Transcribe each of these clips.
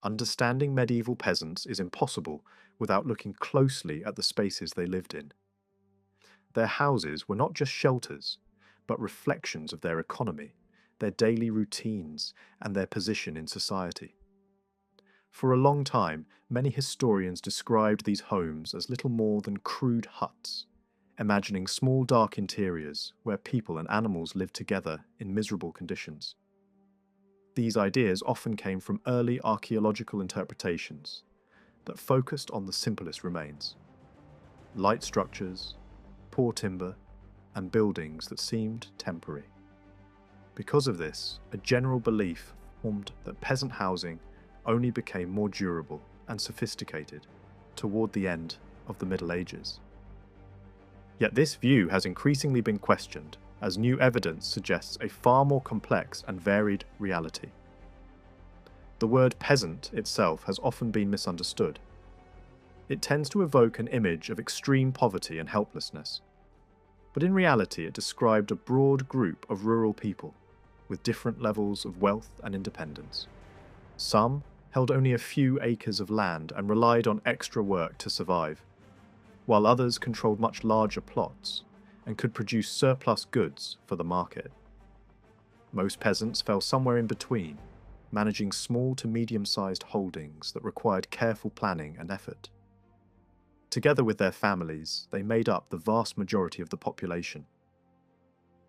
Understanding medieval peasants is impossible without looking closely at the spaces they lived in. Their houses were not just shelters, but reflections of their economy, their daily routines, and their position in society. For a long time, many historians described these homes as little more than crude huts, imagining small dark interiors where people and animals lived together in miserable conditions. These ideas often came from early archaeological interpretations that focused on the simplest remains: light structures, poor timber, and buildings that seemed temporary. Because of this, a general belief formed that peasant housing only became more durable and sophisticated toward the end of the Middle Ages. Yet this view has increasingly been questioned, as new evidence suggests a far more complex and varied reality. The word peasant itself has often been misunderstood. It tends to evoke an image of extreme poverty and helplessness, but in reality it described a broad group of rural people with different levels of wealth and independence. Some held only a few acres of land and relied on extra work to survive, while others controlled much larger plots and could produce surplus goods for the market. Most peasants fell somewhere in between, managing small to medium-sized holdings that required careful planning and effort. Together with their families, they made up the vast majority of the population.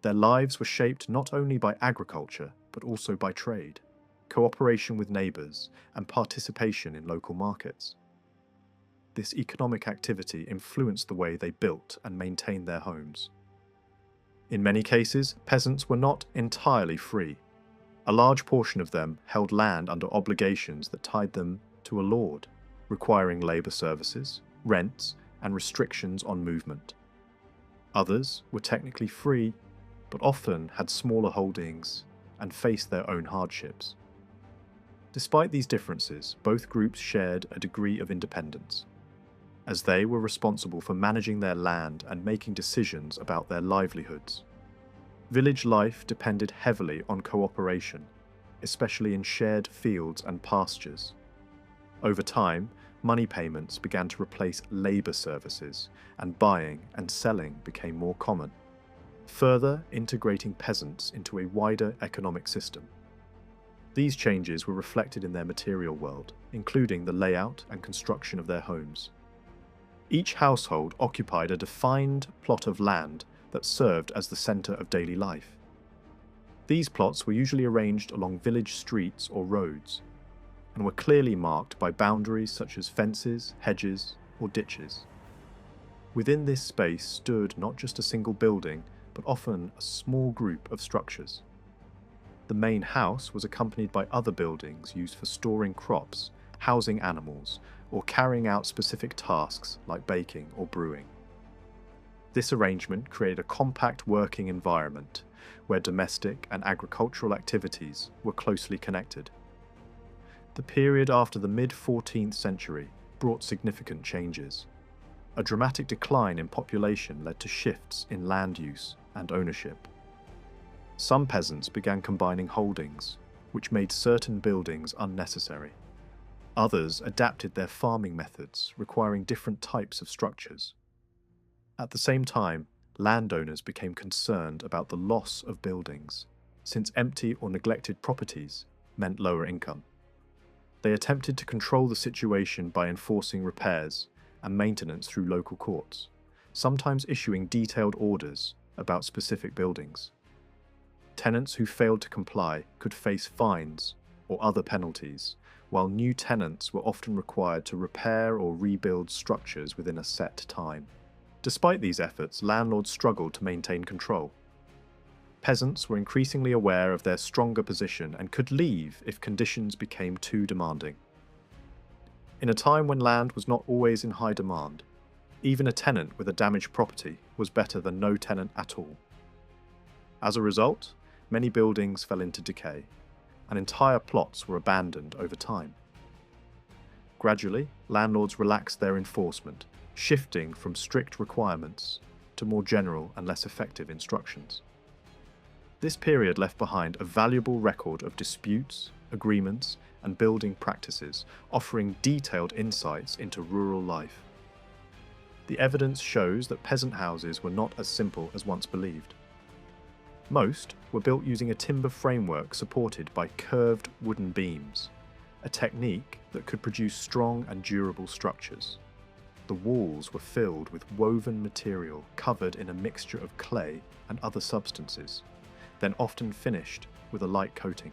Their lives were shaped not only by agriculture, but also by trade, cooperation with neighbours, and participation in local markets. This economic activity influenced the way they built and maintained their homes. In many cases, peasants were not entirely free. A large portion of them held land under obligations that tied them to a lord, requiring labour services, rents, and restrictions on movement. Others were technically free, but often had smaller holdings and faced their own hardships. Despite these differences, both groups shared a degree of independence, as they were responsible for managing their land and making decisions about their livelihoods. Village life depended heavily on cooperation, especially in shared fields and pastures. Over time, money payments began to replace labour services, and buying and selling became more common, further integrating peasants into a wider economic system. These changes were reflected in their material world, including the layout and construction of their homes. Each household occupied a defined plot of land that served as the centre of daily life. These plots were usually arranged along village streets or roads, and were clearly marked by boundaries such as fences, hedges, or ditches. Within this space stood not just a single building, but often a small group of structures. The main house was accompanied by other buildings used for storing crops, housing animals, or carrying out specific tasks like baking or brewing. This arrangement created a compact working environment where domestic and agricultural activities were closely connected. The period after the mid-14th century brought significant changes. A dramatic decline in population led to shifts in land use and ownership. Some peasants began combining holdings, which made certain buildings unnecessary. Others adapted their farming methods, requiring different types of structures. At the same time, landowners became concerned about the loss of buildings, since empty or neglected properties meant lower income. They attempted to control the situation by enforcing repairs and maintenance through local courts, sometimes issuing detailed orders about specific buildings. Tenants who failed to comply could face fines or other penalties, while new tenants were often required to repair or rebuild structures within a set time. Despite these efforts, landlords struggled to maintain control. Peasants were increasingly aware of their stronger position and could leave if conditions became too demanding. In a time when land was not always in high demand, even a tenant with a damaged property was better than no tenant at all. As a result, many buildings fell into decay, and entire plots were abandoned over time. Gradually, landlords relaxed their enforcement, shifting from strict requirements to more general and less effective instructions. This period left behind a valuable record of disputes, agreements, and building practices, offering detailed insights into rural life. The evidence shows that peasant houses were not as simple as once believed. Most were built using a timber framework supported by curved wooden beams, a technique that could produce strong and durable structures. The walls were filled with woven material covered in a mixture of clay and other substances, then often finished with a light coating.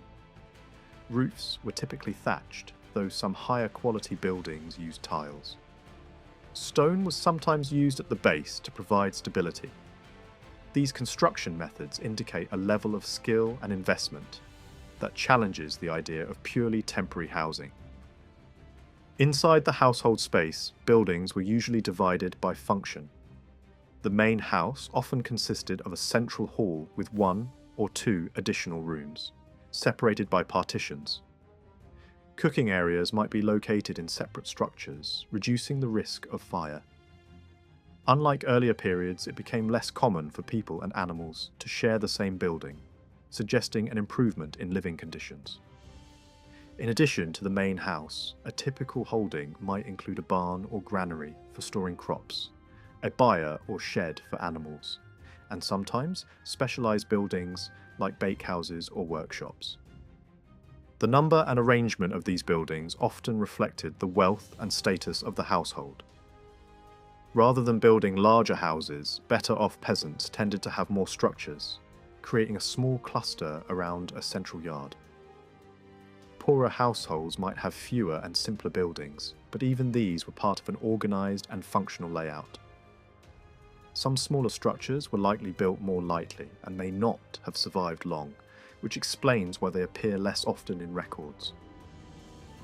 Roofs were typically thatched, though some higher quality buildings used tiles. Stone was sometimes used at the base to provide stability. These construction methods indicate a level of skill and investment that challenges the idea of purely temporary housing. Inside the household space, buildings were usually divided by function. The main house often consisted of a central hall with 1 or 2 additional rooms, separated by partitions. Cooking areas might be located in separate structures, reducing the risk of fire. Unlike earlier periods, it became less common for people and animals to share the same building, suggesting an improvement in living conditions. In addition to the main house, a typical holding might include a barn or granary for storing crops, a byre or shed for animals, and sometimes specialised buildings like bakehouses or workshops. The number and arrangement of these buildings often reflected the wealth and status of the household. Rather than building larger houses, better-off peasants tended to have more structures, creating a small cluster around a central yard. Poorer households might have fewer and simpler buildings, but even these were part of an organised and functional layout. Some smaller structures were likely built more lightly and may not have survived long, which explains why they appear less often in records.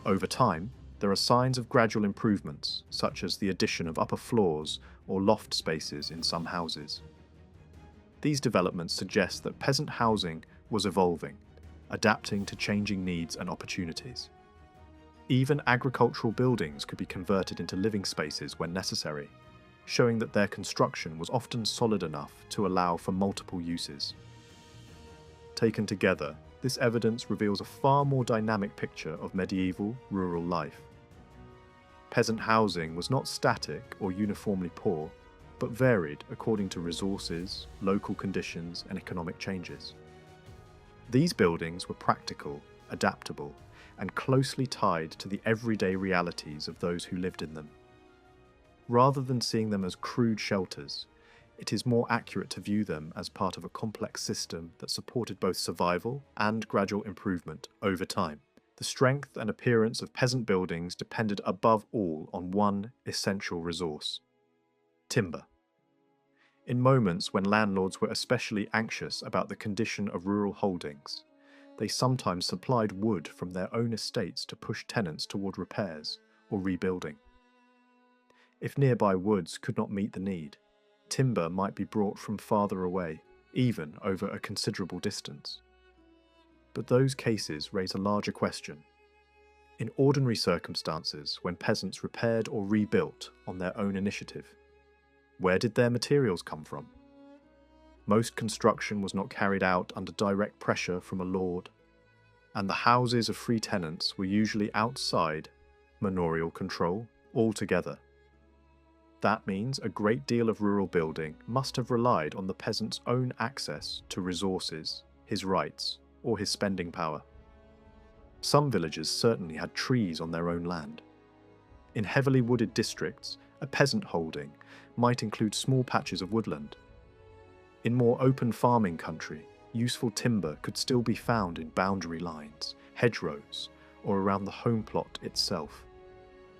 Over time, there are signs of gradual improvements, such as the addition of upper floors or loft spaces in some houses. These developments suggest that peasant housing was evolving, adapting to changing needs and opportunities. Even agricultural buildings could be converted into living spaces when necessary, showing that their construction was often solid enough to allow for multiple uses. Taken together, this evidence reveals a far more dynamic picture of medieval rural life. Peasant housing was not static or uniformly poor, but varied according to resources, local conditions, and economic changes. These buildings were practical, adaptable, and closely tied to the everyday realities of those who lived in them. Rather than seeing them as crude shelters, it is more accurate to view them as part of a complex system that supported both survival and gradual improvement over time. The strength and appearance of peasant buildings depended above all on one essential resource: timber. In moments when landlords were especially anxious about the condition of rural holdings, they sometimes supplied wood from their own estates to push tenants toward repairs or rebuilding. If nearby woods could not meet the need, timber might be brought from farther away, even over a considerable distance. But those cases raise a larger question. In ordinary circumstances, when peasants repaired or rebuilt on their own initiative, where did their materials come from? Most construction was not carried out under direct pressure from a lord, and the houses of free tenants were usually outside manorial control altogether. That means a great deal of rural building must have relied on the peasant's own access to resources, his rights, or his spending power. Some villages certainly had trees on their own land. In heavily wooded districts, a peasant holding might include small patches of woodland. In more open farming country, useful timber could still be found in boundary lines, hedgerows, or around the home plot itself.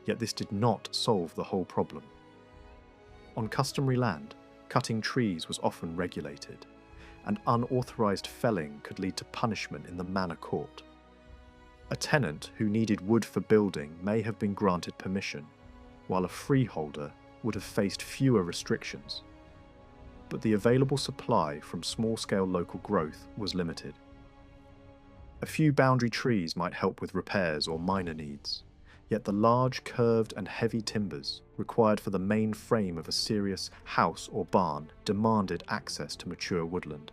Yet this did not solve the whole problem. On customary land, cutting trees was often regulated, and unauthorized felling could lead to punishment in the manor court. A tenant who needed wood for building may have been granted permission, while a freeholder would have faced fewer restrictions. But the available supply from small-scale local growth was limited. A few boundary trees might help with repairs or minor needs, yet the large, curved and heavy timbers required for the main frame of a serious house or barn demanded access to mature woodland.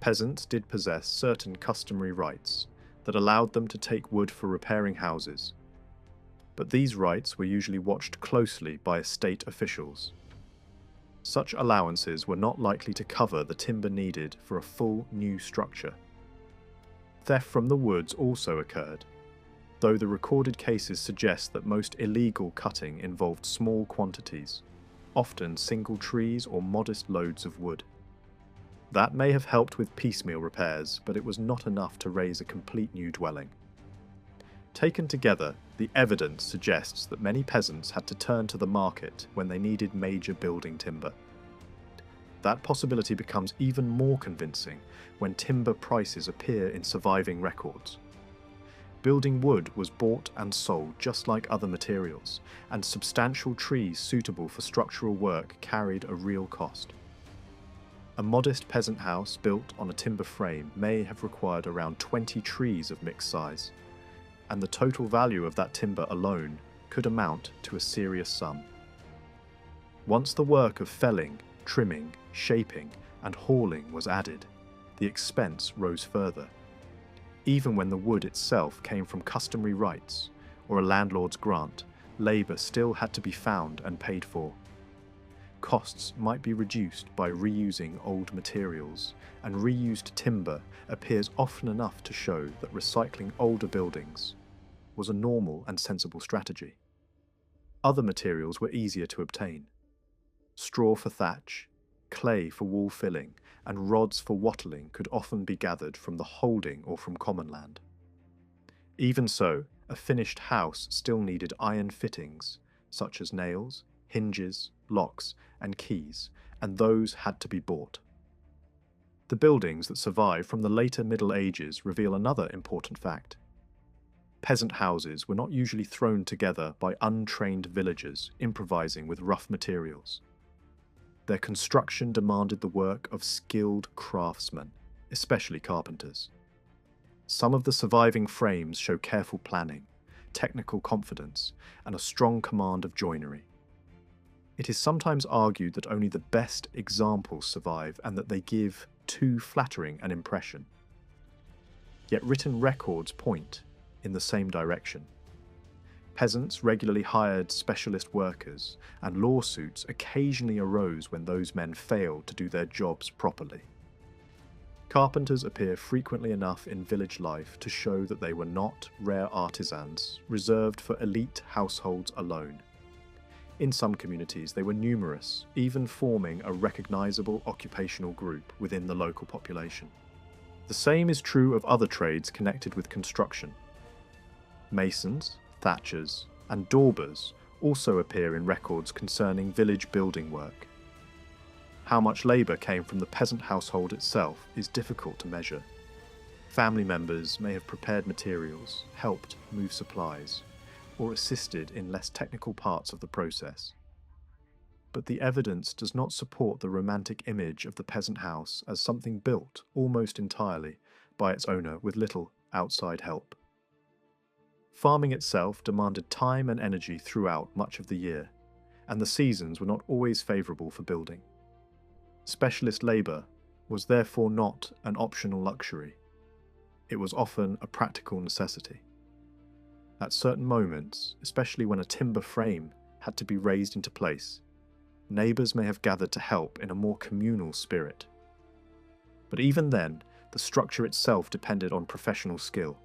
Peasants did possess certain customary rights, that allowed them to take wood for repairing houses. But these rights were usually watched closely by estate officials. Such allowances were not likely to cover the timber needed for a full new structure. Theft from the woods also occurred, though the recorded cases suggest that most illegal cutting involved small quantities, often single trees or modest loads of wood. That may have helped with piecemeal repairs, but it was not enough to raise a complete new dwelling. Taken together, the evidence suggests that many peasants had to turn to the market when they needed major building timber. That possibility becomes even more convincing when timber prices appear in surviving records. Building wood was bought and sold just like other materials, and substantial trees suitable for structural work carried a real cost. A modest peasant house built on a timber frame may have required around 20 trees of mixed size, and the total value of that timber alone could amount to a serious sum. Once the work of felling, trimming, shaping, and hauling was added, the expense rose further. Even when the wood itself came from customary rights or a landlord's grant, labour still had to be found and paid for. Costs might be reduced by reusing old materials, and reused timber appears often enough to show that recycling older buildings was a normal and sensible strategy. Other materials were easier to obtain. Straw for thatch, clay for wall filling, and rods for wattling could often be gathered from the holding or from common land. Even so, a finished house still needed iron fittings, such as nails, hinges, locks, and keys, and those had to be bought. The buildings that survive from the later Middle Ages reveal another important fact. Peasant houses were not usually thrown together by untrained villagers improvising with rough materials. Their construction demanded the work of skilled craftsmen, especially carpenters. Some of the surviving frames show careful planning, technical confidence, and a strong command of joinery. It is sometimes argued that only the best examples survive and that they give too flattering an impression. Yet written records point in the same direction. Peasants regularly hired specialist workers, and lawsuits occasionally arose when those men failed to do their jobs properly. Carpenters appear frequently enough in village life to show that they were not rare artisans reserved for elite households alone. In some communities, they were numerous, even forming a recognizable occupational group within the local population. The same is true of other trades connected with construction. Masons, thatchers, and daubers also appear in records concerning village building work. How much labour came from the peasant household itself is difficult to measure. Family members may have prepared materials, helped move supplies, or assisted in less technical parts of the process. But the evidence does not support the romantic image of the peasant house as something built almost entirely by its owner with little outside help. Farming itself demanded time and energy throughout much of the year, and the seasons were not always favourable for building. Specialist labour was therefore not an optional luxury. It was often a practical necessity. At certain moments, especially when a timber frame had to be raised into place, neighbours may have gathered to help in a more communal spirit. But even then, the structure itself depended on professional skill.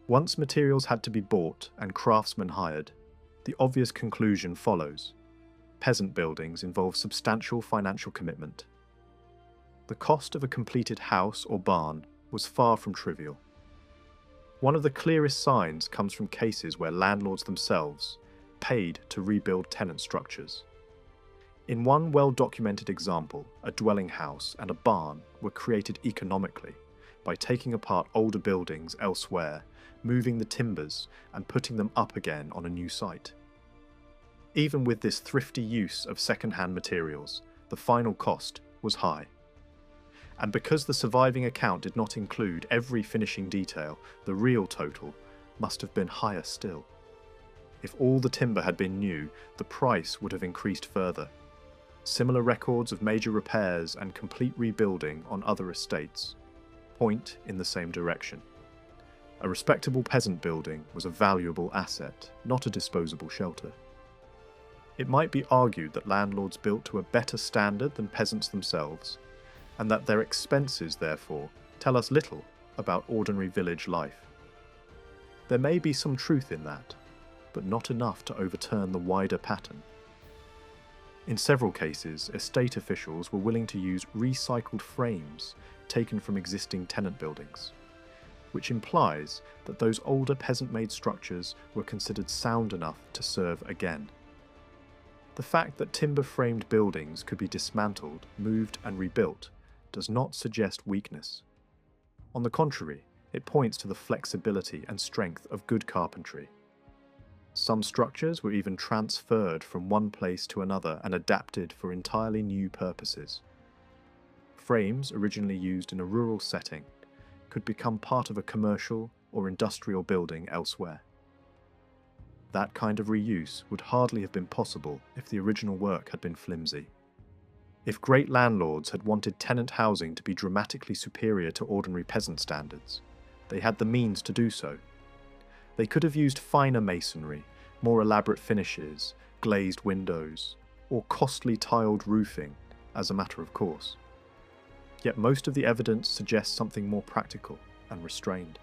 Once materials had to be bought and craftsmen hired, the obvious conclusion follows. Peasant buildings involve substantial financial commitment. The cost of a completed house or barn was far from trivial. One of the clearest signs comes from cases where landlords themselves paid to rebuild tenant structures. In one well-documented example, a dwelling house and a barn were created economically by taking apart older buildings elsewhere, moving the timbers and putting them up again on a new site. Even with this thrifty use of second-hand materials, the final cost was high. And because the surviving account did not include every finishing detail, the real total must have been higher still. If all the timber had been new, the price would have increased further. Similar records of major repairs and complete rebuilding on other estates point in the same direction. A respectable peasant building was a valuable asset, not a disposable shelter. It might be argued that landlords built to a better standard than peasants themselves, and that their expenses, therefore, tell us little about ordinary village life. There may be some truth in that, but not enough to overturn the wider pattern. In several cases, estate officials were willing to use recycled frames taken from existing tenant buildings, which implies that those older peasant-made structures were considered sound enough to serve again. The fact that timber-framed buildings could be dismantled, moved and rebuilt does not suggest weakness. On the contrary, it points to the flexibility and strength of good carpentry. Some structures were even transferred from one place to another and adapted for entirely new purposes. Frames originally used in a rural setting could become part of a commercial or industrial building elsewhere. That kind of reuse would hardly have been possible if the original work had been flimsy. If great landlords had wanted tenant housing to be dramatically superior to ordinary peasant standards, they had the means to do so. They could have used finer masonry, more elaborate finishes, glazed windows, or costly tiled roofing as a matter of course. Yet most of the evidence suggests something more practical and restrained.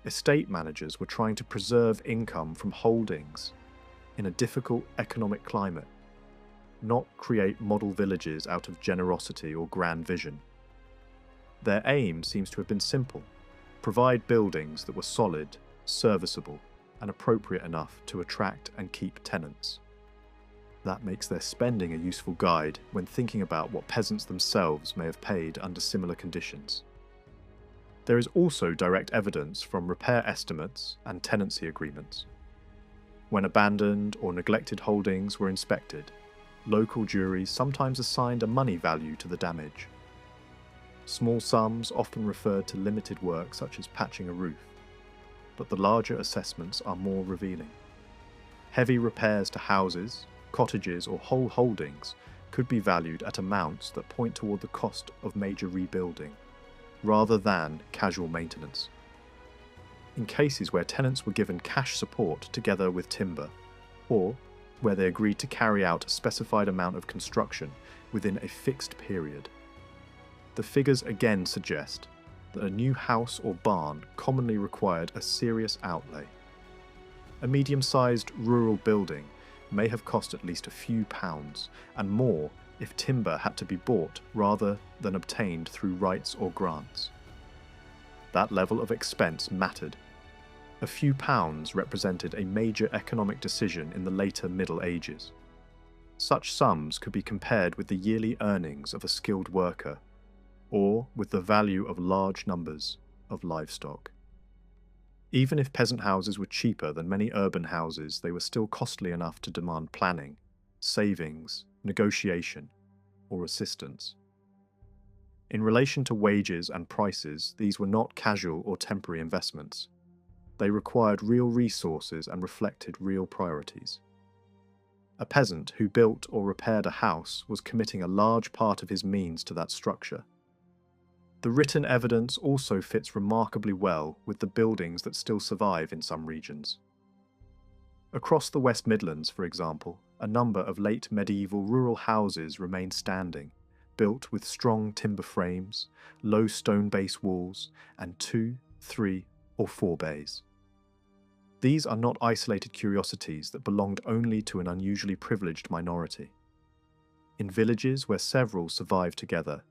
Estate managers were trying to preserve income from holdings in a difficult economic climate, not create model villages out of generosity or grand vision. Their aim seems to have been simple: provide buildings that were solid, serviceable, and appropriate enough to attract and keep tenants. That makes their spending a useful guide when thinking about what peasants themselves may have paid under similar conditions. There is also direct evidence from repair estimates and tenancy agreements. When abandoned or neglected holdings were inspected, local juries sometimes assigned a money value to the damage. Small sums often referred to limited work such as patching a roof, but the larger assessments are more revealing. Heavy repairs to houses, cottages or whole holdings could be valued at amounts that point toward the cost of major rebuilding, rather than casual maintenance. In cases where tenants were given cash support together with timber, or where they agreed to carry out a specified amount of construction within a fixed period, the figures again suggest that a new house or barn commonly required a serious outlay. A medium-sized rural building may have cost at least a few pounds, and more if timber had to be bought rather than obtained through rights or grants. That level of expense mattered. A few pounds represented a major economic decision in the later Middle Ages. Such sums could be compared with the yearly earnings of a skilled worker, or with the value of large numbers of livestock. Even if peasant houses were cheaper than many urban houses, they were still costly enough to demand planning, savings, negotiation, or assistance. In relation to wages and prices, these were not casual or temporary investments. They required real resources and reflected real priorities. A peasant who built or repaired a house was committing a large part of his means to that structure. The written evidence also fits remarkably well with the buildings that still survive in some regions. Across the West Midlands, for example, a number of late medieval rural houses remain standing, built with strong timber frames, low stone base walls, and 2, 3, or 4 bays. These are not isolated curiosities that belonged only to an unusually privileged minority. In villages where several survive together,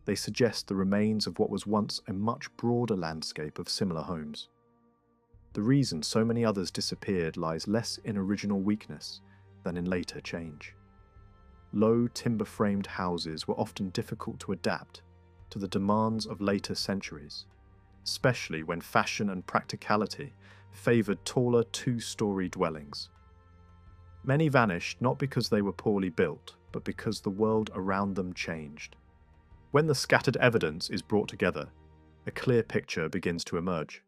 they suggest the remains of what was once a much broader landscape of similar homes. The reason so many others disappeared lies less in original weakness than in later change. Low timber-framed houses were often difficult to adapt to the demands of later centuries, especially when fashion and practicality favoured taller two-storey dwellings. Many vanished not because they were poorly built, but because the world around them changed. When the scattered evidence is brought together, a clear picture begins to emerge.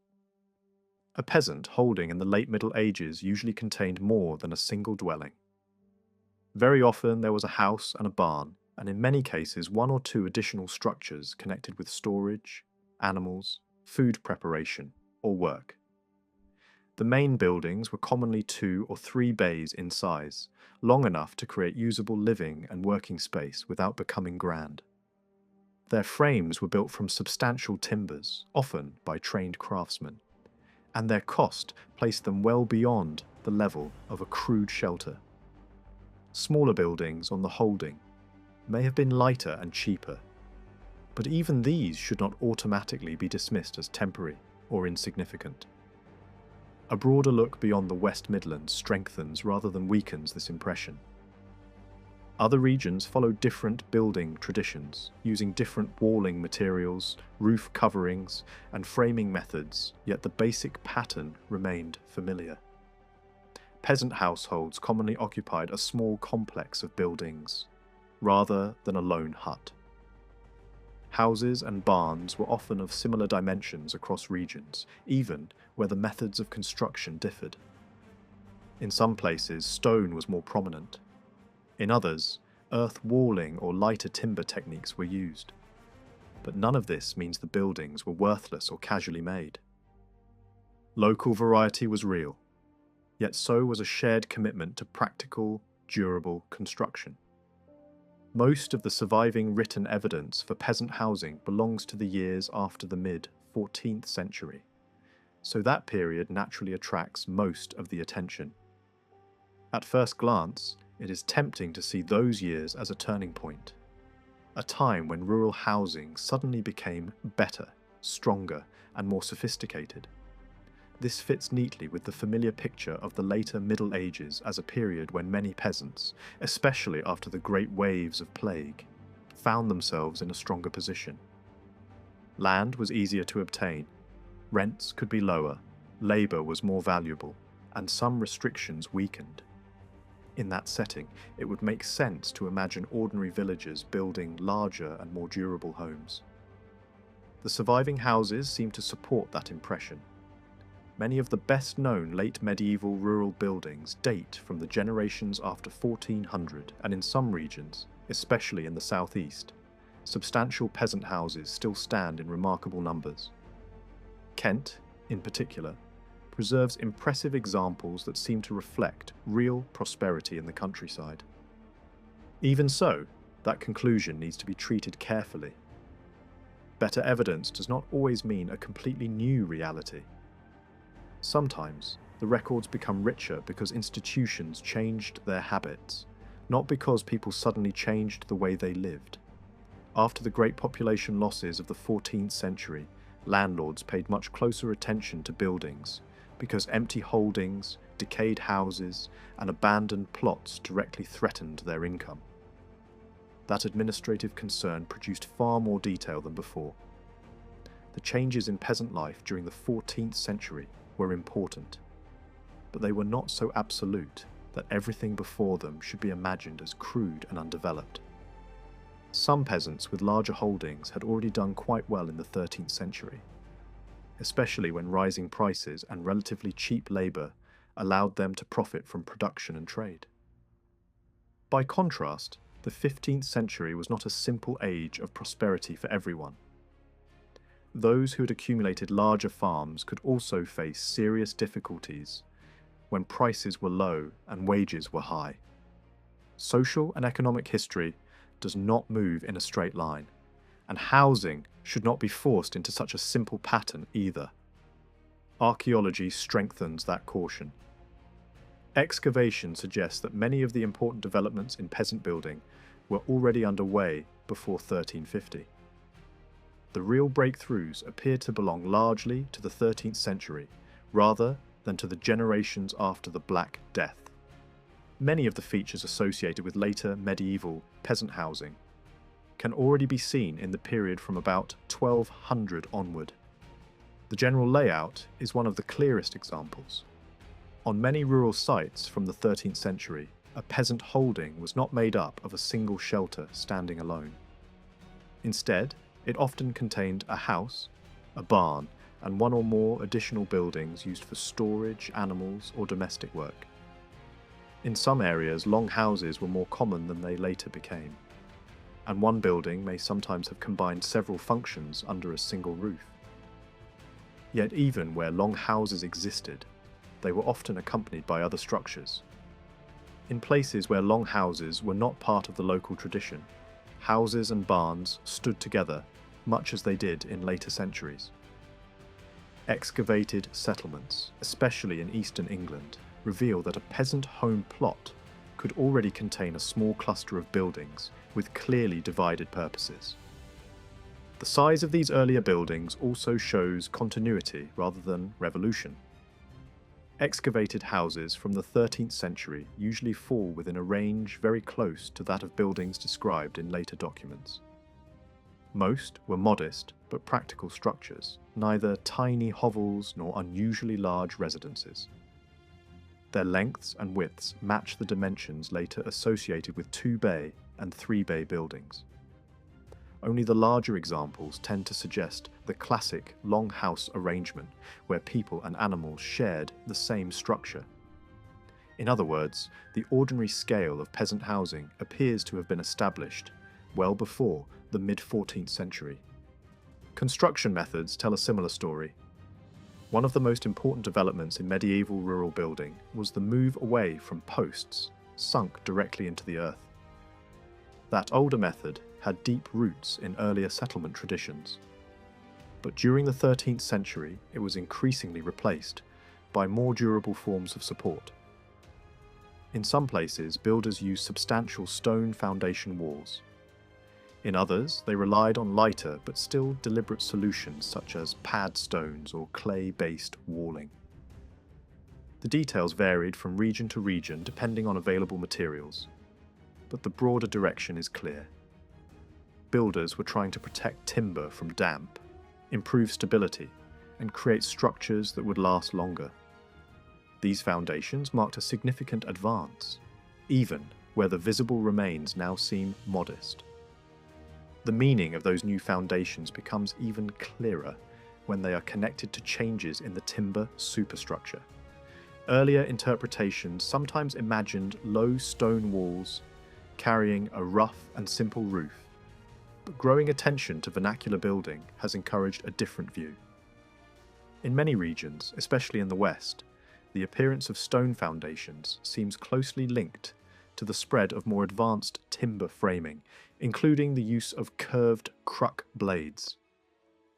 A peasant holding in the late Middle Ages usually contained more than a single dwelling. Very often there was a house and a barn, and in many cases 1 or 2 additional structures connected with storage, animals, food preparation, or work. The main buildings were commonly 2 or 3 bays in size, long enough to create usable living and working space without becoming grand. Their frames were built from substantial timbers, often by trained craftsmen, and their cost placed them well beyond the level of a crude shelter. Smaller buildings on the holding may have been lighter and cheaper, but even these should not automatically be dismissed as temporary or insignificant. A broader look beyond the West Midlands strengthens rather than weakens this impression. Other regions followed different building traditions, using different walling materials, roof coverings, and framing methods, yet the basic pattern remained familiar. Peasant households commonly occupied a small complex of buildings, rather than a lone hut. Houses and barns were often of similar dimensions across regions, even where the methods of construction differed. In some places, stone was more prominent. In others, earth walling or lighter timber techniques were used. But none of this means the buildings were worthless or casually made. Local variety was real, yet so was a shared commitment to practical, durable construction. Most of the surviving written evidence for peasant housing belongs to the years after the mid-14th century, so that period naturally attracts most of the attention. At first glance, it is tempting to see those years as a turning point, a time when rural housing suddenly became better, stronger, and more sophisticated. This fits neatly with the familiar picture of the later Middle Ages as a period when many peasants, especially after the great waves of plague, found themselves in a stronger position. Land was easier to obtain, rents could be lower, labour was more valuable, and some restrictions weakened. In that setting, it would make sense to imagine ordinary villagers building larger and more durable homes. The surviving houses seem to support that impression. Many of the best-known late medieval rural buildings date from the generations after 1400, and in some regions, especially in the southeast, substantial peasant houses still stand in remarkable numbers. Kent, in particular, preserves impressive examples that seem to reflect real prosperity in the countryside. Even so, that conclusion needs to be treated carefully. Better evidence does not always mean a completely new reality. Sometimes, the records become richer because institutions changed their habits, not because people suddenly changed the way they lived. After the great population losses of the 14th century, landlords paid much closer attention to buildings, because empty holdings, decayed houses, and abandoned plots directly threatened their income. That administrative concern produced far more detail than before. The changes in peasant life during the 14th century were important, but they were not so absolute that everything before them should be imagined as crude and undeveloped. Some peasants with larger holdings had already done quite well in the 13th century, especially when rising prices and relatively cheap labour allowed them to profit from production and trade. By contrast, the 15th century was not a simple age of prosperity for everyone. Those who had accumulated larger farms could also face serious difficulties when prices were low and wages were high. Social and economic history does not move in a straight line, and housing should not be forced into such a simple pattern either. Archaeology strengthens that caution. Excavation suggests that many of the important developments in peasant building were already underway before 1350. The real breakthroughs appear to belong largely to the 13th century, rather than to the generations after the Black Death. Many of the features associated with later medieval peasant housing can already be seen in the period from about 1200 onward. The general layout is one of the clearest examples. On many rural sites from the 13th century, a peasant holding was not made up of a single shelter standing alone. Instead, it often contained a house, a barn, and one or more additional buildings used for storage, animals, or domestic work. In some areas, long houses were more common than they later became, and one building may sometimes have combined several functions under a single roof. Yet even where long houses existed, they were often accompanied by other structures. In places where long houses were not part of the local tradition, houses and barns stood together, much as they did in later centuries. Excavated settlements, especially in eastern England, reveal that a peasant home plot could already contain a small cluster of buildings with clearly divided purposes. The size of these earlier buildings also shows continuity rather than revolution. Excavated houses from the 13th century usually fall within a range very close to that of buildings described in later documents. Most were modest but practical structures, neither tiny hovels nor unusually large residences. Their lengths and widths match the dimensions later associated with 2-bay and 3-bay buildings. Only the larger examples tend to suggest the classic long-house arrangement where people and animals shared the same structure. In other words, the ordinary scale of peasant housing appears to have been established well before the mid-14th century. Construction methods tell a similar story. One of the most important developments in medieval rural building was the move away from posts sunk directly into the earth. That older method had deep roots in earlier settlement traditions. But during the 13th century, it was increasingly replaced by more durable forms of support. In some places, builders used substantial stone foundation walls. In others, they relied on lighter but still deliberate solutions such as pad stones or clay-based walling. The details varied from region to region depending on available materials, but the broader direction is clear. Builders were trying to protect timber from damp, improve stability, and create structures that would last longer. These foundations marked a significant advance, even where the visible remains now seem modest. The meaning of those new foundations becomes even clearer when they are connected to changes in the timber superstructure. Earlier interpretations sometimes imagined low stone walls carrying a rough and simple roof, but growing attention to vernacular building has encouraged a different view. In many regions, especially in the West, the appearance of stone foundations seems closely linked to the spread of more advanced timber framing, including the use of curved cruck blades.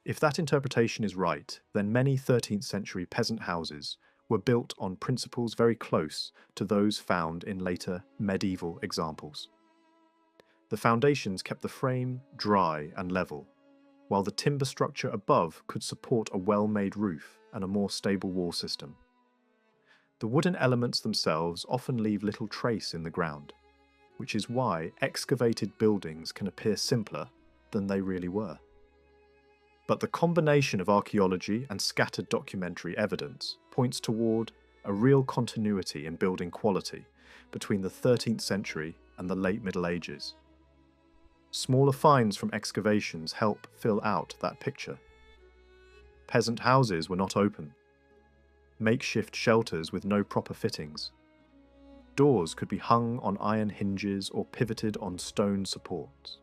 If that interpretation is right, then many 13th century peasant houses were built on principles very close to those found in later medieval examples. The foundations kept the frame dry and level, while the timber structure above could support a well-made roof and a more stable wall system. The wooden elements themselves often leave little trace in the ground, which is why excavated buildings can appear simpler than they really were. But the combination of archaeology and scattered documentary evidence points toward a real continuity in building quality between the 13th century and the late Middle Ages. Smaller finds from excavations help fill out that picture. Peasant houses were not open. Makeshift shelters with no proper fittings. Doors could be hung on iron hinges or pivoted on stone supports.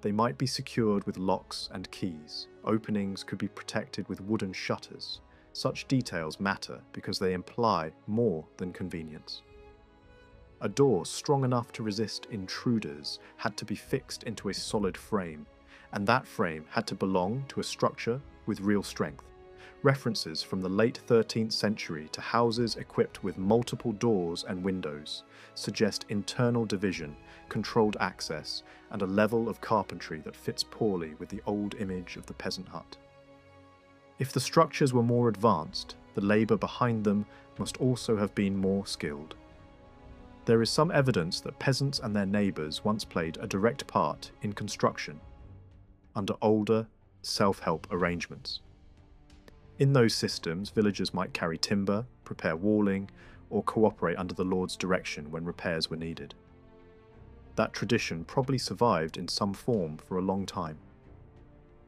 They might be secured with locks and keys. Openings could be protected with wooden shutters. Such details matter because they imply more than convenience. A door strong enough to resist intruders had to be fixed into a solid frame, and that frame had to belong to a structure with real strength. References from the late 13th century to houses equipped with multiple doors and windows suggest internal division, controlled access, and a level of carpentry that fits poorly with the old image of the peasant hut. If the structures were more advanced, the labour behind them must also have been more skilled. There is some evidence that peasants and their neighbours once played a direct part in construction, under older, self-help arrangements. In those systems, villagers might carry timber, prepare walling, or cooperate under the Lord's direction when repairs were needed. That tradition probably survived in some form for a long time.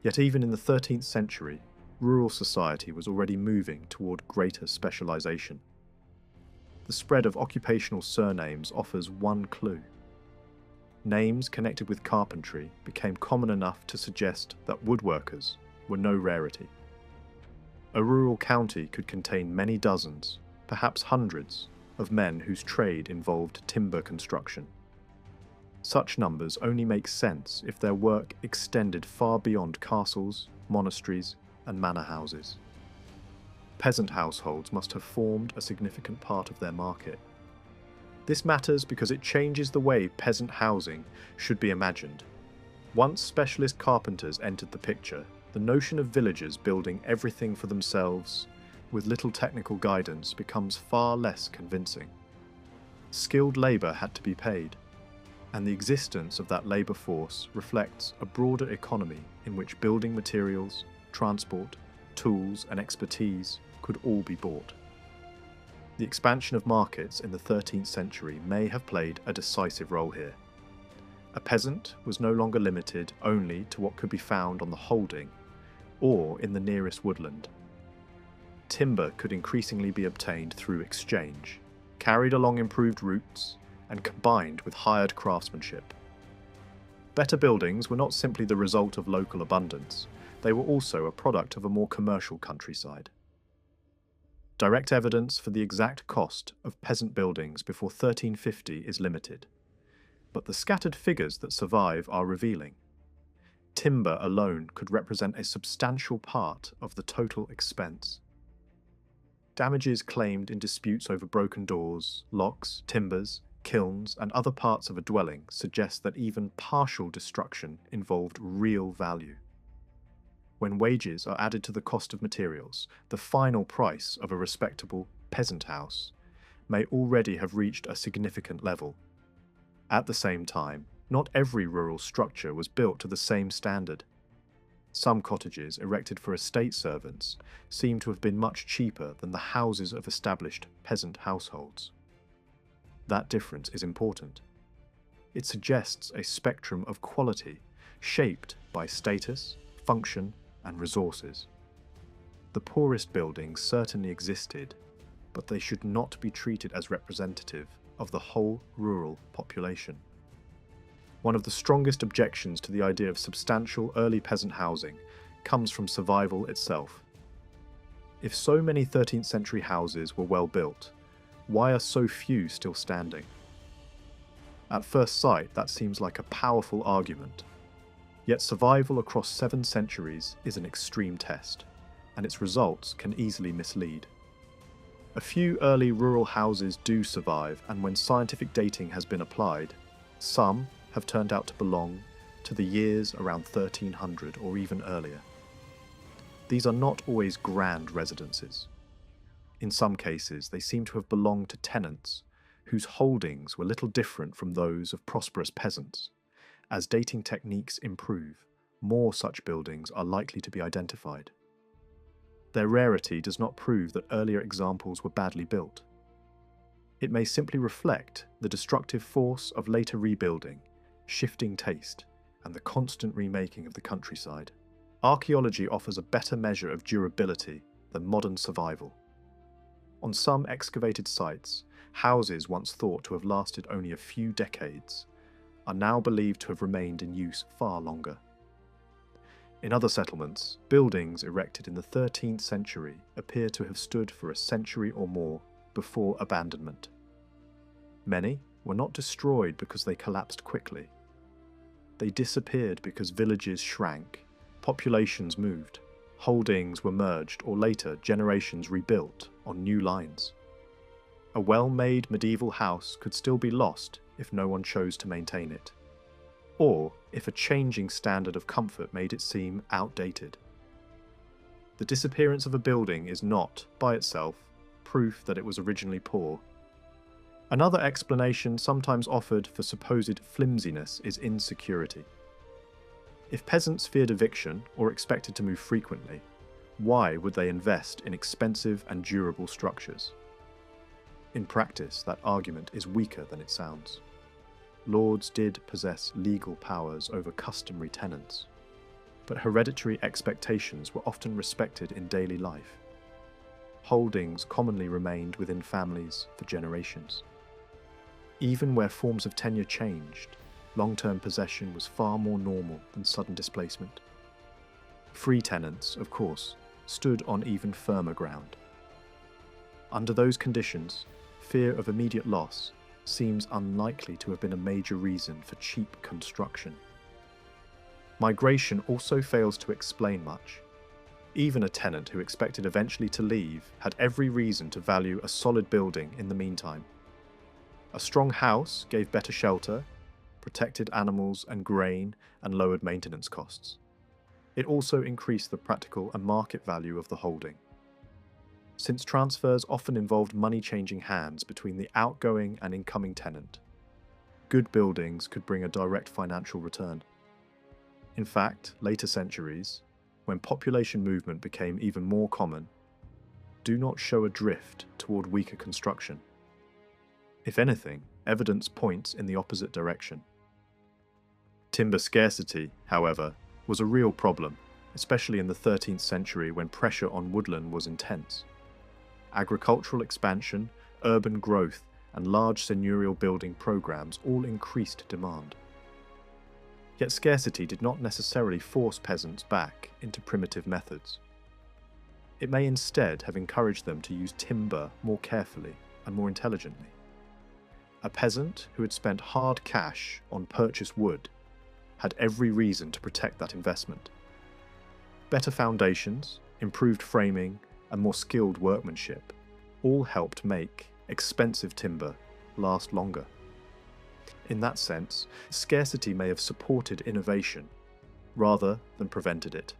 Yet even in the 13th century, rural society was already moving toward greater specialisation. The spread of occupational surnames offers one clue. Names connected with carpentry became common enough to suggest that woodworkers were no rarity. A rural county could contain many dozens, perhaps hundreds, of men whose trade involved timber construction. Such numbers only make sense if their work extended far beyond castles, monasteries, and manor houses. Peasant households must have formed a significant part of their market. This matters because it changes the way peasant housing should be imagined. Once specialist carpenters entered the picture, the notion of villagers building everything for themselves, with little technical guidance, becomes far less convincing. Skilled labour had to be paid, and the existence of that labour force reflects a broader economy in which building materials, transport, tools, and expertise could all be bought. The expansion of markets in the 13th century may have played a decisive role here. A peasant was no longer limited only to what could be found on the holding or in the nearest woodland. Timber could increasingly be obtained through exchange, carried along improved routes, and combined with hired craftsmanship. Better buildings were not simply the result of local abundance, they were also a product of a more commercial countryside. Direct evidence for the exact cost of peasant buildings before 1350 is limited, but the scattered figures that survive are revealing. Timber alone could represent a substantial part of the total expense. Damages claimed in disputes over broken doors, locks, timbers, kilns, and other parts of a dwelling suggest that even partial destruction involved real value. When wages are added to the cost of materials, the final price of a respectable peasant house may already have reached a significant level. At the same time, not every rural structure was built to the same standard. Some cottages erected for estate servants seem to have been much cheaper than the houses of established peasant households. That difference is important. It suggests a spectrum of quality shaped by status, function, and resources. The poorest buildings certainly existed, but they should not be treated as representative of the whole rural population. One of the strongest objections to the idea of substantial early peasant housing comes from survival itself. If so many 13th century houses were well built, why are so few still standing? At first sight, that seems like a powerful argument. Yet survival across 7 centuries is an extreme test, and its results can easily mislead. A few early rural houses do survive, and when scientific dating has been applied, some have turned out to belong to the years around 1300 or even earlier. These are not always grand residences. In some cases, they seem to have belonged to tenants whose holdings were little different from those of prosperous peasants. As dating techniques improve, more such buildings are likely to be identified. Their rarity does not prove that earlier examples were badly built. It may simply reflect the destructive force of later rebuilding, shifting taste, and the constant remaking of the countryside. Archaeology offers a better measure of durability than modern survival. On some excavated sites, houses once thought to have lasted only a few decades are now believed to have remained in use far longer. In other settlements, buildings erected in the 13th century appear to have stood for a century or more before abandonment. Many were not destroyed because they collapsed quickly. They disappeared because villages shrank, populations moved, holdings were merged, or later generations rebuilt on new lines. A well-made medieval house could still be lost if no one chose to maintain it, or if a changing standard of comfort made it seem outdated. The disappearance of a building is not, by itself, proof that it was originally poor. Another explanation sometimes offered for supposed flimsiness is insecurity. If peasants feared eviction or expected to move frequently, why would they invest in expensive and durable structures? In practice, that argument is weaker than it sounds. Lords did possess legal powers over customary tenants, but hereditary expectations were often respected in daily life. Holdings commonly remained within families for generations. Even where forms of tenure changed, long-term possession was far more normal than sudden displacement. Free tenants, of course, stood on even firmer ground. Under those conditions, fear of immediate loss seems unlikely to have been a major reason for cheap construction. Migration also fails to explain much. Even a tenant who expected eventually to leave had every reason to value a solid building in the meantime. A strong house gave better shelter, protected animals and grain, and lowered maintenance costs. It also increased the practical and market value of the holding. Since transfers often involved money changing hands between the outgoing and incoming tenant, good buildings could bring a direct financial return. In fact, later centuries, when population movement became even more common, do not show a drift toward weaker construction. If anything, evidence points in the opposite direction. Timber scarcity, however, was a real problem, especially in the 13th century when pressure on woodland was intense. Agricultural expansion, urban growth, and large seigneurial building programs all increased demand. Yet scarcity did not necessarily force peasants back into primitive methods. It may instead have encouraged them to use timber more carefully and more intelligently. A peasant who had spent hard cash on purchased wood had every reason to protect that investment. Better foundations, improved framing, and more skilled workmanship all helped make expensive timber last longer. In that sense, scarcity may have supported innovation rather than prevented it.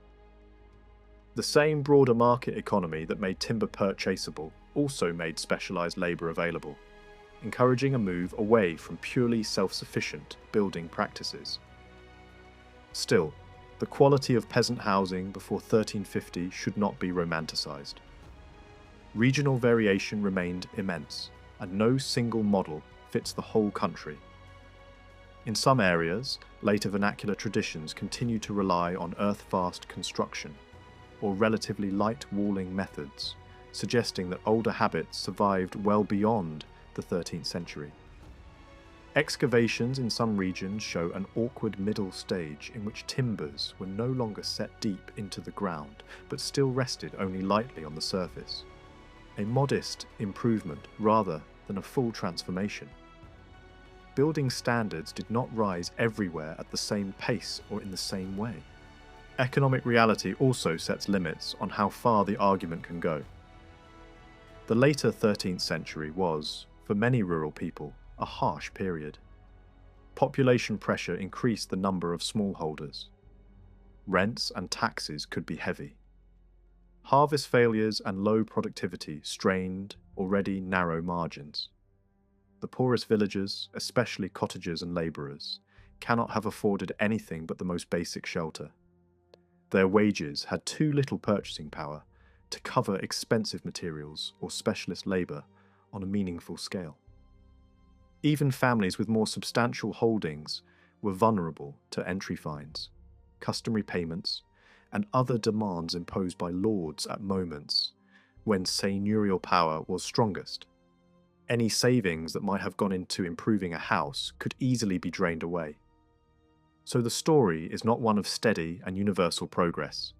The same broader market economy that made timber purchasable also made specialised labour available, encouraging a move away from purely self-sufficient building practices. Still, the quality of peasant housing before 1350 should not be romanticised. Regional variation remained immense, and no single model fits the whole country. In some areas, later vernacular traditions continue to rely on earth-fast construction, or relatively light walling methods, suggesting that older habits survived well beyond the 13th century. Excavations in some regions show an awkward middle stage in which timbers were no longer set deep into the ground, but still rested only lightly on the surface. A modest improvement rather than a full transformation. Building standards did not rise everywhere at the same pace or in the same way. Economic reality also sets limits on how far the argument can go. The later 13th century was, for many rural people, a harsh period. Population pressure increased the number of smallholders. Rents and taxes could be heavy. Harvest failures and low productivity strained already narrow margins. The poorest villagers, especially cottagers and labourers, cannot have afforded anything but the most basic shelter. Their wages had too little purchasing power to cover expensive materials or specialist labour on a meaningful scale. Even families with more substantial holdings were vulnerable to entry fines, customary payments, and other demands imposed by lords at moments when seigneurial power was strongest. Any savings that might have gone into improving a house could easily be drained away. So the story is not one of steady and universal progress.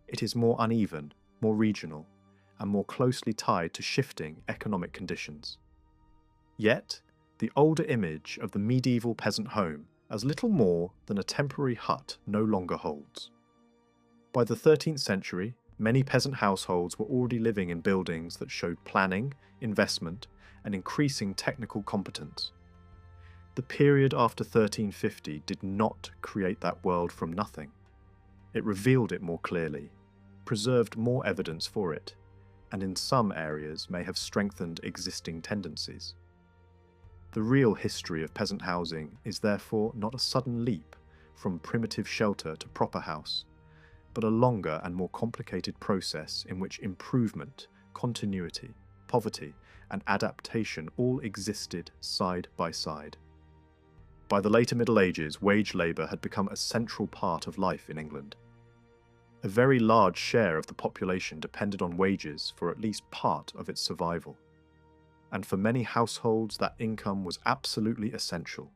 It is more uneven, more regional, and more closely tied to shifting economic conditions. Yet, the older image of the medieval peasant home as little more than a temporary hut no longer holds. By the 13th century, many peasant households were already living in buildings that showed planning, investment, and increasing technical competence. The period after 1350 did not create that world from nothing. It revealed it more clearly, preserved more evidence for it, and in some areas may have strengthened existing tendencies. The real history of peasant housing is therefore not a sudden leap from primitive shelter to proper house, but a longer and more complicated process in which improvement, continuity, poverty, and adaptation all existed side by side. By the later Middle Ages, wage labour had become a central part of life in England. A very large share of the population depended on wages for at least part of its survival. And for many households, that income was absolutely essential.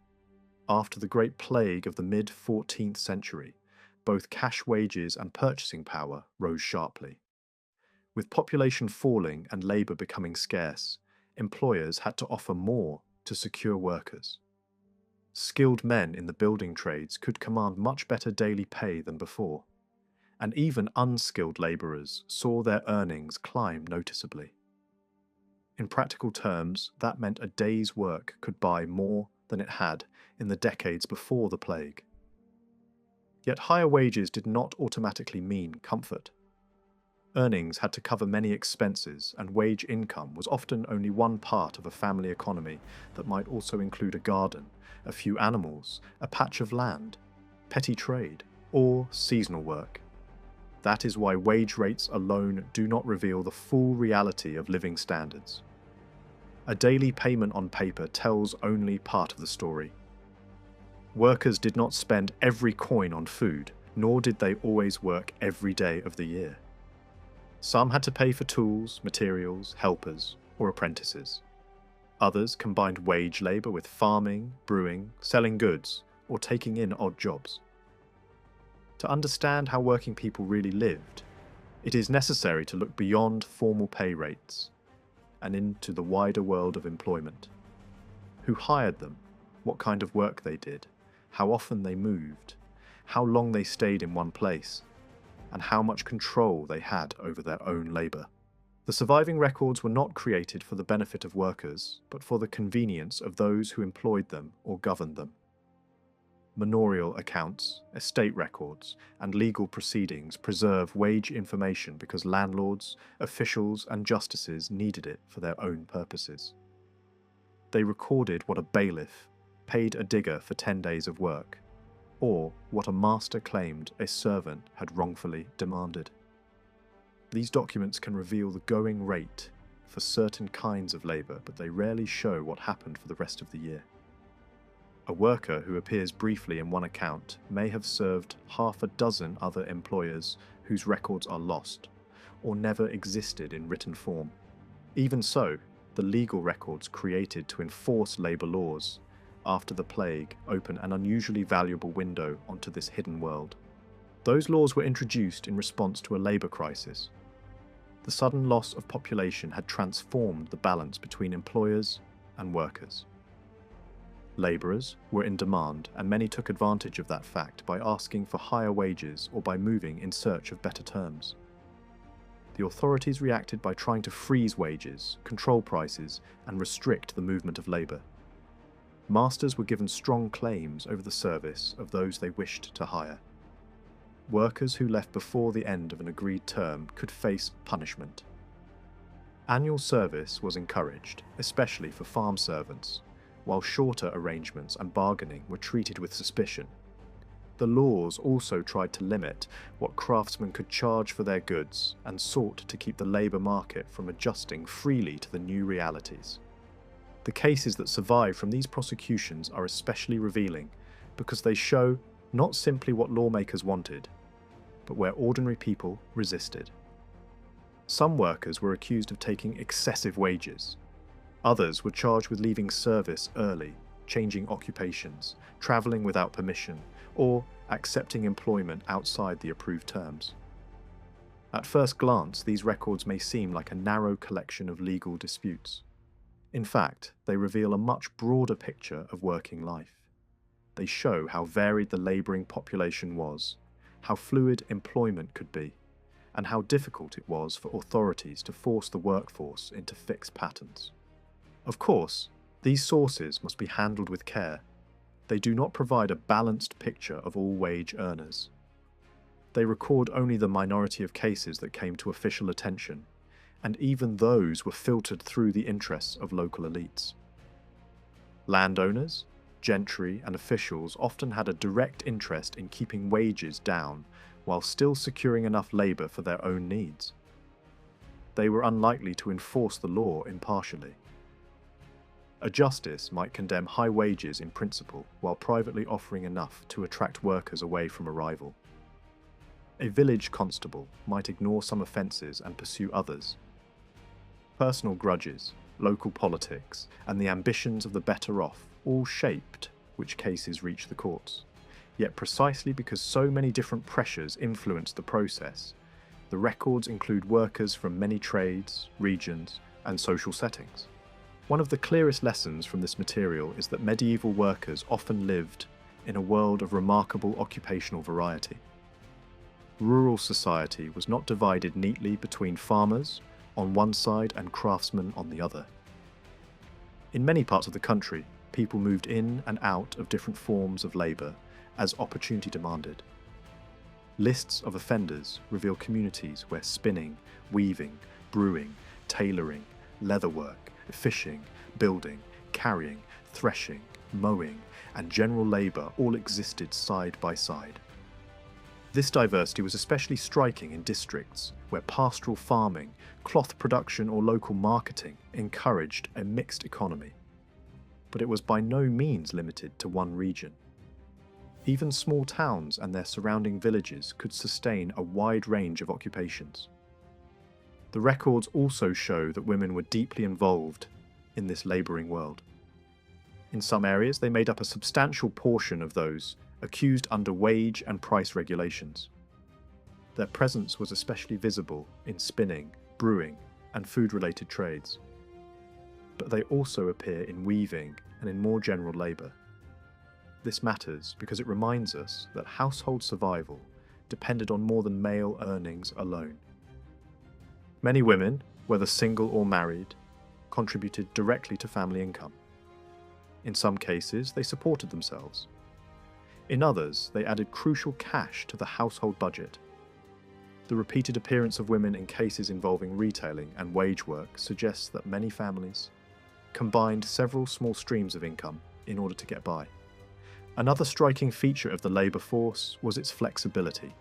After the Great Plague of the mid-14th century, both cash wages and purchasing power rose sharply. With population falling and labour becoming scarce, employers had to offer more to secure workers. Skilled men in the building trades could command much better daily pay than before, and even unskilled labourers saw their earnings climb noticeably. In practical terms, that meant a day's work could buy more than it had in the decades before the plague. Yet higher wages did not automatically mean comfort. Earnings had to cover many expenses, and wage income was often only one part of a family economy that might also include a garden, a few animals, a patch of land, petty trade, or seasonal work. That is why wage rates alone do not reveal the full reality of living standards. A daily payment on paper tells only part of the story. Workers did not spend every coin on food, nor did they always work every day of the year. Some had to pay for tools, materials, helpers, or apprentices. Others combined wage labour with farming, brewing, selling goods, or taking in odd jobs. To understand how working people really lived, it is necessary to look beyond formal pay rates and into the wider world of employment. Who hired them? What kind of work they did? How often they moved? How long they stayed in one place? And how much control they had over their own labour. The surviving records were not created for the benefit of workers, but for the convenience of those who employed them or governed them. Manorial accounts, estate records, and legal proceedings preserve wage information because landlords, officials, and justices needed it for their own purposes. They recorded what a bailiff paid a digger for 10 days of work, or what a master claimed a servant had wrongfully demanded. These documents can reveal the going rate for certain kinds of labour, but they rarely show what happened for the rest of the year. A worker who appears briefly in one account may have served half a dozen other employers whose records are lost, or never existed in written form. Even so, the legal records created to enforce labour laws after the plague open an unusually valuable window onto this hidden world. Those laws were introduced in response to a labour crisis. The sudden loss of population had transformed the balance between employers and workers. Labourers were in demand, and many took advantage of that fact by asking for higher wages or by moving in search of better terms. The authorities reacted by trying to freeze wages, control prices, and restrict the movement of labour. Masters were given strong claims over the service of those they wished to hire. Workers who left before the end of an agreed term could face punishment. Annual service was encouraged, especially for farm servants, while shorter arrangements and bargaining were treated with suspicion. The laws also tried to limit what craftsmen could charge for their goods and sought to keep the labour market from adjusting freely to the new realities. The cases that survive from these prosecutions are especially revealing because they show not simply what lawmakers wanted, but where ordinary people resisted. Some workers were accused of taking excessive wages. Others were charged with leaving service early, changing occupations, travelling without permission, or accepting employment outside the approved terms. At first glance, these records may seem like a narrow collection of legal disputes. In fact, they reveal a much broader picture of working life. They show how varied the labouring population was, how fluid employment could be, and how difficult it was for authorities to force the workforce into fixed patterns. Of course, these sources must be handled with care. They do not provide a balanced picture of all wage earners. They record only the minority of cases that came to official attention, and even those were filtered through the interests of local elites. Landowners, gentry, and officials often had a direct interest in keeping wages down while still securing enough labour for their own needs. They were unlikely to enforce the law impartially. A justice might condemn high wages in principle while privately offering enough to attract workers away from a rival. A village constable might ignore some offences and pursue others. Personal grudges, local politics, and the ambitions of the better off all shaped which cases reached the courts. Yet precisely because so many different pressures influenced the process, The records include workers from many trades, regions, and social settings. One of the clearest lessons from this material is that medieval workers often lived in a world of remarkable occupational variety. Rural society was not divided neatly between farmers on one side and craftsmen on the other. In many parts of the country, people moved in and out of different forms of labour as opportunity demanded. Lists of offenders reveal communities where spinning, weaving, brewing, tailoring, leatherwork, fishing, building, carrying, threshing, mowing, and general labour all existed side by side. This diversity was especially striking in districts where pastoral farming, cloth production, or local marketing encouraged a mixed economy. But it was by no means limited to one region. Even small towns and their surrounding villages could sustain a wide range of occupations. The records also show that women were deeply involved in this labouring world. In some areas, they made up a substantial portion of those accused under wage and price regulations. Their presence was especially visible in spinning, brewing, and food-related trades. But they also appear in weaving and in more general labour. This matters because it reminds us that household survival depended on more than male earnings alone. Many women, whether single or married, contributed directly to family income. In some cases, they supported themselves. In others, they added crucial cash to the household budget. The repeated appearance of women in cases involving retailing and wage work suggests that many families combined several small streams of income in order to get by. Another striking feature of the labour force was its flexibility.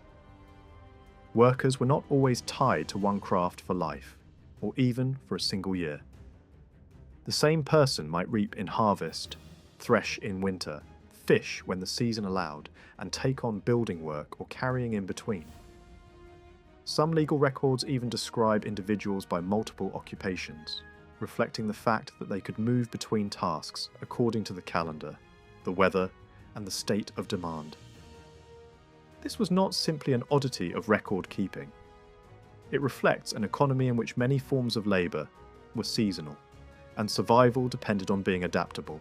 Workers were not always tied to one craft for life, or even for a single year. The same person might reap in harvest, thresh in winter, fish when the season allowed, and take on building work or carrying in between. Some legal records even describe individuals by multiple occupations, reflecting the fact that they could move between tasks according to the calendar, the weather, and the state of demand. This was not simply an oddity of record keeping. It reflects an economy in which many forms of labour were seasonal, and survival depended on being adaptable.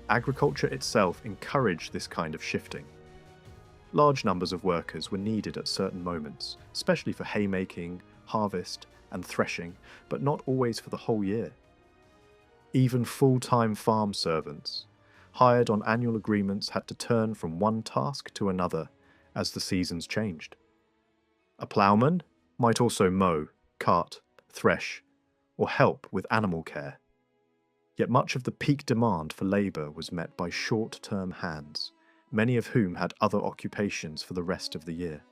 Agriculture itself encouraged this kind of shifting. Large numbers of workers were needed at certain moments, especially for haymaking, harvest, and threshing, but not always for the whole year. Even full-time farm servants, hired on annual agreements, had to turn from one task to another as the seasons changed. A ploughman might also mow, cart, thresh, or help with animal care. Yet much of the peak demand for labour was met by short-term hands, many of whom had other occupations for the rest of the year.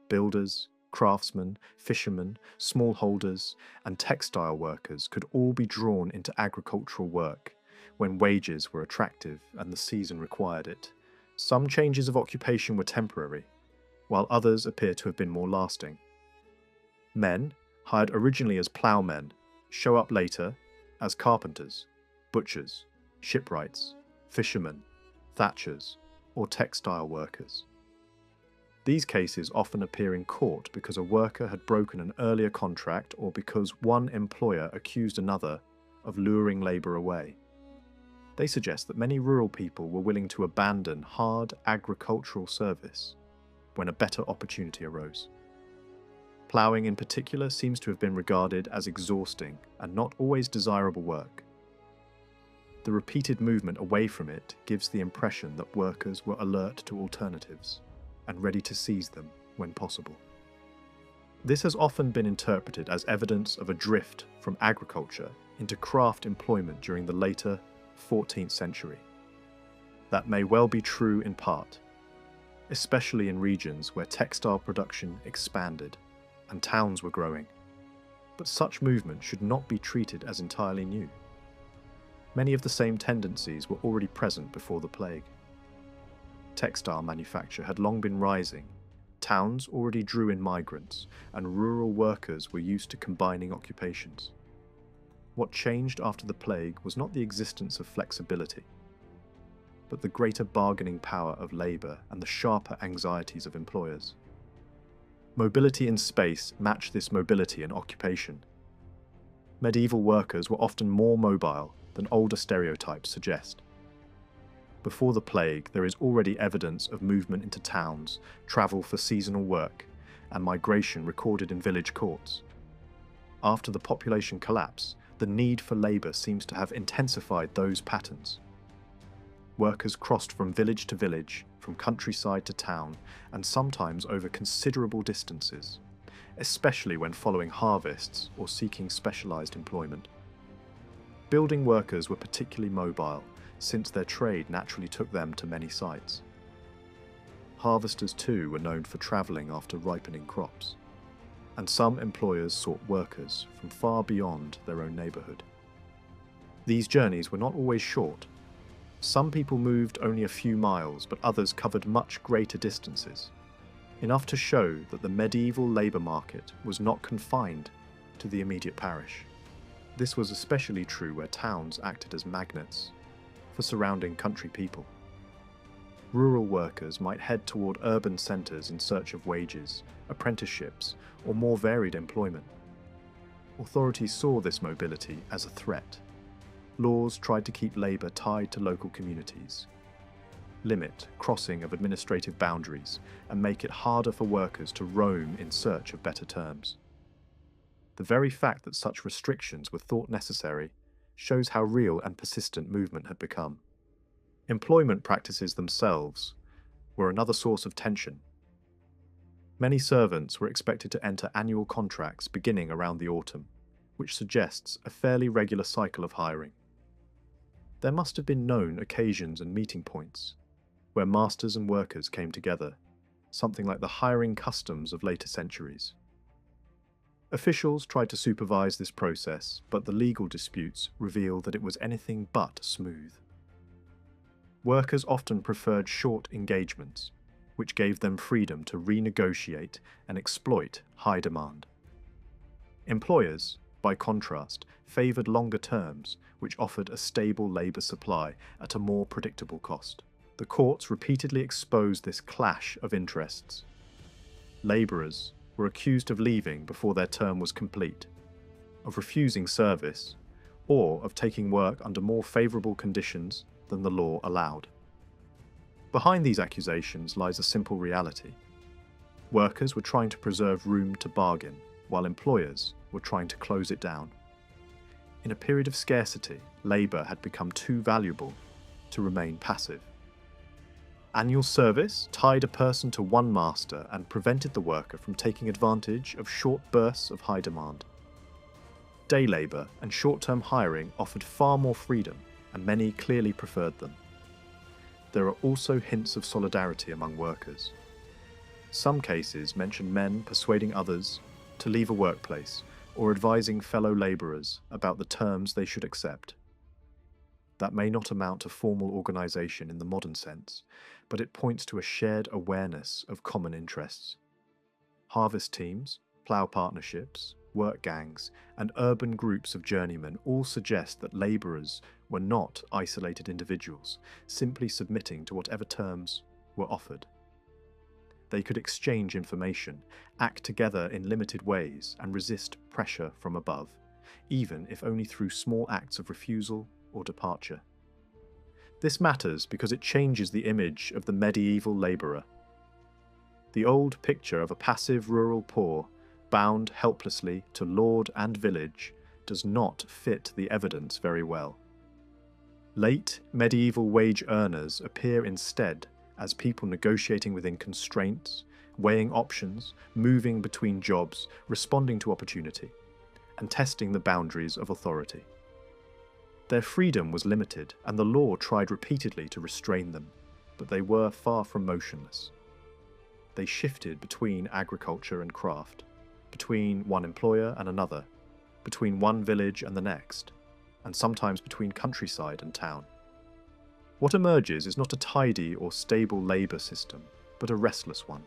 Builders, craftsmen, fishermen, smallholders, and textile workers could all be drawn into agricultural work when wages were attractive and the season required it. Some changes of occupation were temporary, while others appear to have been more lasting. Men, hired originally as ploughmen, show up later as carpenters, butchers, shipwrights, fishermen, thatchers, or textile workers. These cases often appear in court because a worker had broken an earlier contract or because one employer accused another of luring labour away. They suggest that many rural people were willing to abandon hard agricultural service when a better opportunity arose. Ploughing in particular seems to have been regarded as exhausting and not always desirable work. The repeated movement away from it gives the impression that workers were alert to alternatives and ready to seize them when possible. This has often been interpreted as evidence of a drift from agriculture into craft employment during the later 14th century. That may well be true in part, especially in regions where textile production expanded and towns were growing. But such movement should not be treated as entirely new. Many of the same tendencies were already present before the plague. Textile manufacture had long been rising, towns already drew in migrants, and rural workers were used to combining occupations. What changed after the plague was not the existence of flexibility, but the greater bargaining power of labour and the sharper anxieties of employers. Mobility in space matched this mobility in occupation. Medieval workers were often more mobile than older stereotypes suggest. Before the plague, there is already evidence of movement into towns, travel for seasonal work, and migration recorded in village courts. After the population collapse, the need for labour seems to have intensified those patterns. Workers crossed from village to village, from countryside to town, and sometimes over considerable distances, especially when following harvests or seeking specialised employment. Building workers were particularly mobile, since their trade naturally took them to many sites. Harvesters too were known for travelling after ripening crops, and some employers sought workers from far beyond their own neighbourhood. These journeys were not always short. Some people moved only a few miles, but others covered much greater distances, enough to show that the medieval labour market was not confined to the immediate parish. This was especially true where towns acted as magnets for surrounding country people. Rural workers might head toward urban centres in search of wages, apprenticeships, or more varied employment. Authorities saw this mobility as a threat. Laws tried to keep labour tied to local communities, limit crossing of administrative boundaries, and make it harder for workers to roam in search of better terms. The very fact that such restrictions were thought necessary shows how real and persistent movement had become. Employment practices themselves were another source of tension. Many servants were expected to enter annual contracts beginning around the autumn, which suggests a fairly regular cycle of hiring. There must have been known occasions and meeting points where masters and workers came together, something like the hiring customs of later centuries. Officials tried to supervise this process, but the legal disputes revealed that it was anything but smooth. Workers often preferred short engagements, which gave them freedom to renegotiate and exploit high demand. Employers, by contrast, favoured longer terms, which offered a stable labour supply at a more predictable cost. The courts repeatedly exposed this clash of interests. Labourers were accused of leaving before their term was complete, of refusing service, or of taking work under more favourable conditions than the law allowed. Behind these accusations lies a simple reality. Workers were trying to preserve room to bargain, while employers were trying to close it down. In a period of scarcity, labour had become too valuable to remain passive. Annual service tied a person to one master and prevented the worker from taking advantage of short bursts of high demand. Day labour and short-term hiring offered far more freedom, and many clearly preferred them. There are also hints of solidarity among workers. Some cases mention men persuading others to leave a workplace or advising fellow labourers about the terms they should accept. That may not amount to formal organisation in the modern sense, but it points to a shared awareness of common interests. Harvest teams, plough partnerships, work gangs, and urban groups of journeymen all suggest that labourers were not isolated individuals, simply submitting to whatever terms were offered. They could exchange information, act together in limited ways, and resist pressure from above, even if only through small acts of refusal or departure. This matters because it changes the image of the medieval labourer. The old picture of a passive rural poor, bound helplessly to lord and village, does not fit the evidence very well. Late medieval wage earners appear instead as people negotiating within constraints, weighing options, moving between jobs, responding to opportunity, and testing the boundaries of authority. Their freedom was limited, and the law tried repeatedly to restrain them, but they were far from motionless. They shifted between agriculture and craft, between one employer and another, between one village and the next, and sometimes between countryside and town. What emerges is not a tidy or stable labour system, but a restless one.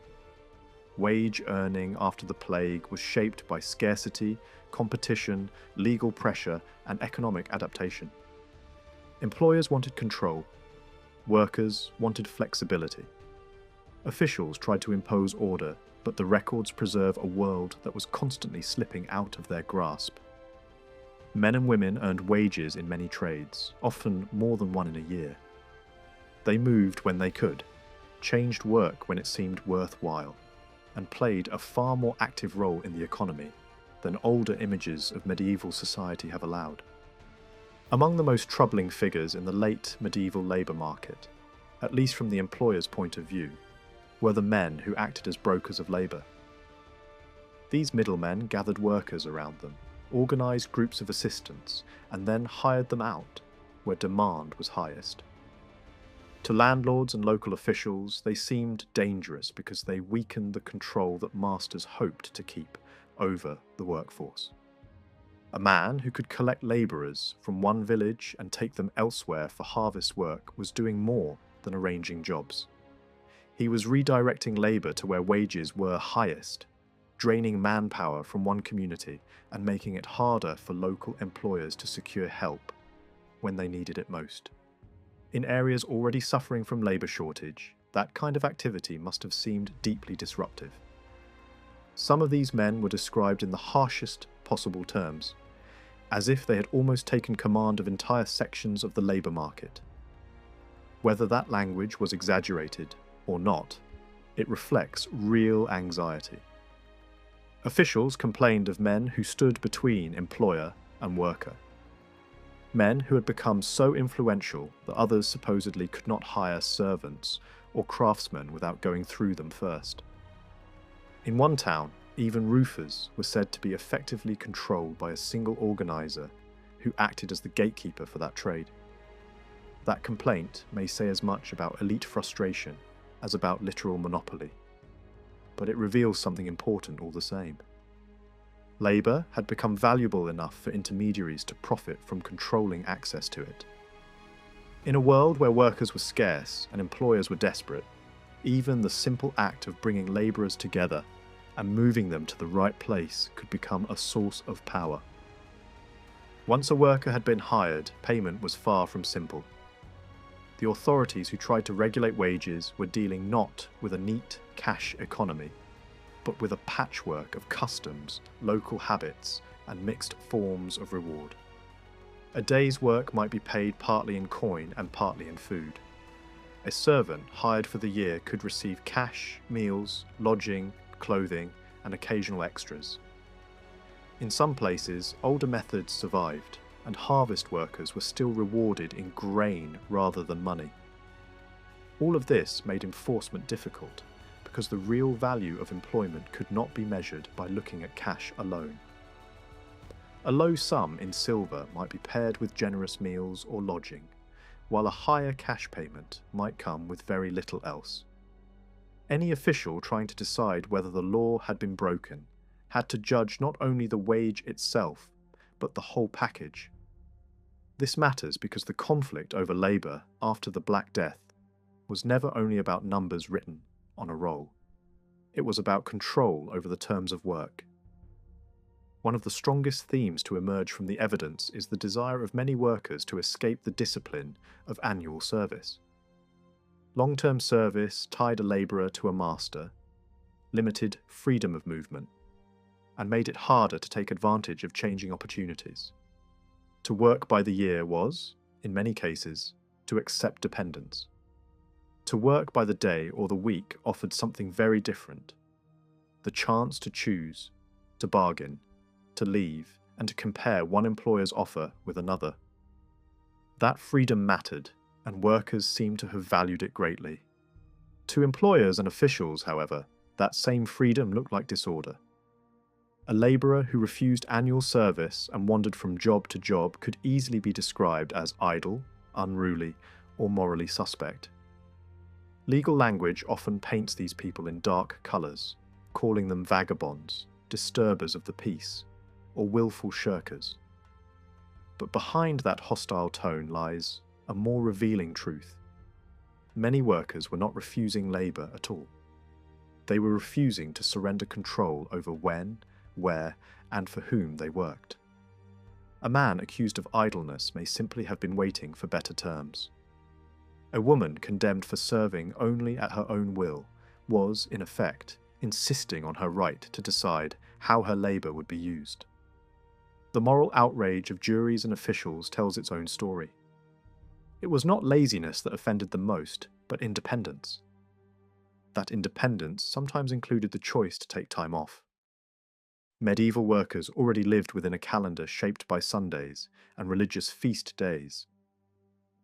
Wage earning after the plague was shaped by scarcity, competition, legal pressure, and economic adaptation. Employers wanted control. Workers wanted flexibility. Officials tried to impose order, but the records preserve a world that was constantly slipping out of their grasp. Men and women earned wages in many trades, often more than one in a year. They moved when they could, changed work when it seemed worthwhile, and played a far more active role in the economy than older images of medieval society have allowed. Among the most troubling figures in the late medieval labour market, at least from the employer's point of view, were the men who acted as brokers of labour. These middlemen gathered workers around them, organised groups of assistants, and then hired them out where demand was highest. To landlords and local officials, they seemed dangerous because they weakened the control that masters hoped to keep over the workforce. A man who could collect labourers from one village and take them elsewhere for harvest work was doing more than arranging jobs. He was redirecting labour to where wages were highest, draining manpower from one community and making it harder for local employers to secure help when they needed it most. In areas already suffering from labour shortage, that kind of activity must have seemed deeply disruptive. Some of these men were described in the harshest possible terms, as if they had almost taken command of entire sections of the labour market. Whether that language was exaggerated or not, it reflects real anxiety. Officials complained of men who stood between employer and worker. Men who had become so influential that others supposedly could not hire servants or craftsmen without going through them first. In one town, even roofers were said to be effectively controlled by a single organiser who acted as the gatekeeper for that trade. That complaint may say as much about elite frustration as about literal monopoly, but it reveals something important all the same. Labour had become valuable enough for intermediaries to profit from controlling access to it. In a world where workers were scarce and employers were desperate, even the simple act of bringing labourers together and moving them to the right place could become a source of power. Once a worker had been hired, payment was far from simple. The authorities who tried to regulate wages were dealing not with a neat cash economy, but with a patchwork of customs, local habits, and mixed forms of reward. A day's work might be paid partly in coin and partly in food. A servant hired for the year could receive cash, meals, lodging, clothing, and occasional extras. In some places, older methods survived, and harvest workers were still rewarded in grain rather than money. All of this made enforcement difficult, because the real value of employment could not be measured by looking at cash alone. A low sum in silver might be paired with generous meals or lodging, while a higher cash payment might come with very little else. Any official trying to decide whether the law had been broken had to judge not only the wage itself, but the whole package. This matters because the conflict over labour after the Black Death was never only about numbers written on a roll. It was about control over the terms of work. One of the strongest themes to emerge from the evidence is the desire of many workers to escape the discipline of annual service. Long-term service tied a labourer to a master, limited freedom of movement, and made it harder to take advantage of changing opportunities. To work by the year was, in many cases, to accept dependence. To work by the day or the week offered something very different: the chance to choose, to bargain, to leave, and to compare one employer's offer with another. That freedom mattered, and workers seem to have valued it greatly. To employers and officials, however, that same freedom looked like disorder. A labourer who refused annual service and wandered from job to job could easily be described as idle, unruly, or morally suspect. Legal language often paints these people in dark colours, calling them vagabonds, disturbers of the peace, or willful shirkers. But behind that hostile tone lies a more revealing truth. Many workers were not refusing labour at all. They were refusing to surrender control over when, where, and for whom they worked. A man accused of idleness may simply have been waiting for better terms. A woman condemned for serving only at her own will was, in effect, insisting on her right to decide how her labour would be used. The moral outrage of juries and officials tells its own story. It was not laziness that offended them most, but independence. That independence sometimes included the choice to take time off. Medieval workers already lived within a calendar shaped by Sundays and religious feast days.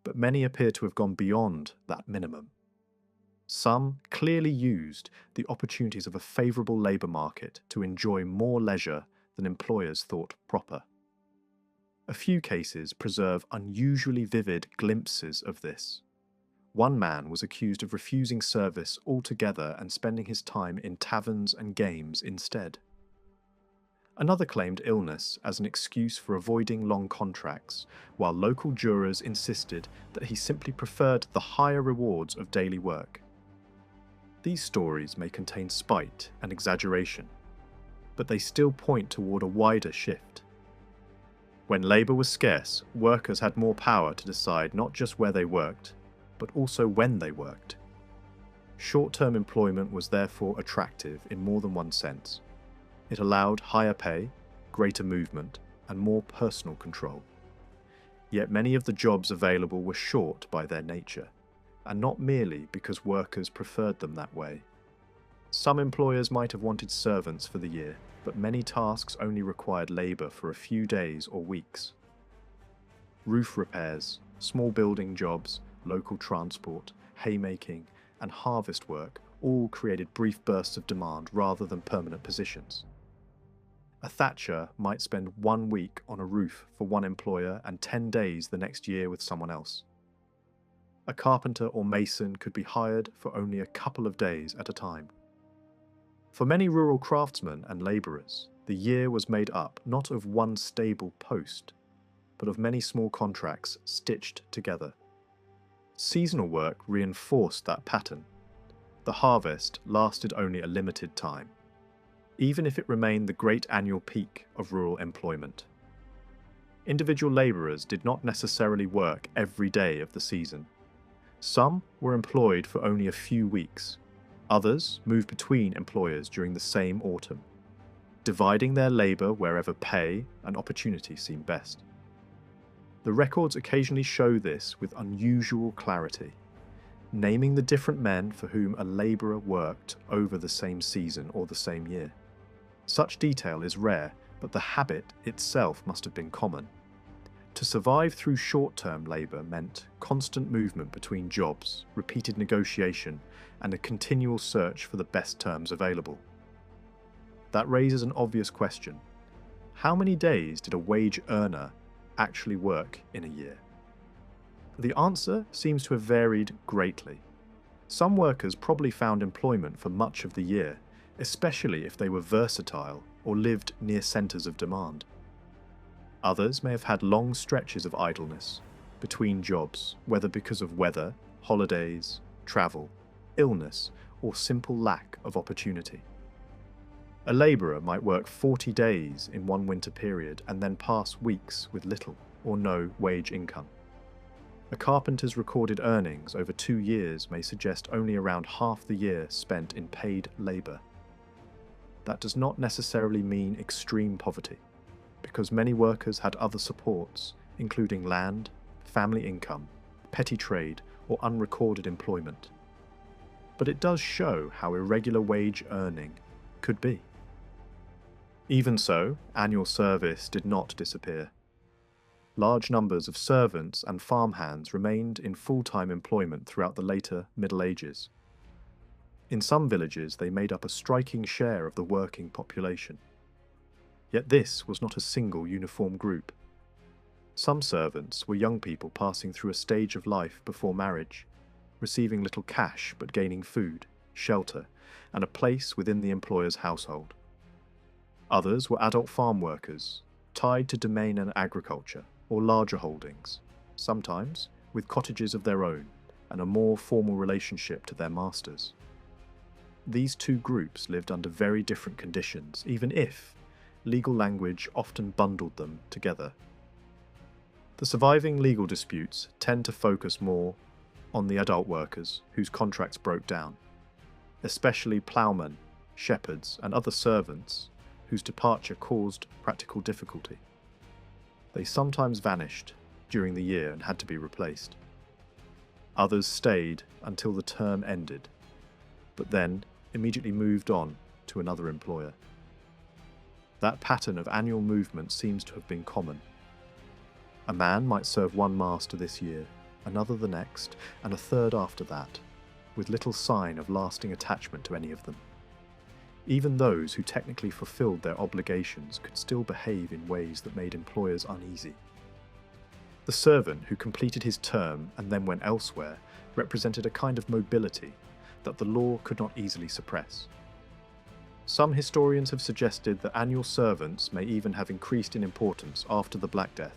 But many appear to have gone beyond that minimum. Some clearly used the opportunities of a favourable labour market to enjoy more leisure than employers thought proper. A few cases preserve unusually vivid glimpses of this. One man was accused of refusing service altogether and spending his time in taverns and games instead. Another claimed illness as an excuse for avoiding long contracts, while local jurors insisted that he simply preferred the higher rewards of daily work. These stories may contain spite and exaggeration, but they still point toward a wider shift. When labour was scarce, workers had more power to decide not just where they worked, but also when they worked. Short-term employment was therefore attractive in more than one sense. It allowed higher pay, greater movement, and more personal control. Yet many of the jobs available were short by their nature, and not merely because workers preferred them that way. Some employers might have wanted servants for the year, but many tasks only required labour for a few days or weeks. Roof repairs, small building jobs, local transport, haymaking, and harvest work all created brief bursts of demand rather than permanent positions. A thatcher might spend 1 week on a roof for one employer and 10 days the next year with someone else. A carpenter or mason could be hired for only a couple of days at a time. For many rural craftsmen and labourers, the year was made up not of one stable post, but of many small contracts stitched together. Seasonal work reinforced that pattern. The harvest lasted only a limited time, even if it remained the great annual peak of rural employment. Individual labourers did not necessarily work every day of the season. Some were employed for only a few weeks. Others moved between employers during the same autumn, dividing their labour wherever pay and opportunity seemed best. The records occasionally show this with unusual clarity, naming the different men for whom a labourer worked over the same season or the same year. Such detail is rare, but the habit itself must have been common. To survive through short-term labour meant constant movement between jobs, repeated negotiation, and a continual search for the best terms available. That raises an obvious question. How many days did a wage earner actually work in a year? The answer seems to have varied greatly. Some workers probably found employment for much of the year, especially if they were versatile or lived near centres of demand. Others may have had long stretches of idleness between jobs, whether because of weather, holidays, travel, illness, or simple lack of opportunity. A labourer might work 40 days in one winter period and then pass weeks with little or no wage income. A carpenter's recorded earnings over 2 years may suggest only around half the year spent in paid labour. That does not necessarily mean extreme poverty, because many workers had other supports, including land, family income, petty trade, or unrecorded employment. But it does show how irregular wage earning could be. Even so, annual service did not disappear. Large numbers of servants and farmhands remained in full-time employment throughout the later Middle Ages. In some villages, they made up a striking share of the working population. Yet this was not a single uniform group. Some servants were young people passing through a stage of life before marriage, receiving little cash but gaining food, shelter, and a place within the employer's household. Others were adult farm workers, tied to domain and agriculture, or larger holdings, sometimes with cottages of their own and a more formal relationship to their masters. These two groups lived under very different conditions, even if legal language often bundled them together. The surviving legal disputes tend to focus more on the adult workers whose contracts broke down, especially ploughmen, shepherds, and other servants whose departure caused practical difficulty. They sometimes vanished during the year and had to be replaced. Others stayed until the term ended, but then immediately moved on to another employer. That pattern of annual movement seems to have been common. A man might serve one master this year, another the next, and a third after that, with little sign of lasting attachment to any of them. Even those who technically fulfilled their obligations could still behave in ways that made employers uneasy. The servant who completed his term and then went elsewhere represented a kind of mobility that the law could not easily suppress. Some historians have suggested that annual servants may even have increased in importance after the Black Death,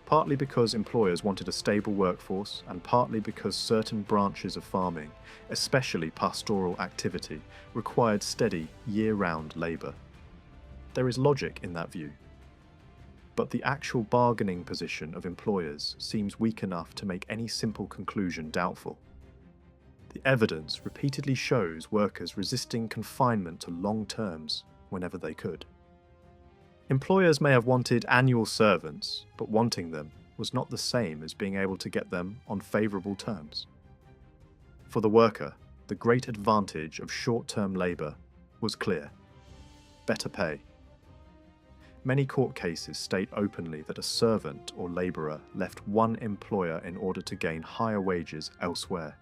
partly because employers wanted a stable workforce and partly because certain branches of farming, especially pastoral activity, required steady, year-round labour. There is logic in that view, but the actual bargaining position of employers seems weak enough to make any simple conclusion doubtful. The evidence repeatedly shows workers resisting confinement to long terms whenever they could. Employers may have wanted annual servants, but wanting them was not the same as being able to get them on favourable terms. For the worker, the great advantage of short-term labour was clear: better pay. Many court cases state openly that a servant or labourer left one employer in order to gain higher wages elsewhere.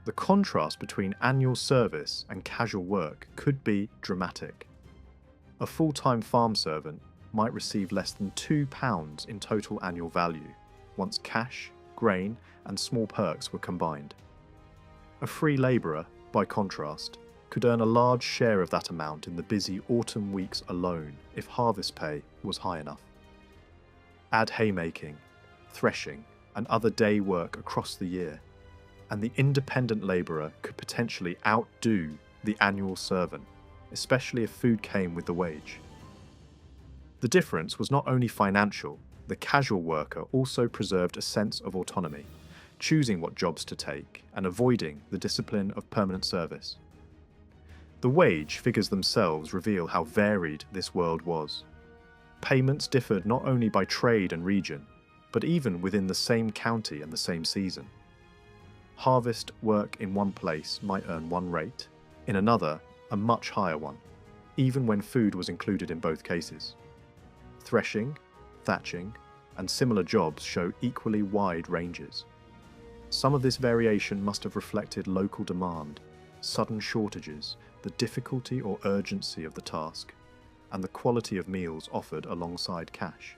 The contrast between annual service and casual work could be dramatic. A full-time farm servant might receive less than £2 in total annual value, once cash, grain, and small perks were combined. A free labourer, by contrast, could earn a large share of that amount in the busy autumn weeks alone if harvest pay was high enough. Add haymaking, threshing, and other day work across the year, and the independent labourer could potentially outdo the annual servant, especially if food came with the wage. The difference was not only financial, the casual worker also preserved a sense of autonomy, choosing what jobs to take and avoiding the discipline of permanent service. The wage figures themselves reveal how varied this world was. Payments differed not only by trade and region, but even within the same county and the same season. Harvest work in one place might earn one rate, in another a much higher one, even when food was included in both cases. Threshing, thatching, and similar jobs show equally wide ranges. Some of this variation must have reflected local demand, sudden shortages, the difficulty or urgency of the task, and the quality of meals offered alongside cash.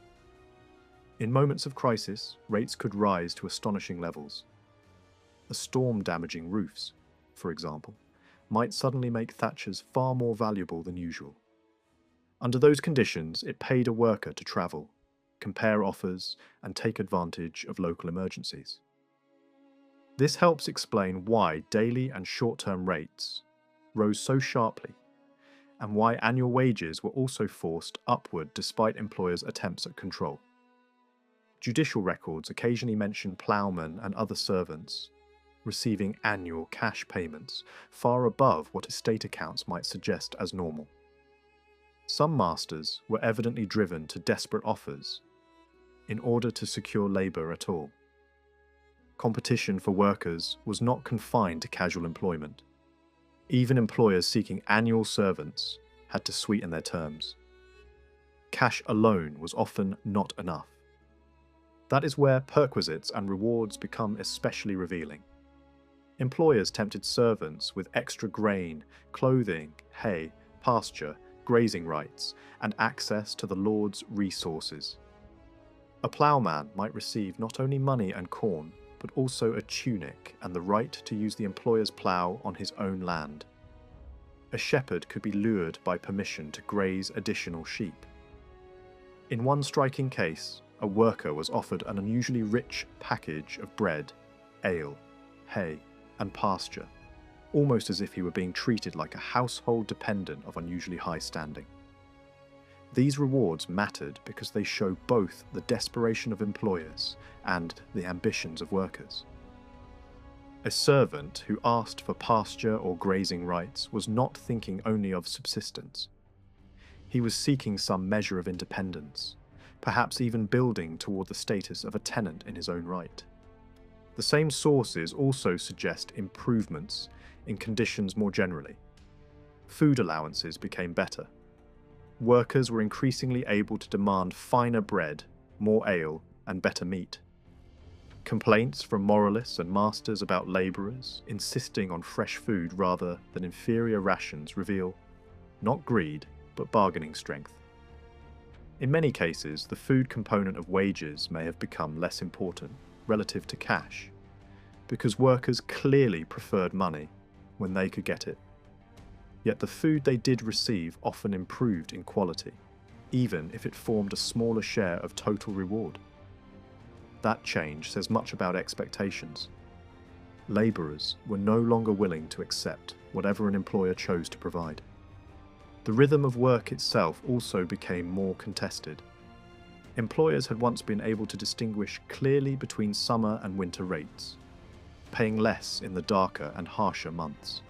In moments of crisis, rates could rise to astonishing levels. A storm damaging roofs, for example, might suddenly make thatchers far more valuable than usual. Under those conditions, it paid a worker to travel, compare offers, and take advantage of local emergencies. This helps explain why daily and short-term rates rose so sharply, and why annual wages were also forced upward despite employers' attempts at control. Judicial records occasionally mention ploughmen and other servants receiving annual cash payments far above what estate accounts might suggest as normal. Some masters were evidently driven to desperate offers in order to secure labour at all. Competition for workers was not confined to casual employment. Even employers seeking annual servants had to sweeten their terms. Cash alone was often not enough. That is where perquisites and rewards become especially revealing. Employers tempted servants with extra grain, clothing, hay, pasture, grazing rights, and access to the lord's resources. A ploughman might receive not only money and corn, but also a tunic and the right to use the employer's plough on his own land. A shepherd could be lured by permission to graze additional sheep. In one striking case, a worker was offered an unusually rich package of bread, ale, hay, and pasture, almost as if he were being treated like a household dependent of unusually high standing. These rewards mattered because they show both the desperation of employers and the ambitions of workers. A servant who asked for pasture or grazing rights was not thinking only of subsistence. He was seeking some measure of independence, perhaps even building toward the status of a tenant in his own right. The same sources also suggest improvements in conditions more generally. Food allowances became better. Workers were increasingly able to demand finer bread, more ale, and better meat. Complaints from moralists and masters about labourers insisting on fresh food rather than inferior rations reveal not greed, but bargaining strength. In many cases, the food component of wages may have become less important relative to cash, because workers clearly preferred money when they could get it. Yet the food they did receive often improved in quality, even if it formed a smaller share of total reward. That change says much about expectations. Labourers were no longer willing to accept whatever an employer chose to provide. The rhythm of work itself also became more contested. Employers had once been able to distinguish clearly between summer and winter rates, paying less in the darker and harsher months.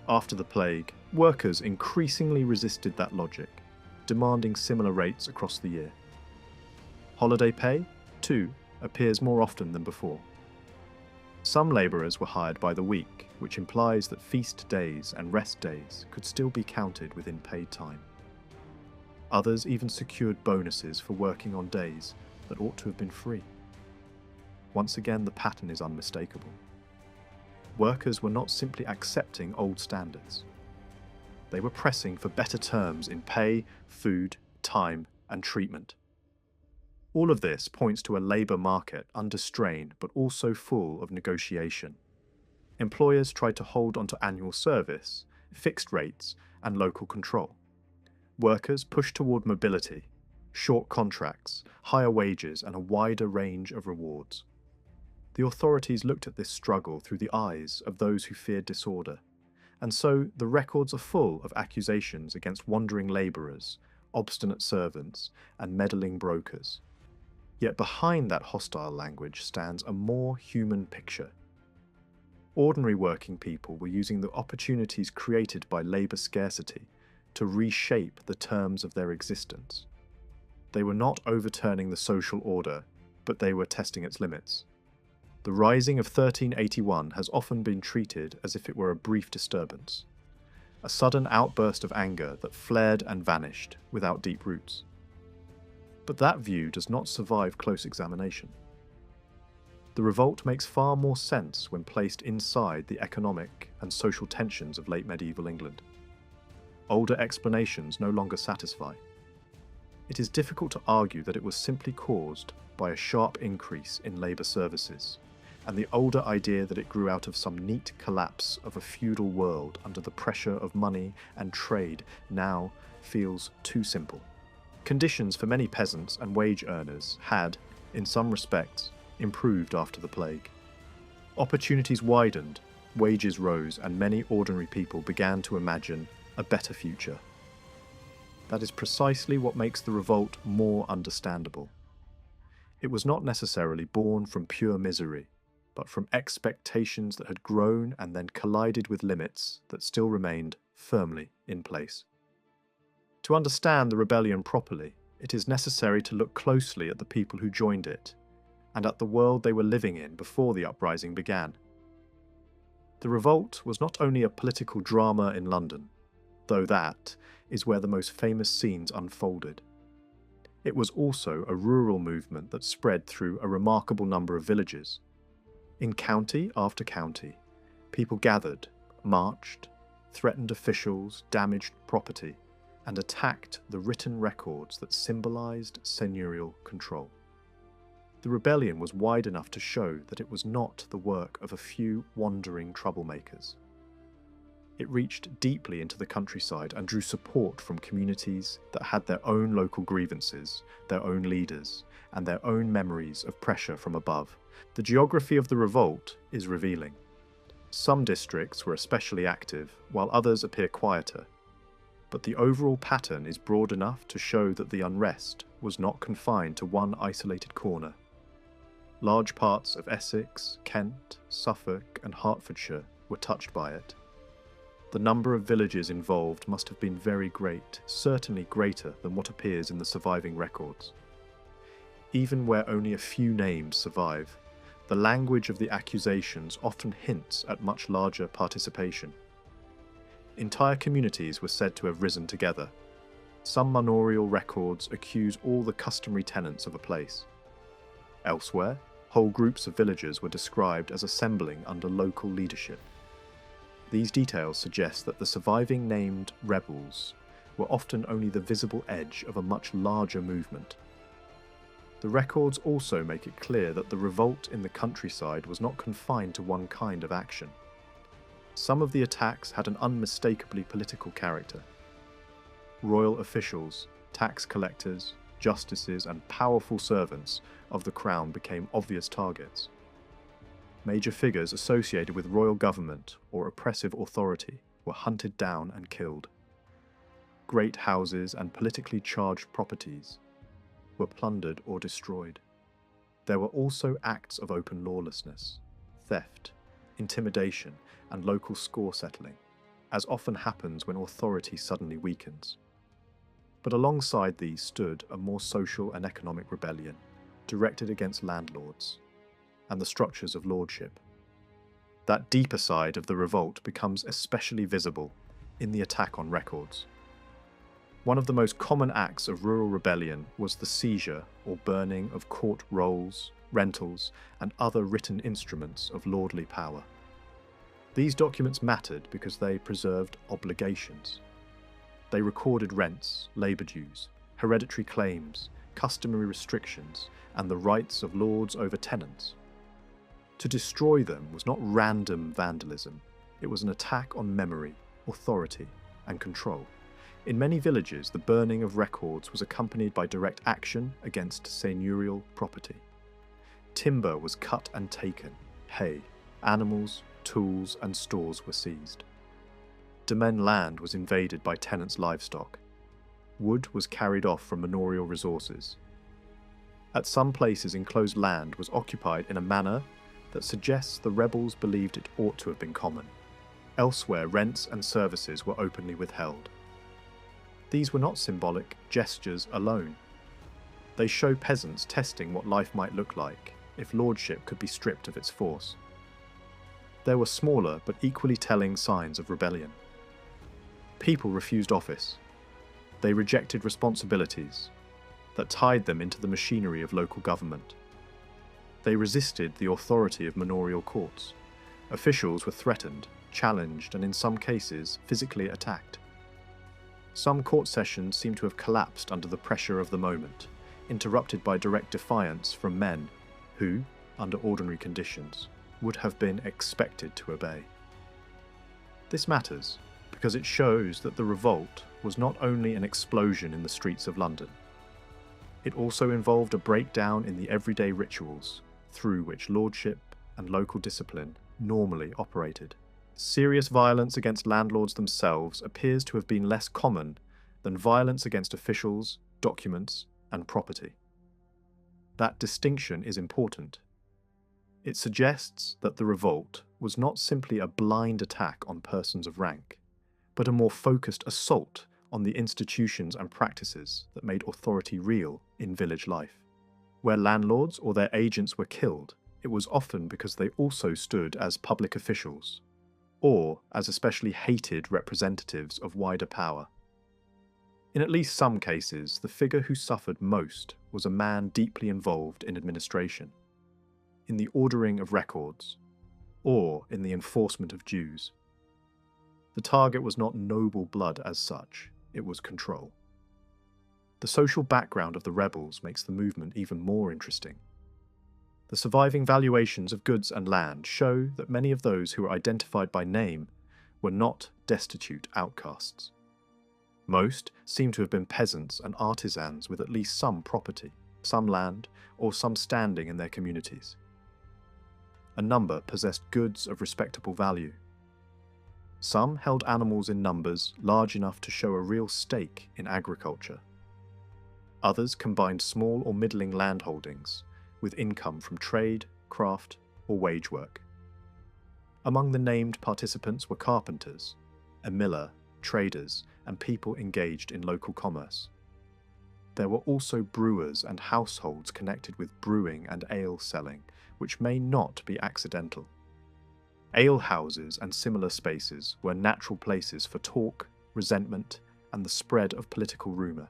After the plague, workers increasingly resisted that logic, demanding similar rates across the year. Holiday pay, too, appears more often than before. Some labourers were hired by the week, which implies that feast days and rest days could still be counted within paid time. Others even secured bonuses for working on days that ought to have been free. Once again, the pattern is unmistakable. Workers were not simply accepting old standards. They were pressing for better terms in pay, food, time, and treatment. All of this points to a labour market under strain but also full of negotiation. Employers tried to hold onto annual service, fixed rates, and local control. Workers pushed toward mobility, short contracts, higher wages, and a wider range of rewards. The authorities looked at this struggle through the eyes of those who feared disorder, and so the records are full of accusations against wandering labourers, obstinate servants, and meddling brokers. Yet behind that hostile language stands a more human picture. Ordinary working people were using the opportunities created by labour scarcity to reshape the terms of their existence. They were not overturning the social order, but they were testing its limits. The Rising of 1381 has often been treated as if it were a brief disturbance, a sudden outburst of anger that flared and vanished without deep roots. But that view does not survive close examination. The revolt makes far more sense when placed inside the economic and social tensions of late medieval England. Older explanations no longer satisfy. It is difficult to argue that it was simply caused by a sharp increase in labour services, and the older idea that it grew out of some neat collapse of a feudal world under the pressure of money and trade now feels too simple. Conditions for many peasants and wage earners had, in some respects, improved after the plague. Opportunities widened, wages rose, and many ordinary people began to imagine a better future. That is precisely what makes the revolt more understandable. It was not necessarily born from pure misery, but from expectations that had grown and then collided with limits that still remained firmly in place. To understand the rebellion properly, it is necessary to look closely at the people who joined it, and at the world they were living in before the uprising began. The revolt was not only a political drama in London, though that is where the most famous scenes unfolded. It was also a rural movement that spread through a remarkable number of villages. In county after county, people gathered, marched, threatened officials, damaged property, and attacked the written records that symbolised seigneurial control. The rebellion was wide enough to show that it was not the work of a few wandering troublemakers. It reached deeply into the countryside and drew support from communities that had their own local grievances, their own leaders, and their own memories of pressure from above. The geography of the revolt is revealing. Some districts were especially active, while others appear quieter. But the overall pattern is broad enough to show that the unrest was not confined to one isolated corner. Large parts of Essex, Kent, Suffolk, and Hertfordshire were touched by it. The number of villages involved must have been very great, certainly greater than what appears in the surviving records. Even where only a few names survive, the language of the accusations often hints at much larger participation. Entire communities were said to have risen together. Some manorial records accuse all the customary tenants of a place. Elsewhere, whole groups of villagers were described as assembling under local leadership. These details suggest that the surviving named rebels were often only the visible edge of a much larger movement. The records also make it clear that the revolt in the countryside was not confined to one kind of action. Some of the attacks had an unmistakably political character. Royal officials, tax collectors, justices, and powerful servants of the crown became obvious targets. Major figures associated with royal government or oppressive authority were hunted down and killed. Great houses and politically charged properties were plundered or destroyed. There were also acts of open lawlessness, theft, intimidation, and local score settling, as often happens when authority suddenly weakens. But alongside these stood a more social and economic rebellion, directed against landlords and the structures of lordship. That deeper side of the revolt becomes especially visible in the attack on records. One of the most common acts of rural rebellion was the seizure or burning of court rolls, rentals, and other written instruments of lordly power. These documents mattered because they preserved obligations. They recorded rents, labour dues, hereditary claims, customary restrictions, and the rights of lords over tenants. To destroy them was not random vandalism, it was an attack on memory, authority, and control. In many villages, the burning of records was accompanied by direct action against seigneurial property. Timber was cut and taken, hay, animals, tools, and stores were seized. Domain land was invaded by tenants' livestock. Wood was carried off from manorial resources. At some places, enclosed land was occupied in a manner that suggests the rebels believed it ought to have been common. Elsewhere, rents and services were openly withheld. These were not symbolic gestures alone. They show peasants testing what life might look like if lordship could be stripped of its force. There were smaller but equally telling signs of rebellion. People refused office. They rejected responsibilities that tied them into the machinery of local government. They resisted the authority of manorial courts. Officials were threatened, challenged, and in some cases, physically attacked. Some court sessions seem to have collapsed under the pressure of the moment, interrupted by direct defiance from men who, under ordinary conditions, would have been expected to obey. This matters because it shows that the revolt was not only an explosion in the streets of London. It also involved a breakdown in the everyday rituals through which lordship and local discipline normally operated. Serious violence against landlords themselves appears to have been less common than violence against officials, documents, and property. That distinction is important. It suggests that the revolt was not simply a blind attack on persons of rank, but a more focused assault on the institutions and practices that made authority real in village life. Where landlords or their agents were killed, it was often because they also stood as public officials, or as especially hated representatives of wider power. In at least some cases, the figure who suffered most was a man deeply involved in administration, in the ordering of records, or in the enforcement of dues. The target was not noble blood as such, it was control. The social background of the rebels makes the movement even more interesting. The surviving valuations of goods and land show that many of those who were identified by name were not destitute outcasts. Most seem to have been peasants and artisans with at least some property, some land, or some standing in their communities. A number possessed goods of respectable value. Some held animals in numbers large enough to show a real stake in agriculture. Others combined small or middling landholdings with income from trade, craft, or wage work. Among the named participants were carpenters, a miller, traders, and people engaged in local commerce. There were also brewers and households connected with brewing and ale selling, which may not be accidental. Ale houses and similar spaces were natural places for talk, resentment, and the spread of political rumour.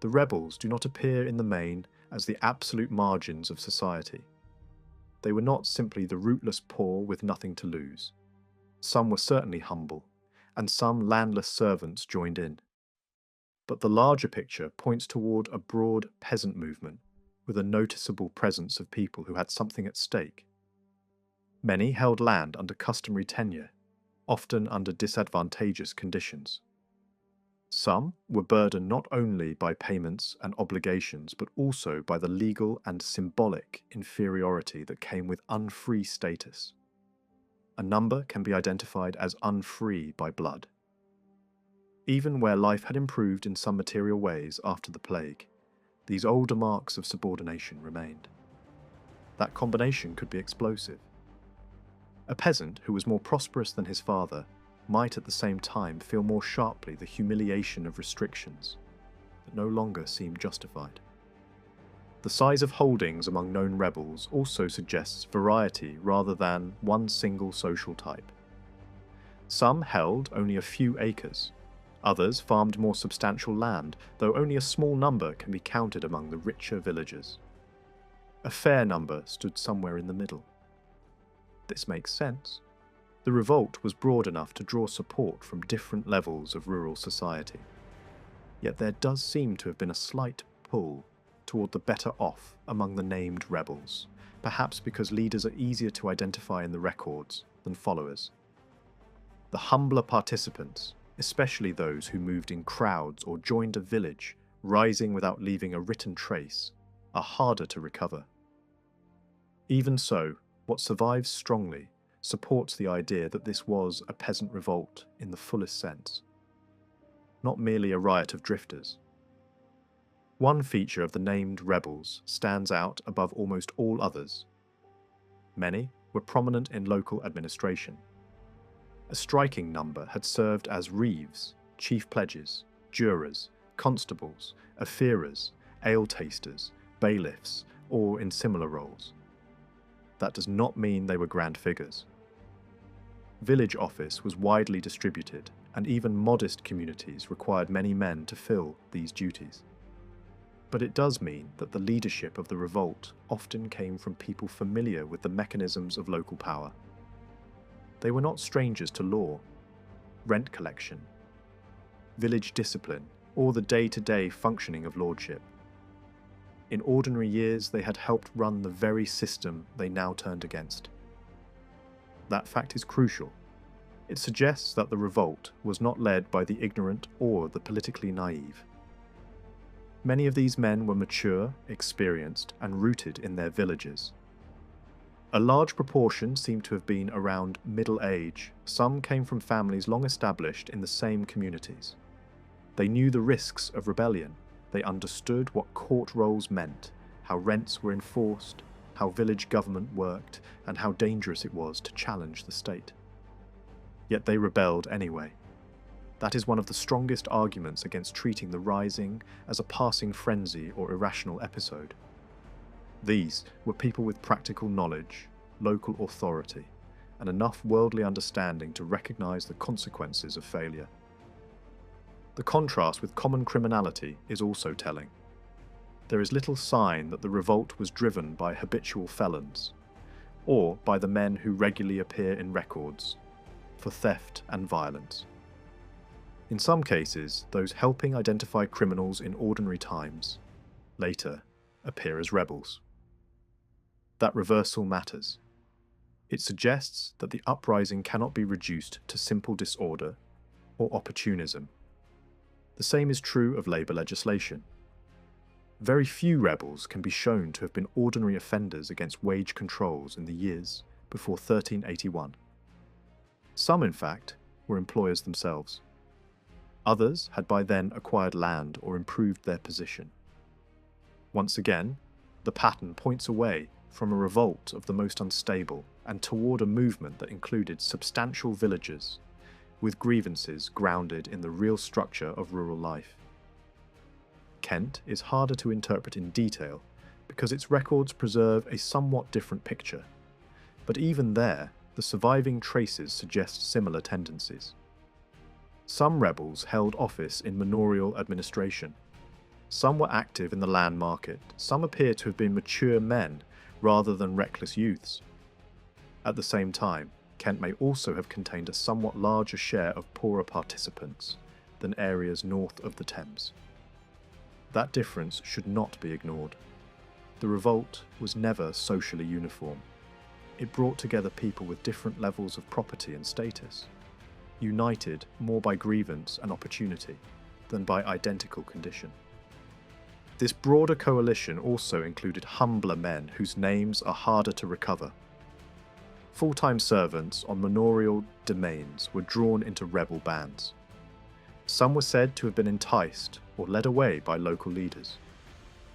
The rebels do not appear in the main as the absolute margins of society. They were not simply the rootless poor with nothing to lose. Some were certainly humble, and some landless servants joined in. But the larger picture points toward a broad peasant movement with a noticeable presence of people who had something at stake. Many held land under customary tenure, often under disadvantageous conditions. Some were burdened not only by payments and obligations, but also by the legal and symbolic inferiority that came with unfree status. A number can be identified as unfree by blood. Even where life had improved in some material ways after the plague, these older marks of subordination remained. That combination could be explosive. A peasant who was more prosperous than his father might at the same time feel more sharply the humiliation of restrictions that no longer seemed justified. The size of holdings among known rebels also suggests variety rather than one single social type. Some held only a few acres. Others farmed more substantial land, though only a small number can be counted among the richer villagers. A fair number stood somewhere in the middle. This makes sense. The revolt was broad enough to draw support from different levels of rural society. Yet there does seem to have been a slight pull toward the better off among the named rebels, perhaps because leaders are easier to identify in the records than followers. The humbler participants, especially those who moved in crowds or joined a village, rising without leaving a written trace, are harder to recover. Even so, what survives strongly supports the idea that this was a peasant revolt in the fullest sense, not merely a riot of drifters. One feature of the named rebels stands out above almost all others. Many were prominent in local administration. A striking number had served as reeves, chief pledges, jurors, constables, afearers, ale tasters, bailiffs, or in similar roles. That does not mean they were grand figures. Village office was widely distributed, and even modest communities required many men to fill these duties. But it does mean that the leadership of the revolt often came from people familiar with the mechanisms of local power. They were not strangers to law, rent collection, village discipline, or the day-to-day functioning of lordship. In ordinary years, they had helped run the very system they now turned against. That fact is crucial. It suggests that the revolt was not led by the ignorant or the politically naive. Many of these men were mature, experienced, and rooted in their villages. A large proportion seemed to have been around middle age. Some came from families long established in the same communities. They knew the risks of rebellion. They understood what court rolls meant, how rents were enforced, how village government worked, and how dangerous it was to challenge the state. Yet they rebelled anyway. That is one of the strongest arguments against treating the rising as a passing frenzy or irrational episode. These were people with practical knowledge, local authority, and enough worldly understanding to recognize the consequences of failure. The contrast with common criminality is also telling. There is little sign that the revolt was driven by habitual felons, or by the men who regularly appear in records for theft and violence. In some cases, those helping identify criminals in ordinary times later appear as rebels. That reversal matters. It suggests that the uprising cannot be reduced to simple disorder or opportunism. The same is true of labour legislation. Very few rebels can be shown to have been ordinary offenders against wage controls in the years before 1381. Some, in fact, were employers themselves. Others had by then acquired land or improved their position. Once again, The pattern points away from a revolt of the most unstable and toward a movement that included substantial villages, with grievances grounded in the real structure of rural life. Kent is harder to interpret in detail because its records preserve a somewhat different picture, but even there, the surviving traces suggest similar tendencies. Some rebels held office in manorial administration. Some were active in the land market. Some appear to have been mature men rather than reckless youths. At the same time, Kent may also have contained a somewhat larger share of poorer participants than areas north of the Thames. That difference should not be ignored. The revolt was never socially uniform. It brought together people with different levels of property and status, united more by grievance and opportunity than by identical condition. This broader coalition also included humbler men whose names are harder to recover. Full-time servants on manorial domains were drawn into rebel bands. Some were said to have been enticed or led away by local leaders.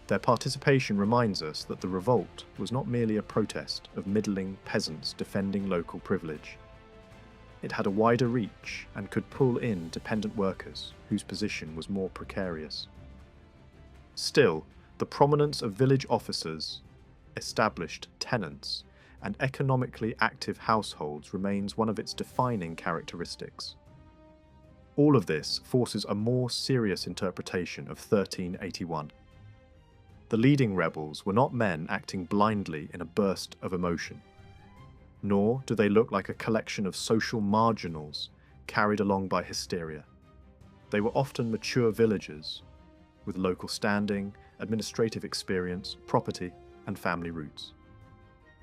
Their participation reminds us that the revolt was not merely a protest of middling peasants defending local privilege. It had a wider reach and could pull in dependent workers whose position was more precarious. Still, the prominence of village officers, established tenants, and economically active households remains one of its defining characteristics. All of this forces a more serious interpretation of 1381. The leading rebels were not men acting blindly in a burst of emotion, nor do they look like a collection of social marginals carried along by hysteria. They were often mature villagers with local standing, administrative experience, property, and family roots.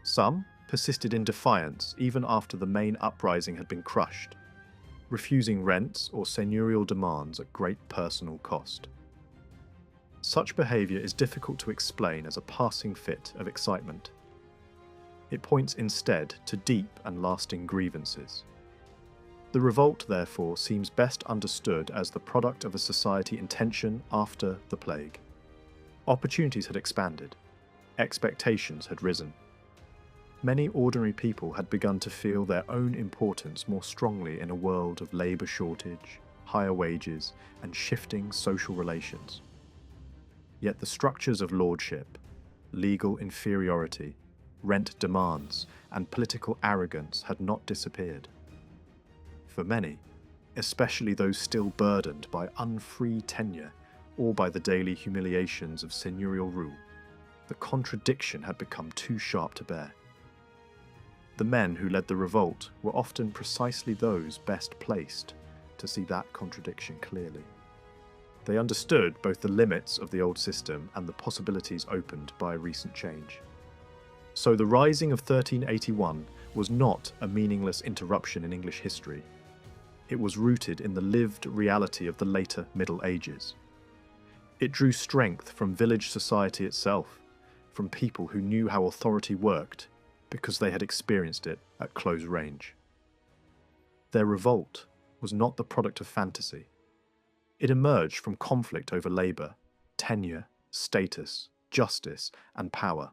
Some persisted in defiance even after the main uprising had been crushed, refusing rents or seigneurial demands at great personal cost. Such behaviour is difficult to explain as a passing fit of excitement. It points instead to deep and lasting grievances. The revolt, therefore, seems best understood as the product of a society in tension after the plague. Opportunities had expanded. Expectations had risen. Many ordinary people had begun to feel their own importance more strongly in a world of labour shortage, higher wages, and shifting social relations. Yet the structures of lordship, legal inferiority, rent demands, and political arrogance had not disappeared. For many, especially those still burdened by unfree tenure or by the daily humiliations of seigneurial rule, the contradiction had become too sharp to bear. The men who led the revolt were often precisely those best placed to see that contradiction clearly. They understood both the limits of the old system and the possibilities opened by recent change. So the rising of 1381 was not a meaningless interruption in English history. It was rooted in the lived reality of the later Middle Ages. It drew strength from village society itself, from people who knew how authority worked because they had experienced it at close range. Their revolt was not the product of fantasy. It emerged from conflict over labour, tenure, status, justice, and power.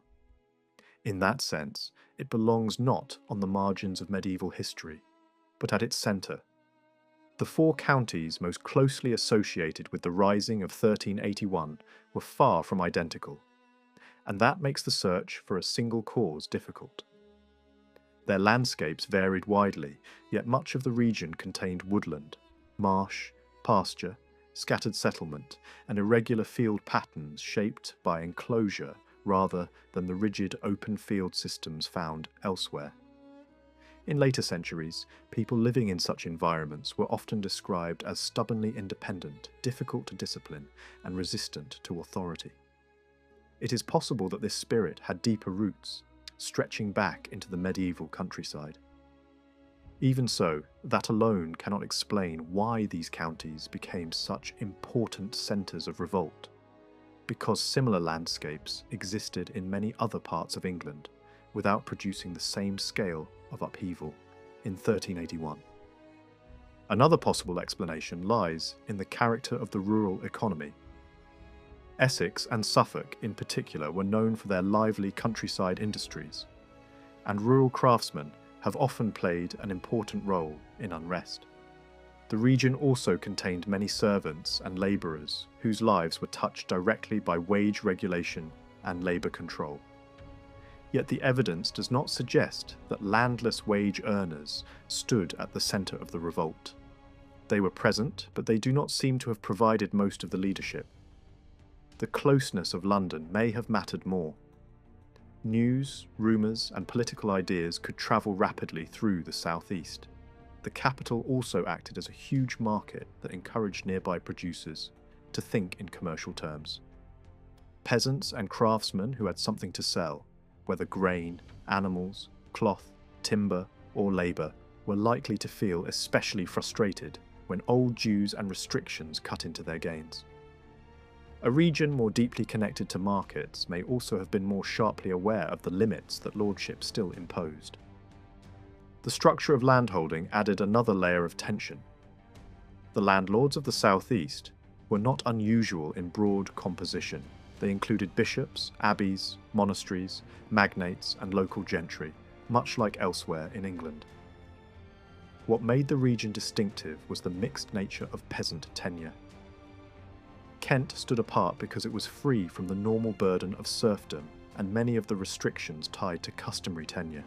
In that sense, it belongs not on the margins of medieval history, but at its centre. The four counties most closely associated with the rising of 1381 were far from identical, and that makes the search for a single cause difficult. Their landscapes varied widely, yet much of the region contained woodland, marsh, pasture, scattered settlement, and irregular field patterns shaped by enclosure rather than the rigid open field systems found elsewhere. In later centuries, people living in such environments were often described as stubbornly independent, difficult to discipline, and resistant to authority. It is possible that this spirit had deeper roots, stretching back into the medieval countryside. Even so, that alone cannot explain why these counties became such important centres of revolt, because similar landscapes existed in many other parts of England without producing the same scale of upheaval in 1381. Another possible explanation lies in the character of the rural economy. Essex and Suffolk in particular were known for their lively countryside industries, and rural craftsmen have often played an important role in unrest. The region also contained many servants and labourers whose lives were touched directly by wage regulation and labour control. Yet the evidence does not suggest that landless wage earners stood at the centre of the revolt. They were present, but they do not seem to have provided most of the leadership. The closeness of London may have mattered more. News, rumours and political ideas could travel rapidly through the southeast. The capital also acted as a huge market that encouraged nearby producers to think in commercial terms. Peasants and craftsmen who had something to sell, whether grain, animals, cloth, timber or labour, were likely to feel especially frustrated when old dues and restrictions cut into their gains. A region more deeply connected to markets may also have been more sharply aware of the limits that lordship still imposed. The structure of landholding added another layer of tension. The landlords of the southeast were not unusual in broad composition. They included bishops, abbeys, monasteries, magnates and local gentry, much like elsewhere in England. What made the region distinctive was the mixed nature of peasant tenure. Kent stood apart because it was free from the normal burden of serfdom and many of the restrictions tied to customary tenure.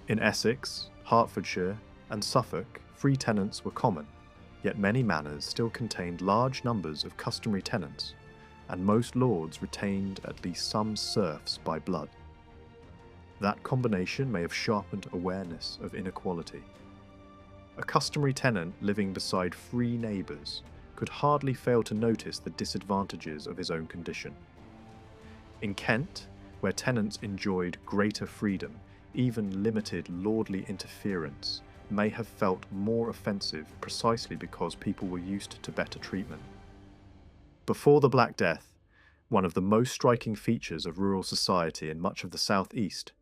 In Essex, Hertfordshire and Suffolk, free tenants were common, yet many manors still contained large numbers of customary tenants, and most lords retained at least some serfs by blood. That combination may have sharpened awareness of inequality. A customary tenant living beside free neighbours could hardly fail to notice the disadvantages of his own condition. In Kent, where tenants enjoyed greater freedom, even limited lordly interference may have felt more offensive precisely because people were used to better treatment. Before the Black Death, one of the most striking features of rural society in much of the southeast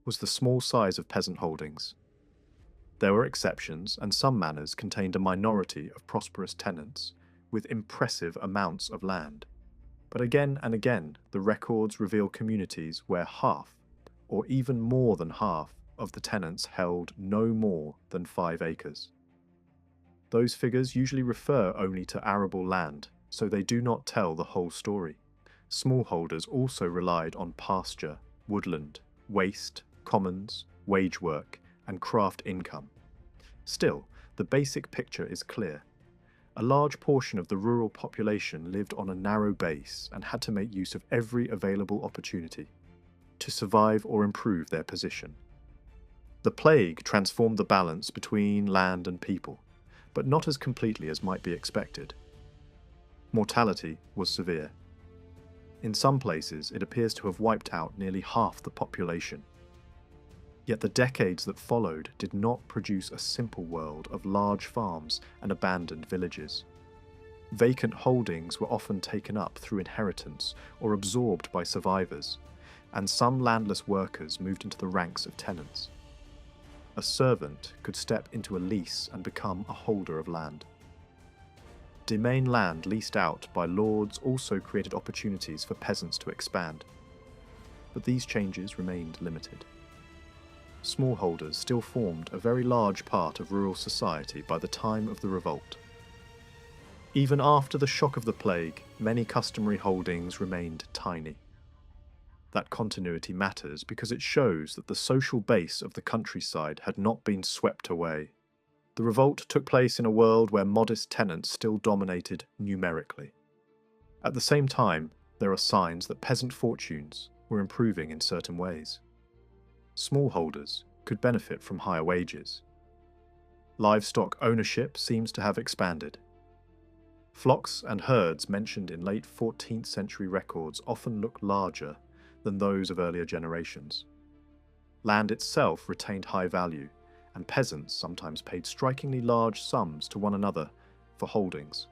was the small size of peasant holdings. There were exceptions, and some manors contained a minority of prosperous tenants with impressive amounts of land. But again and again, the records reveal communities where half, or even more than half, of the tenants held no more than 5 acres. Those figures usually refer only to arable land, so they do not tell the whole story. Smallholders also relied on pasture, woodland, waste, commons, wage work, and craft income. Still, the basic picture is clear. A large portion of the rural population lived on a narrow base and had to make use of every available opportunity to survive or improve their position. The plague transformed the balance between land and people, but not as completely as might be expected. Mortality was severe. In some places, it appears to have wiped out nearly half the population. Yet the decades that followed did not produce a simple world of large farms and abandoned villages. Vacant holdings were often taken up through inheritance or absorbed by survivors, and some landless workers moved into the ranks of tenants. A servant could step into a lease and become a holder of land. Demesne land leased out by lords also created opportunities for peasants to expand, but these changes remained limited. Smallholders still formed a very large part of rural society by the time of the revolt. Even after the shock of the plague, many customary holdings remained tiny. That continuity matters because it shows that the social base of the countryside had not been swept away. The revolt took place in a world where modest tenants still dominated numerically. At the same time, there are signs that peasant fortunes were improving in certain ways. Smallholders could benefit from higher wages. Livestock ownership seems to have expanded. Flocks and herds mentioned in late 14th century records often look larger than those of earlier generations. Land itself retained high value, and peasants sometimes paid strikingly large sums to one another for holdings.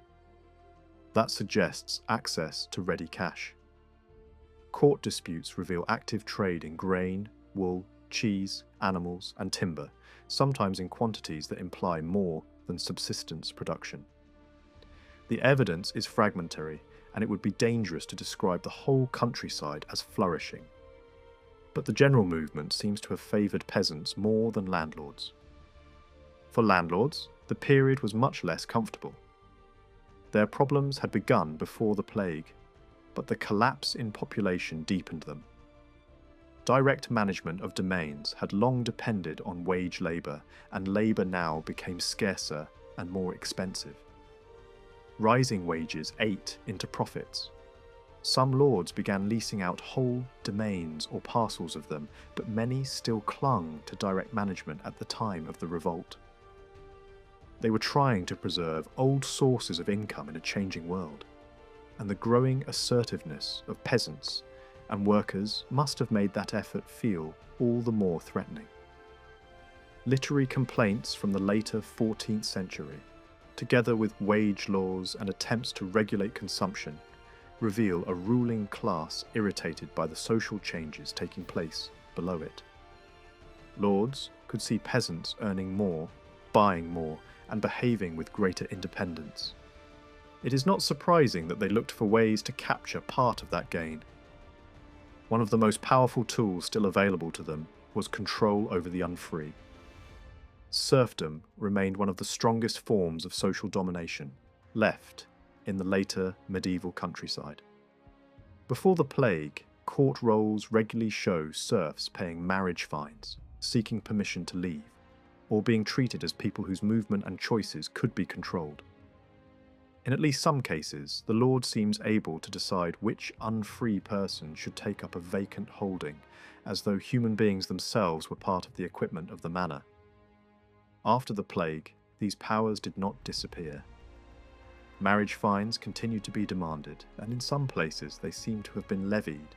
That suggests access to ready cash. Court disputes reveal active trade in grain, wool, cheese, animals, and timber, sometimes in quantities that imply more than subsistence production. The evidence is fragmentary, and it would be dangerous to describe the whole countryside as flourishing. But the general movement seems to have favoured peasants more than landlords. For landlords, the period was much less comfortable. Their problems had begun before the plague, but the collapse in population deepened them. Direct management of domains had long depended on wage labour, and labour now became scarcer and more expensive. Rising wages ate into profits. Some lords began leasing out whole domains or parcels of them, but many still clung to direct management at the time of the revolt. They were trying to preserve old sources of income in a changing world, and the growing assertiveness of peasants and workers must have made that effort feel all the more threatening. Literary complaints from the later 14th century, together with wage laws and attempts to regulate consumption, reveal a ruling class irritated by the social changes taking place below it. Lords could see peasants earning more, buying more, and behaving with greater independence. It is not surprising that they looked for ways to capture part of that gain. One of the most powerful tools still available to them was control over the unfree. Serfdom remained one of the strongest forms of social domination left in the later medieval countryside. Before the plague, court rolls regularly show serfs paying marriage fines, seeking permission to leave, or being treated as people whose movement and choices could be controlled. In at least some cases, the lord seems able to decide which unfree person should take up a vacant holding, as though human beings themselves were part of the equipment of the manor. After the plague, these powers did not disappear. Marriage fines continued to be demanded, and in some places they seem to have been levied,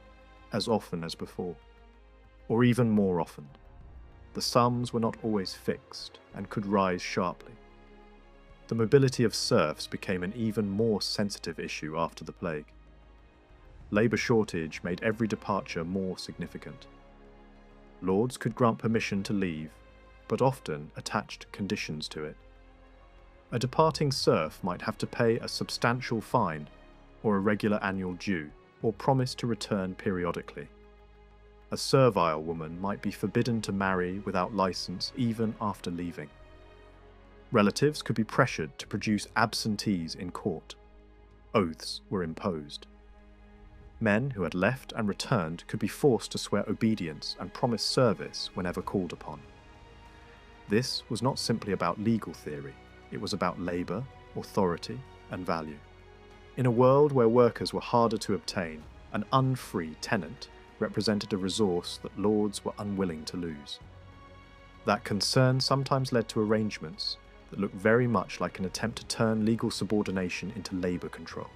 as often as before, or even more often. The sums were not always fixed, and could rise sharply. The mobility of serfs became an even more sensitive issue after the plague. Labour shortage made every departure more significant. Lords could grant permission to leave, but often attached conditions to it. A departing serf might have to pay a substantial fine, or a regular annual due, or promise to return periodically. A servile woman might be forbidden to marry without license even after leaving. Relatives could be pressured to produce absentees in court. Oaths were imposed. Men who had left and returned could be forced to swear obedience and promise service whenever called upon. This was not simply about legal theory, it was about labour, authority, and value. In a world where workers were harder to obtain, an unfree tenant represented a resource that lords were unwilling to lose. That concern sometimes led to arrangements that looked very much like an attempt to turn legal subordination into labour control.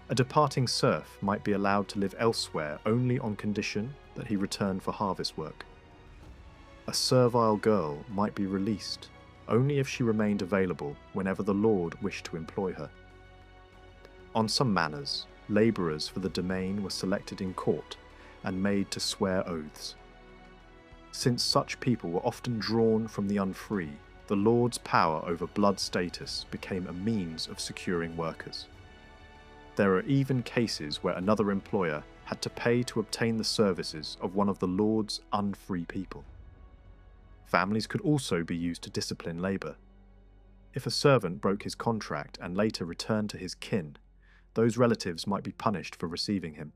A departing serf might be allowed to live elsewhere only on condition that he return for harvest work. A servile girl might be released only if she remained available whenever the lord wished to employ her. On some manors, labourers for the domain were selected in court and made to swear oaths. Since such people were often drawn from the unfree, the lord's power over blood status became a means of securing workers. There are even cases where another employer had to pay to obtain the services of one of the lord's unfree people. Families could also be used to discipline labour. If a servant broke his contract and later returned to his kin, those relatives might be punished for receiving him.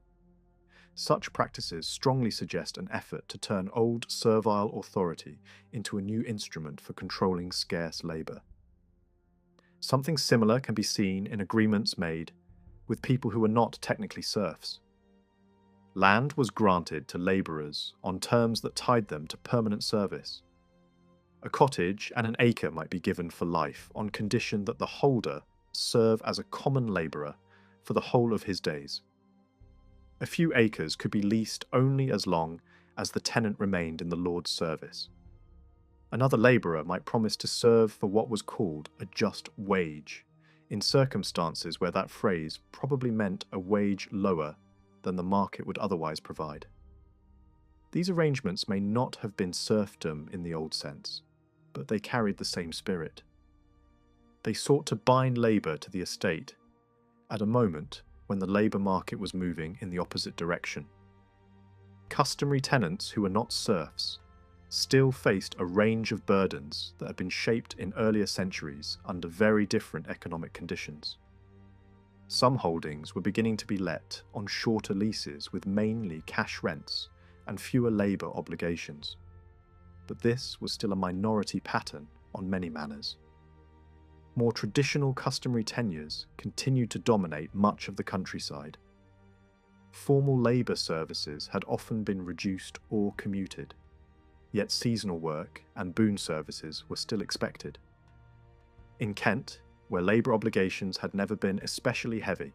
Such practices strongly suggest an effort to turn old servile authority into a new instrument for controlling scarce labour. Something similar can be seen in agreements made with people who were not technically serfs. Land was granted to labourers on terms that tied them to permanent service. A cottage and an acre might be given for life on condition that the holder serve as a common labourer for the whole of his days. A few acres could be leased only as long as the tenant remained in the lord's service. Another labourer might promise to serve for what was called a just wage, in circumstances where that phrase probably meant a wage lower than the market would otherwise provide. These arrangements may not have been serfdom in the old sense, but they carried the same spirit. They sought to bind labour to the estate at a moment when the labour market was moving in the opposite direction. Customary tenants who were not serfs still faced a range of burdens that had been shaped in earlier centuries under very different economic conditions. Some holdings were beginning to be let on shorter leases with mainly cash rents and fewer labour obligations. But this was still a minority pattern on many manors. More traditional customary tenures continued to dominate much of the countryside. Formal labour services had often been reduced or commuted, yet seasonal work and boon services were still expected. In Kent, where labour obligations had never been especially heavy,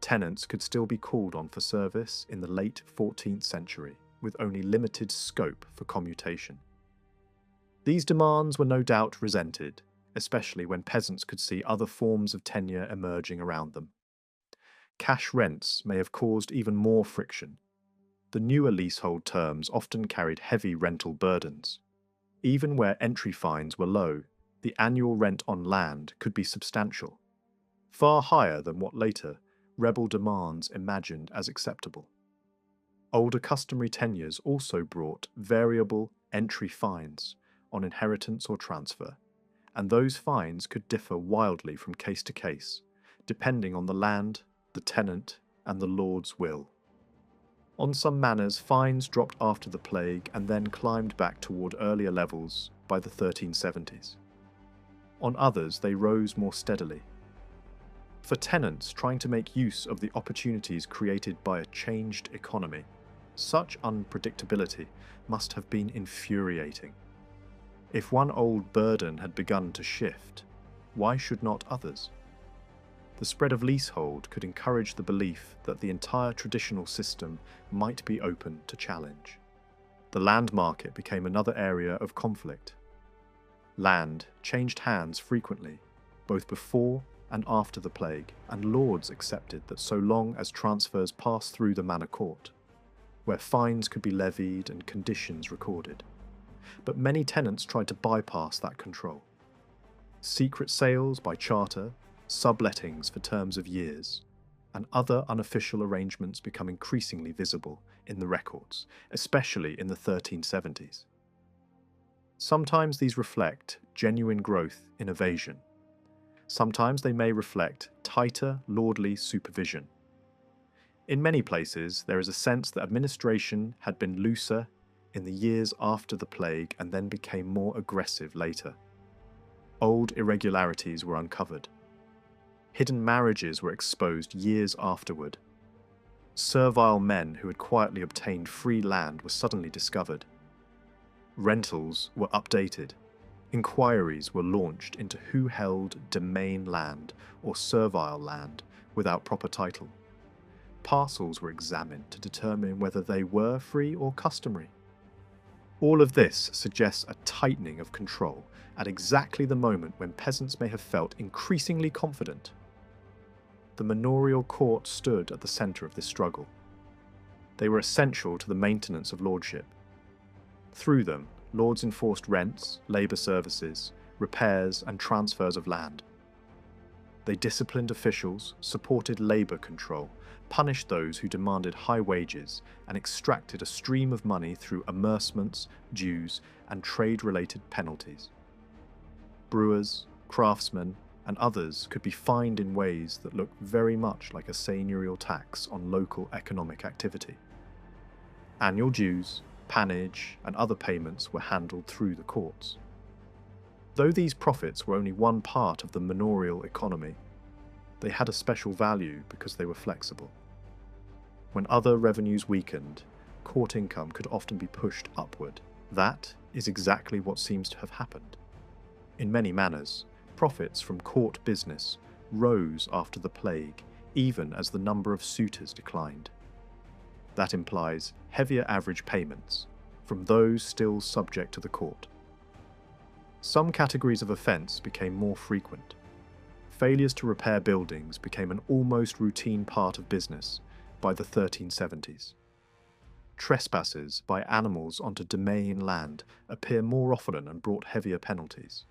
tenants could still be called on for service in the late 14th century, with only limited scope for commutation. These demands were no doubt resented, especially when peasants could see other forms of tenure emerging around them. Cash rents may have caused even more friction. The newer leasehold terms often carried heavy rental burdens. Even where entry fines were low, the annual rent on land could be substantial, far higher than what later rebel demands imagined as acceptable. Older customary tenures also brought variable entry fines on inheritance or transfer, and those fines could differ wildly from case to case, depending on the land, the tenant, and the lord's will. On some manors, fines dropped after the plague and then climbed back toward earlier levels by the 1370s. On others, they rose more steadily. For tenants trying to make use of the opportunities created by a changed economy, such unpredictability must have been infuriating. If one old burden had begun to shift, why should not others? The spread of leasehold could encourage the belief that the entire traditional system might be open to challenge. The land market became another area of conflict. Land changed hands frequently, both before and after the plague, and lords accepted that so long as transfers passed through the manor court, where fines could be levied and conditions recorded. But many tenants tried to bypass that control. Secret sales by charter, sublettings for terms of years, and other unofficial arrangements become increasingly visible in the records, especially in the 1370s. Sometimes these reflect genuine growth in evasion. Sometimes they may reflect tighter lordly supervision. In many places, there is a sense that administration had been looser in the years after the plague and then became more aggressive later. Old irregularities were uncovered. Hidden marriages were exposed years afterward. Servile men who had quietly obtained free land were suddenly discovered. Rentals were updated. Inquiries were launched into who held domain land or servile land without proper title. Parcels were examined to determine whether they were free or customary. All of this suggests a tightening of control at exactly the moment when peasants may have felt increasingly confident. The manorial court stood at the centre of this struggle. They were essential to the maintenance of lordship. Through them, lords enforced rents, labour services, repairs and transfers of land. They disciplined officials, supported labour control, punished those who demanded high wages, and extracted a stream of money through amercements, dues, and trade-related penalties. Brewers, craftsmen, and others could be fined in ways that looked very much like a seigneurial tax on local economic activity. Annual dues, pannage, and other payments were handled through the courts. Though these profits were only one part of the manorial economy, they had a special value because they were flexible. When other revenues weakened, court income could often be pushed upward. That is exactly what seems to have happened. In many manors, profits from court business rose after the plague, even as the number of suitors declined. That implies heavier average payments from those still subject to the court. Some categories of offence became more frequent. Failures to repair buildings became an almost routine part of business by the 1370s. Trespasses by animals onto domain land appear more often and brought heavier penalties.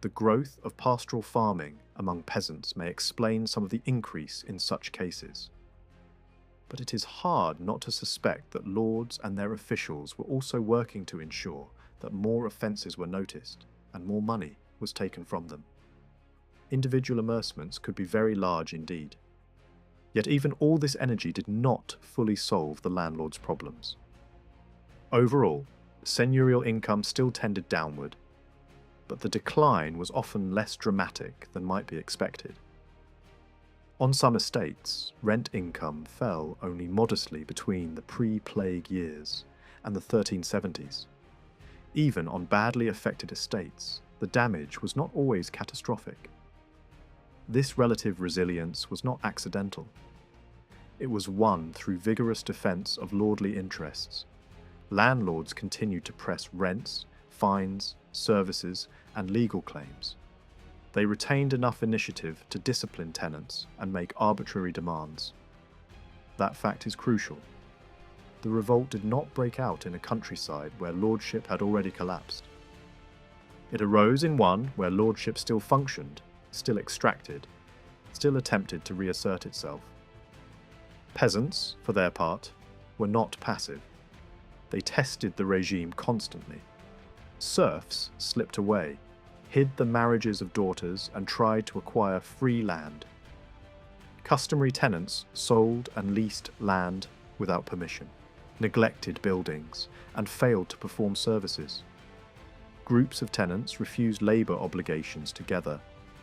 The growth of pastoral farming among peasants may explain some of the increase in such cases. But it is hard not to suspect that lords and their officials were also working to ensure that more offences were noticed and more money was taken from them. Individual amercements could be very large indeed. Yet even all this energy did not fully solve the landlord's problems. Overall, seigneurial income still tended downward, but the decline was often less dramatic than might be expected. On some estates, rent income fell only modestly between the pre-plague years and the 1370s. Even on badly affected estates, the damage was not always catastrophic. This relative resilience was not accidental. It was won through vigorous defence of lordly interests. Landlords continued to press rents, fines, services, and legal claims. They retained enough initiative to discipline tenants and make arbitrary demands. That fact is crucial. The revolt did not break out in a countryside where lordship had already collapsed. It arose in one where lordship still functioned, still extracted, still attempted to reassert itself. Peasants, for their part, were not passive. They tested the regime constantly. Serfs slipped away, hid the marriages of daughters, and tried to acquire free land. Customary tenants sold and leased land without permission, neglected buildings, and failed to perform services. Groups of tenants refused labour obligations together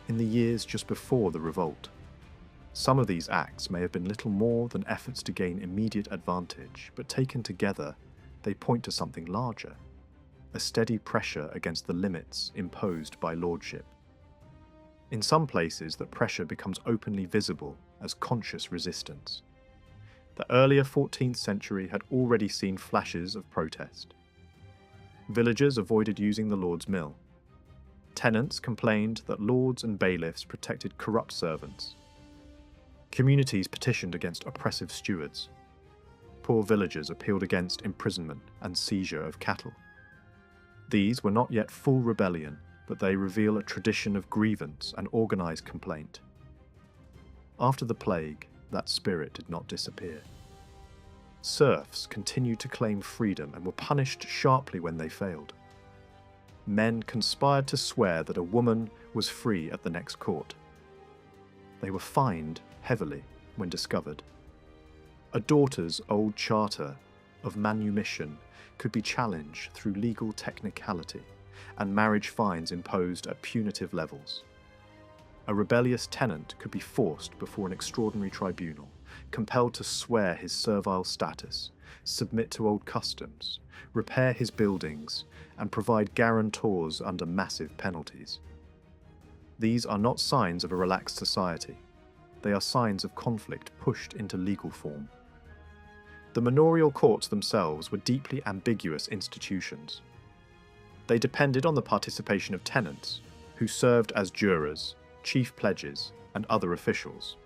in the years just before the revolt. Some of these acts may have been little more than efforts to gain immediate advantage, but taken together, they point to something larger, a steady pressure against the limits imposed by lordship. In some places, that pressure becomes openly visible as conscious resistance. The earlier 14th century had already seen flashes of protest. Villagers avoided using the lord's mill. Tenants complained that lords and bailiffs protected corrupt servants. Communities petitioned against oppressive stewards. Poor villagers appealed against imprisonment and seizure of cattle. These were not yet full rebellion, but they reveal a tradition of grievance and organised complaint. After the plague, that spirit did not disappear. Serfs continued to claim freedom and were punished sharply when they failed. Men conspired to swear that a woman was free at the next court. They were fined heavily when discovered. A daughter's old charter of manumission could be challenged through legal technicality, and marriage fines imposed at punitive levels. A rebellious tenant could be forced before an extraordinary tribunal, compelled to swear his servile status, submit to old customs, repair his buildings, and provide guarantors under massive penalties. These are not signs of a relaxed society. They are signs of conflict pushed into legal form. The manorial courts themselves were deeply ambiguous institutions. They depended on the participation of tenants, who served as jurors, chief pledges, and other officials.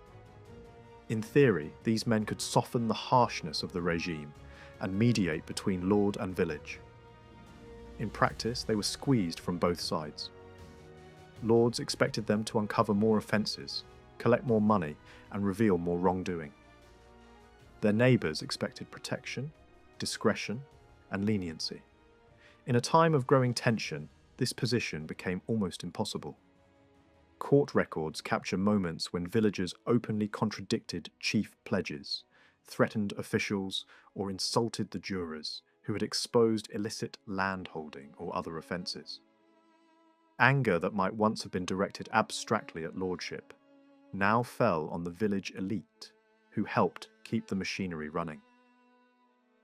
In theory, these men could soften the harshness of the regime and mediate between lord and village. In practice, they were squeezed from both sides. Lords expected them to uncover more offences, collect more money, and reveal more wrongdoing. Their neighbours expected protection, discretion, and leniency. In a time of growing tension, this position became almost impossible. Court records capture moments when villagers openly contradicted chief pledges, threatened officials, or insulted the jurors who had exposed illicit landholding or other offences. Anger that might once have been directed abstractly at lordship now fell on the village elite, who helped keep the machinery running.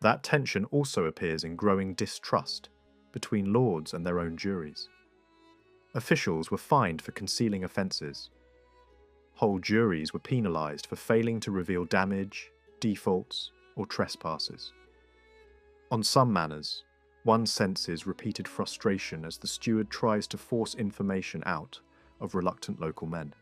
That tension also appears in growing distrust between lords and their own juries. Officials were fined for concealing offences. Whole juries were penalised for failing to reveal damage, defaults, or trespasses. On some manors, one senses repeated frustration as the steward tries to force information out of reluctant local men.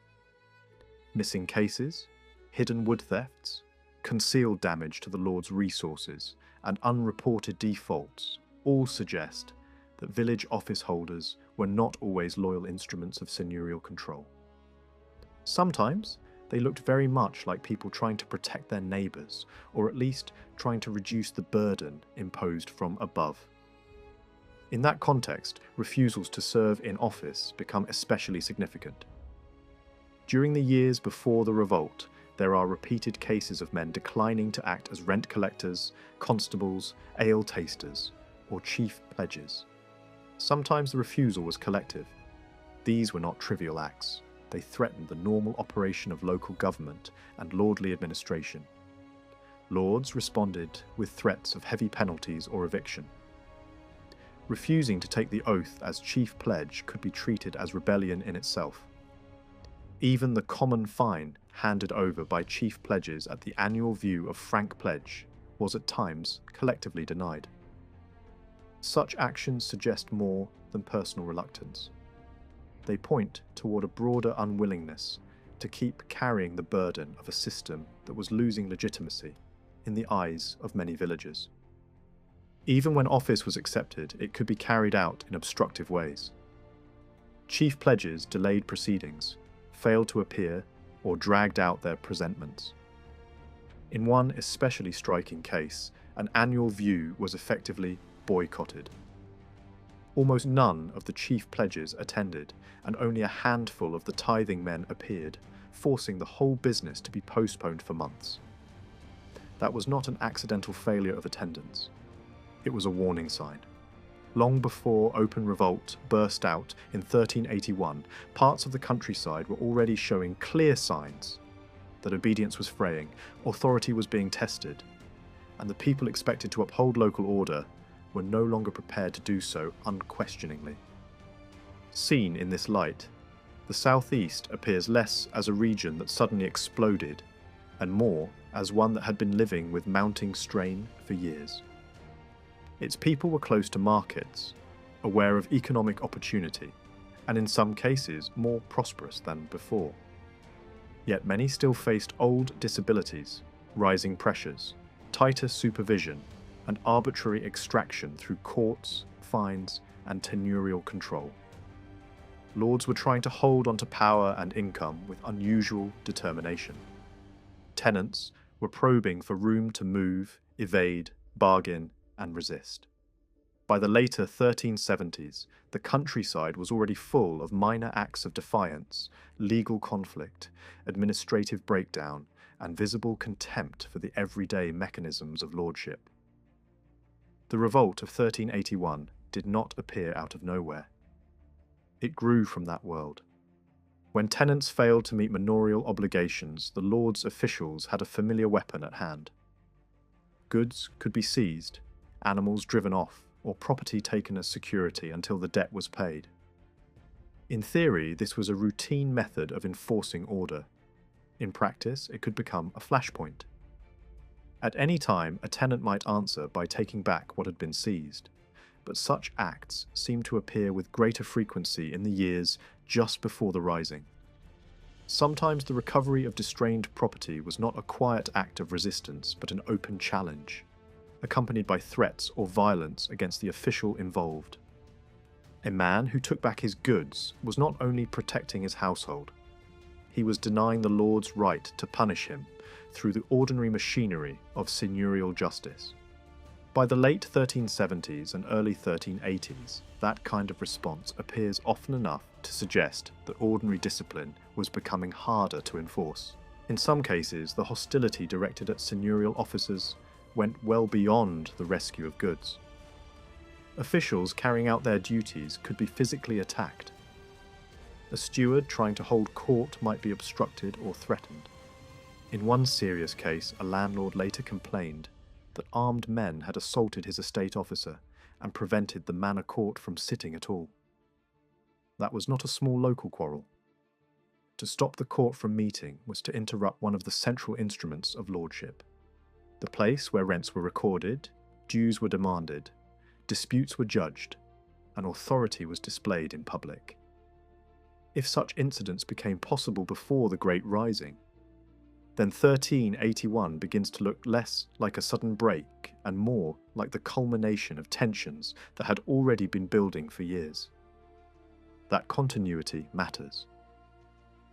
Missing cases, hidden wood thefts, concealed damage to the lord's resources, and unreported defaults all suggest that village office holders were not always loyal instruments of seigneurial control. Sometimes they looked very much like people trying to protect their neighbours, or at least trying to reduce the burden imposed from above. In that context, refusals to serve in office become especially significant. During the years before the revolt, there are repeated cases of men declining to act as rent collectors, constables, ale tasters, or chief pledges. Sometimes the refusal was collective. These were not trivial acts. They threatened the normal operation of local government and lordly administration. Lords responded with threats of heavy penalties or eviction. Refusing to take the oath as chief pledge could be treated as rebellion in itself. Even the common fine handed over by chief pledges at the annual view of frank pledge was at times collectively denied. Such actions suggest more than personal reluctance. They point toward a broader unwillingness to keep carrying the burden of a system that was losing legitimacy in the eyes of many villagers. Even when office was accepted, it could be carried out in obstructive ways. Chief pledges delayed proceedings, failed to appear, or dragged out their presentments. In one especially striking case, an annual view was effectively boycotted. Almost none of the chief pledges attended, and only a handful of the tithing men appeared, forcing the whole business to be postponed for months. That was not an accidental failure of attendance. It was a warning sign. Long before open revolt burst out in 1381, parts of the countryside were already showing clear signs that obedience was fraying, authority was being tested, and the people expected to uphold local order were no longer prepared to do so unquestioningly. Seen in this light, the southeast appears less as a region that suddenly exploded, and more as one that had been living with mounting strain for years. Its people were close to markets, aware of economic opportunity, and in some cases more prosperous than before. Yet many still faced old disabilities, rising pressures, tighter supervision, and arbitrary extraction through courts, fines, and tenurial control. Lords were trying to hold onto power and income with unusual determination. Tenants were probing for room to move, evade, bargain, and resist. By the later 1370s, the countryside was already full of minor acts of defiance, legal conflict, administrative breakdown, and visible contempt for the everyday mechanisms of lordship. The revolt of 1381 did not appear out of nowhere. It grew from that world. When tenants failed to meet manorial obligations, the lord's officials had a familiar weapon at hand. Goods could be seized, animals driven off, or property taken as security until the debt was paid. In theory, this was a routine method of enforcing order. In practice, it could become a flashpoint. At any time, a tenant might answer by taking back what had been seized, but such acts seemed to appear with greater frequency in the years just before the Rising. Sometimes the recovery of distrained property was not a quiet act of resistance, but an open challenge, accompanied by threats or violence against the official involved. A man who took back his goods was not only protecting his household, he was denying the lord's right to punish him through the ordinary machinery of seigneurial justice. By the late 1370s and early 1380s, that kind of response appears often enough to suggest that ordinary discipline was becoming harder to enforce. In some cases, the hostility directed at seigneurial officers went well beyond the rescue of goods. Officials carrying out their duties could be physically attacked. A steward trying to hold court might be obstructed or threatened. In one serious case, a landlord later complained that armed men had assaulted his estate officer and prevented the manor court from sitting at all. That was not a small local quarrel. To stop the court from meeting was to interrupt one of the central instruments of lordship. The place where rents were recorded, dues were demanded, disputes were judged, and authority was displayed in public. If such incidents became possible before the Great Rising, Then 1381 begins to look less like a sudden break and more like the culmination of tensions that had already been building for years. That continuity matters.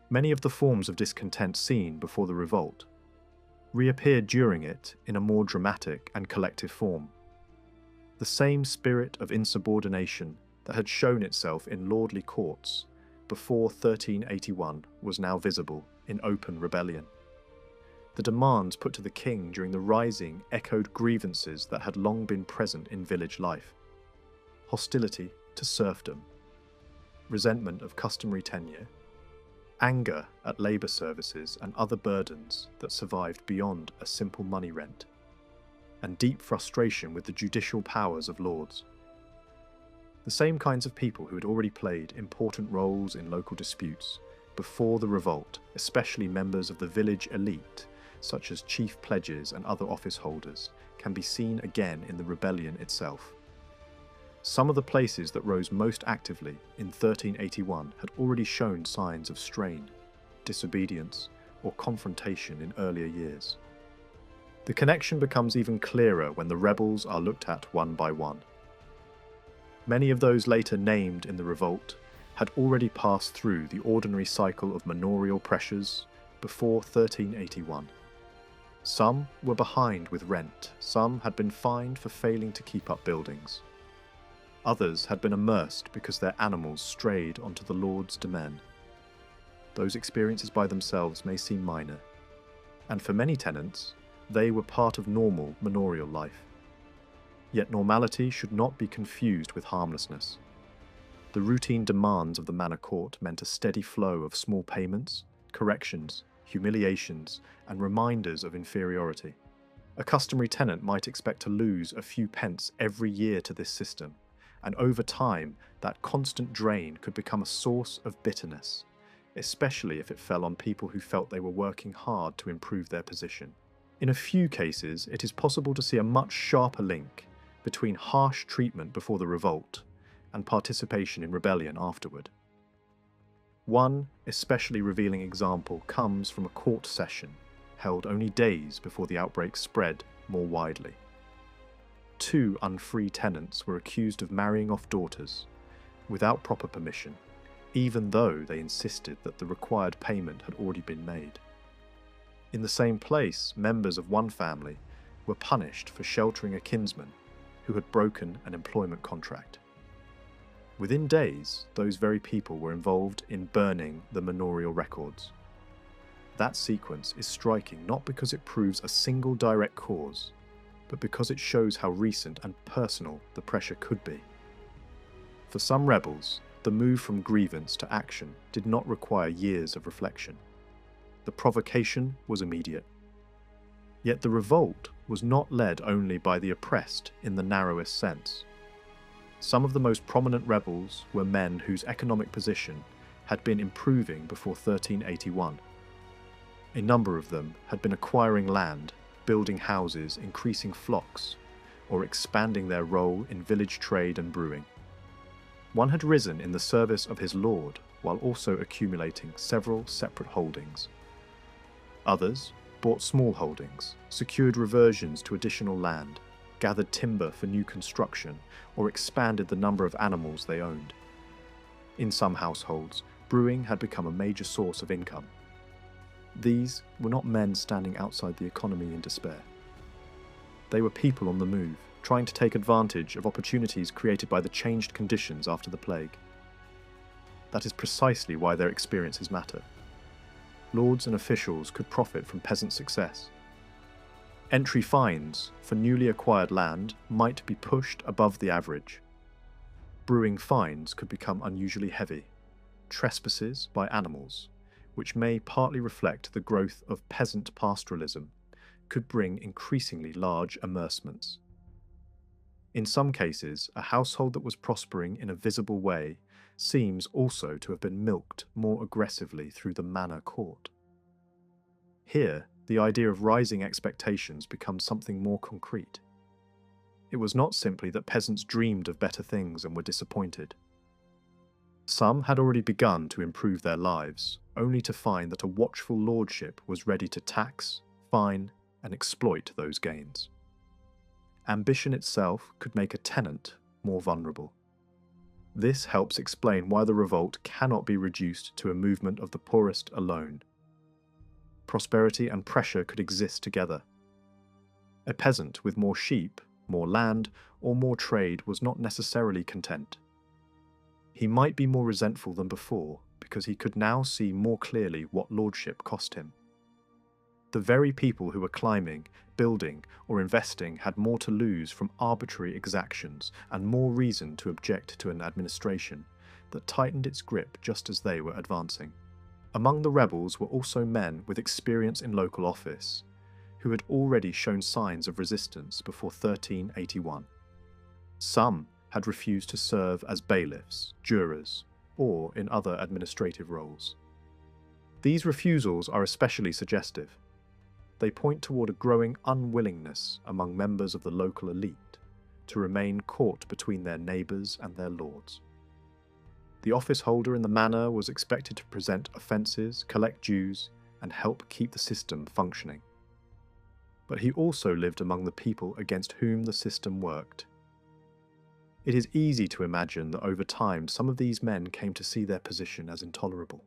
Many of the forms of discontent seen before the revolt reappeared during it in a more dramatic and collective form. The same spirit of insubordination that had shown itself in lordly courts before 1381 was now visible in open rebellion. The demands put to the king during the rising echoed grievances that had long been present in village life. Hostility to serfdom, resentment of customary tenure, anger at labour services and other burdens that survived beyond a simple money rent, and deep frustration with the judicial powers of lords. The same kinds of people who had already played important roles in local disputes before the revolt, especially members of the village elite, such as chief pledges and other office holders, can be seen again in the rebellion itself. Some of the places that rose most actively in 1381 had already shown signs of strain, disobedience, or confrontation in earlier years. The connection becomes even clearer when the rebels are looked at one by one. Many of those later named in the revolt had already passed through the ordinary cycle of manorial pressures before 1381. Some were behind with rent, some had been fined for failing to keep up buildings. Others had been immersed because their animals strayed onto the Lord's demesne. Those experiences by themselves may seem minor, and for many tenants, they were part of normal manorial life. Yet normality should not be confused with harmlessness. The routine demands of the manor court meant a steady flow of small payments, corrections, humiliations, and reminders of inferiority. A customary tenant might expect to lose a few pence every year to this system, and over time, that constant drain could become a source of bitterness, especially if it fell on people who felt they were working hard to improve their position. In a few cases, it is possible to see a much sharper link between harsh treatment before the revolt and participation in rebellion afterward. One especially revealing example comes from a court session held only days before the outbreak spread more widely. 2 unfree tenants were accused of marrying off daughters without proper permission, even though they insisted that the required payment had already been made. In the same place, members of one family were punished for sheltering a kinsman who had broken an employment contract. Within days, those very people were involved in burning the manorial records. That sequence is striking not because it proves a single direct cause, but because it shows how recent and personal the pressure could be. For some rebels, the move from grievance to action did not require years of reflection. The provocation was immediate. Yet the revolt was not led only by the oppressed in the narrowest sense. Some of the most prominent rebels were men whose economic position had been improving before 1381. A number of them had been acquiring land, building houses, increasing flocks, or expanding their role in village trade and brewing. One had risen in the service of his lord while also accumulating several separate holdings. Others bought small holdings, secured reversions to additional land, gathered timber for new construction, or expanded the number of animals they owned. In some households, brewing had become a major source of income. These were not men standing outside the economy in despair. They were people on the move, trying to take advantage of opportunities created by the changed conditions after the plague. That is precisely why their experiences matter. Lords and officials could profit from peasant success. Entry fines for newly acquired land might be pushed above the average. Brewing fines could become unusually heavy. Trespasses by animals, which may partly reflect the growth of peasant pastoralism, could bring increasingly large amercements. In some cases, a household that was prospering in a visible way seems also to have been milked more aggressively through the manor court. Here, the idea of rising expectations becomes something more concrete. It was not simply that peasants dreamed of better things and were disappointed. Some had already begun to improve their lives, only to find that a watchful lordship was ready to tax, fine, and exploit those gains. Ambition itself could make a tenant more vulnerable. This helps explain why the revolt cannot be reduced to a movement of the poorest alone. Prosperity and pressure could exist together. A peasant with more sheep, more land, or more trade was not necessarily content. He might be more resentful than before because he could now see more clearly what lordship cost him. The very people who were climbing, building, or investing had more to lose from arbitrary exactions and more reason to object to an administration that tightened its grip just as they were advancing. Among the rebels were also men with experience in local office, who had already shown signs of resistance before 1381. Some had refused to serve as bailiffs, jurors, or in other administrative roles. These refusals are especially suggestive. They point toward a growing unwillingness among members of the local elite to remain caught between their neighbours and their lords. The office holder in the manor was expected to present offences, collect dues, and help keep the system functioning. But he also lived among the people against whom the system worked. It is easy to imagine that over time some of these men came to see their position as intolerable.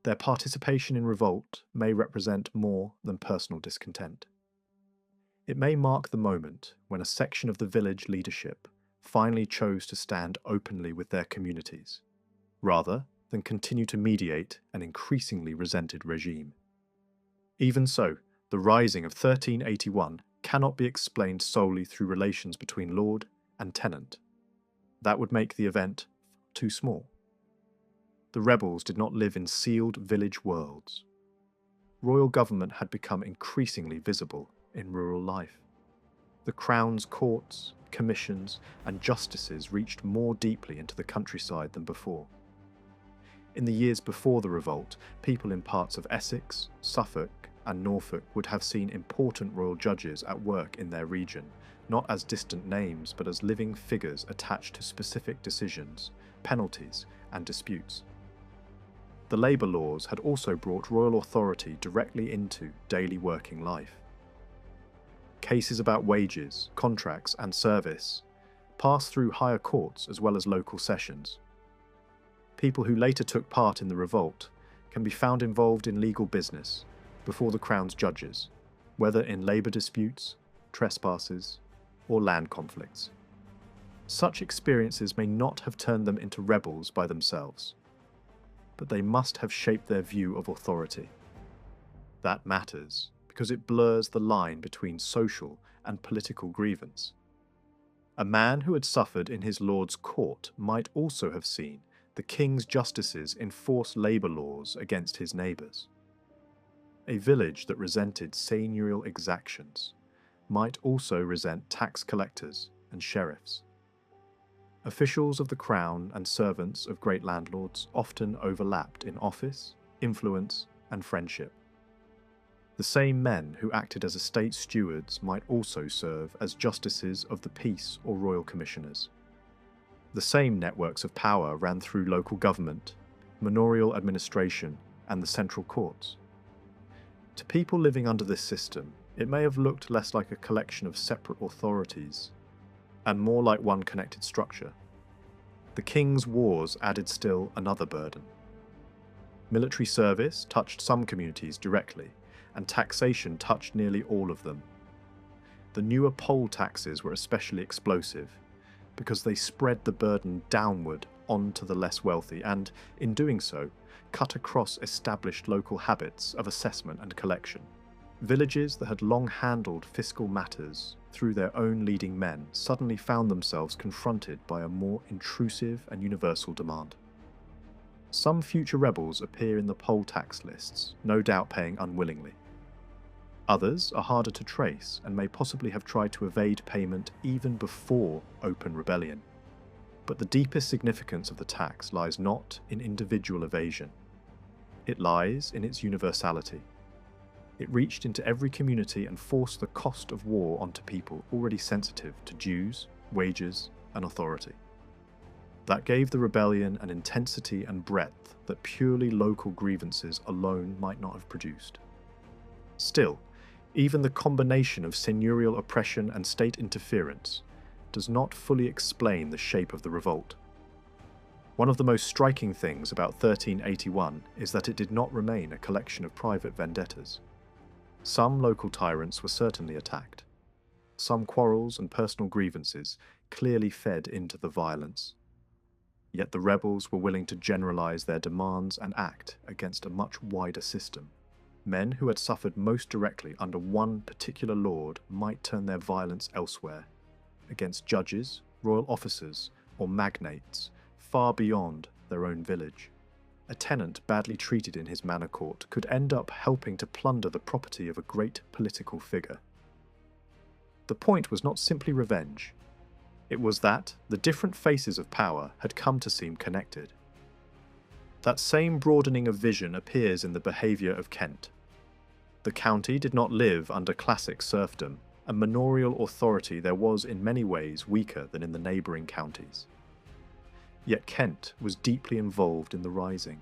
Their participation in revolt may represent more than personal discontent. It may mark the moment when a section of the village leadership finally chose to stand openly with their communities, rather than continue to mediate an increasingly resented regime. Even so, the rising of 1381 cannot be explained solely through relations between lord and tenant. That would make the event too small. The rebels did not live in sealed village worlds. Royal government had become increasingly visible in rural life. The crown's courts, commissions, and justices reached more deeply into the countryside than before. In the years before the revolt, people in parts of Essex, Suffolk, and Norfolk would have seen important royal judges at work in their region, not as distant names but as living figures attached to specific decisions, penalties, and disputes. The labour laws had also brought royal authority directly into daily working life. Cases about wages, contracts, and service passed through higher courts as well as local sessions. People who later took part in the revolt can be found involved in legal business before the Crown's judges, whether in labour disputes, trespasses, or land conflicts. Such experiences may not have turned them into rebels by themselves, but they must have shaped their view of authority. That matters because it blurs the line between social and political grievance. A man who had suffered in his lord's court might also have seen the king's justices enforce labour laws against his neighbours. A village that resented seigneurial exactions might also resent tax collectors and sheriffs. Officials of the crown and servants of great landlords often overlapped in office, influence, and friendship. The same men who acted as estate stewards might also serve as justices of the peace or royal commissioners. The same networks of power ran through local government, manorial administration, and the central courts. To people living under this system, it may have looked less like a collection of separate authorities and more like one connected structure. The king's wars added still another burden. Military service touched some communities directly, and taxation touched nearly all of them. The newer poll taxes were especially explosive, because they spread the burden downward onto the less wealthy and, in doing so, cut across established local habits of assessment and collection. Villages that had long handled fiscal matters through their own leading men suddenly found themselves confronted by a more intrusive and universal demand. Some future rebels appear in the poll tax lists, no doubt paying unwillingly. Others are harder to trace and may possibly have tried to evade payment even before open rebellion. But the deepest significance of the tax lies not in individual evasion. It lies in its universality. It reached into every community and forced the cost of war onto people already sensitive to dues, wages, and authority. That gave the rebellion an intensity and breadth that purely local grievances alone might not have produced. Still, even the combination of seigneurial oppression and state interference does not fully explain the shape of the revolt. One of the most striking things about 1381 is that it did not remain a collection of private vendettas. Some local tyrants were certainly attacked. Some quarrels and personal grievances clearly fed into the violence. Yet the rebels were willing to generalize their demands and act against a much wider system. Men who had suffered most directly under one particular lord might turn their violence elsewhere, against judges, royal officers, or magnates, far beyond their own village. A tenant badly treated in his manor court could end up helping to plunder the property of a great political figure. The point was not simply revenge. It was that the different faces of power had come to seem connected. That same broadening of vision appears in the behaviour of Kent. The county did not live under classic serfdom, and manorial authority there was in many ways weaker than in the neighbouring counties. Yet Kent was deeply involved in the rising.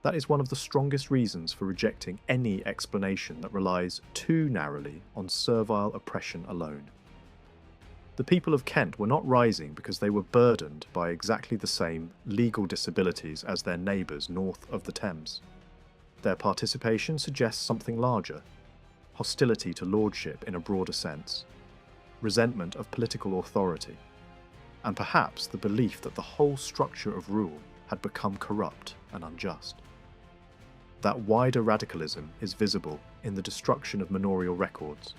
That is one of the strongest reasons for rejecting any explanation that relies too narrowly on servile oppression alone. The people of Kent were not rising because they were burdened by exactly the same legal disabilities as their neighbours north of the Thames. Their participation suggests something larger: hostility to lordship in a broader sense, resentment of political authority, and perhaps the belief that the whole structure of rule had become corrupt and unjust. That wider radicalism is visible in the destruction of manorial records.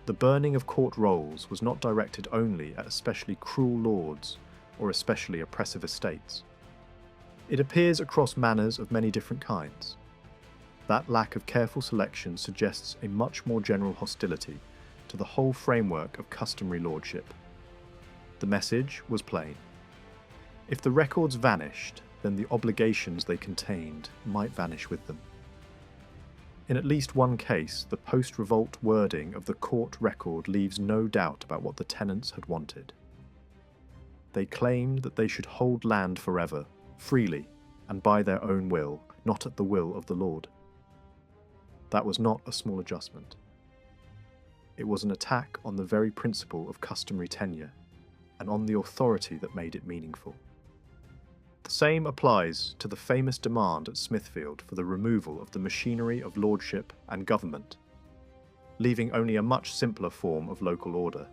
The burning of court rolls was not directed only at especially cruel lords or especially oppressive estates. It appears across manors of many different kinds. That lack of careful selection suggests a much more general hostility to the whole framework of customary lordship. The message was plain. If the records vanished, then the obligations they contained might vanish with them. In at least one case, the post-revolt wording of the court record leaves no doubt about what the tenants had wanted. They claimed that they should hold land forever, freely, and by their own will, not at the will of the Lord. That was not a small adjustment. It was an attack on the very principle of customary tenure, and on the authority that made it meaningful. The same applies to the famous demand at Smithfield for the removal of the machinery of lordship and government, leaving only a much simpler form of local order.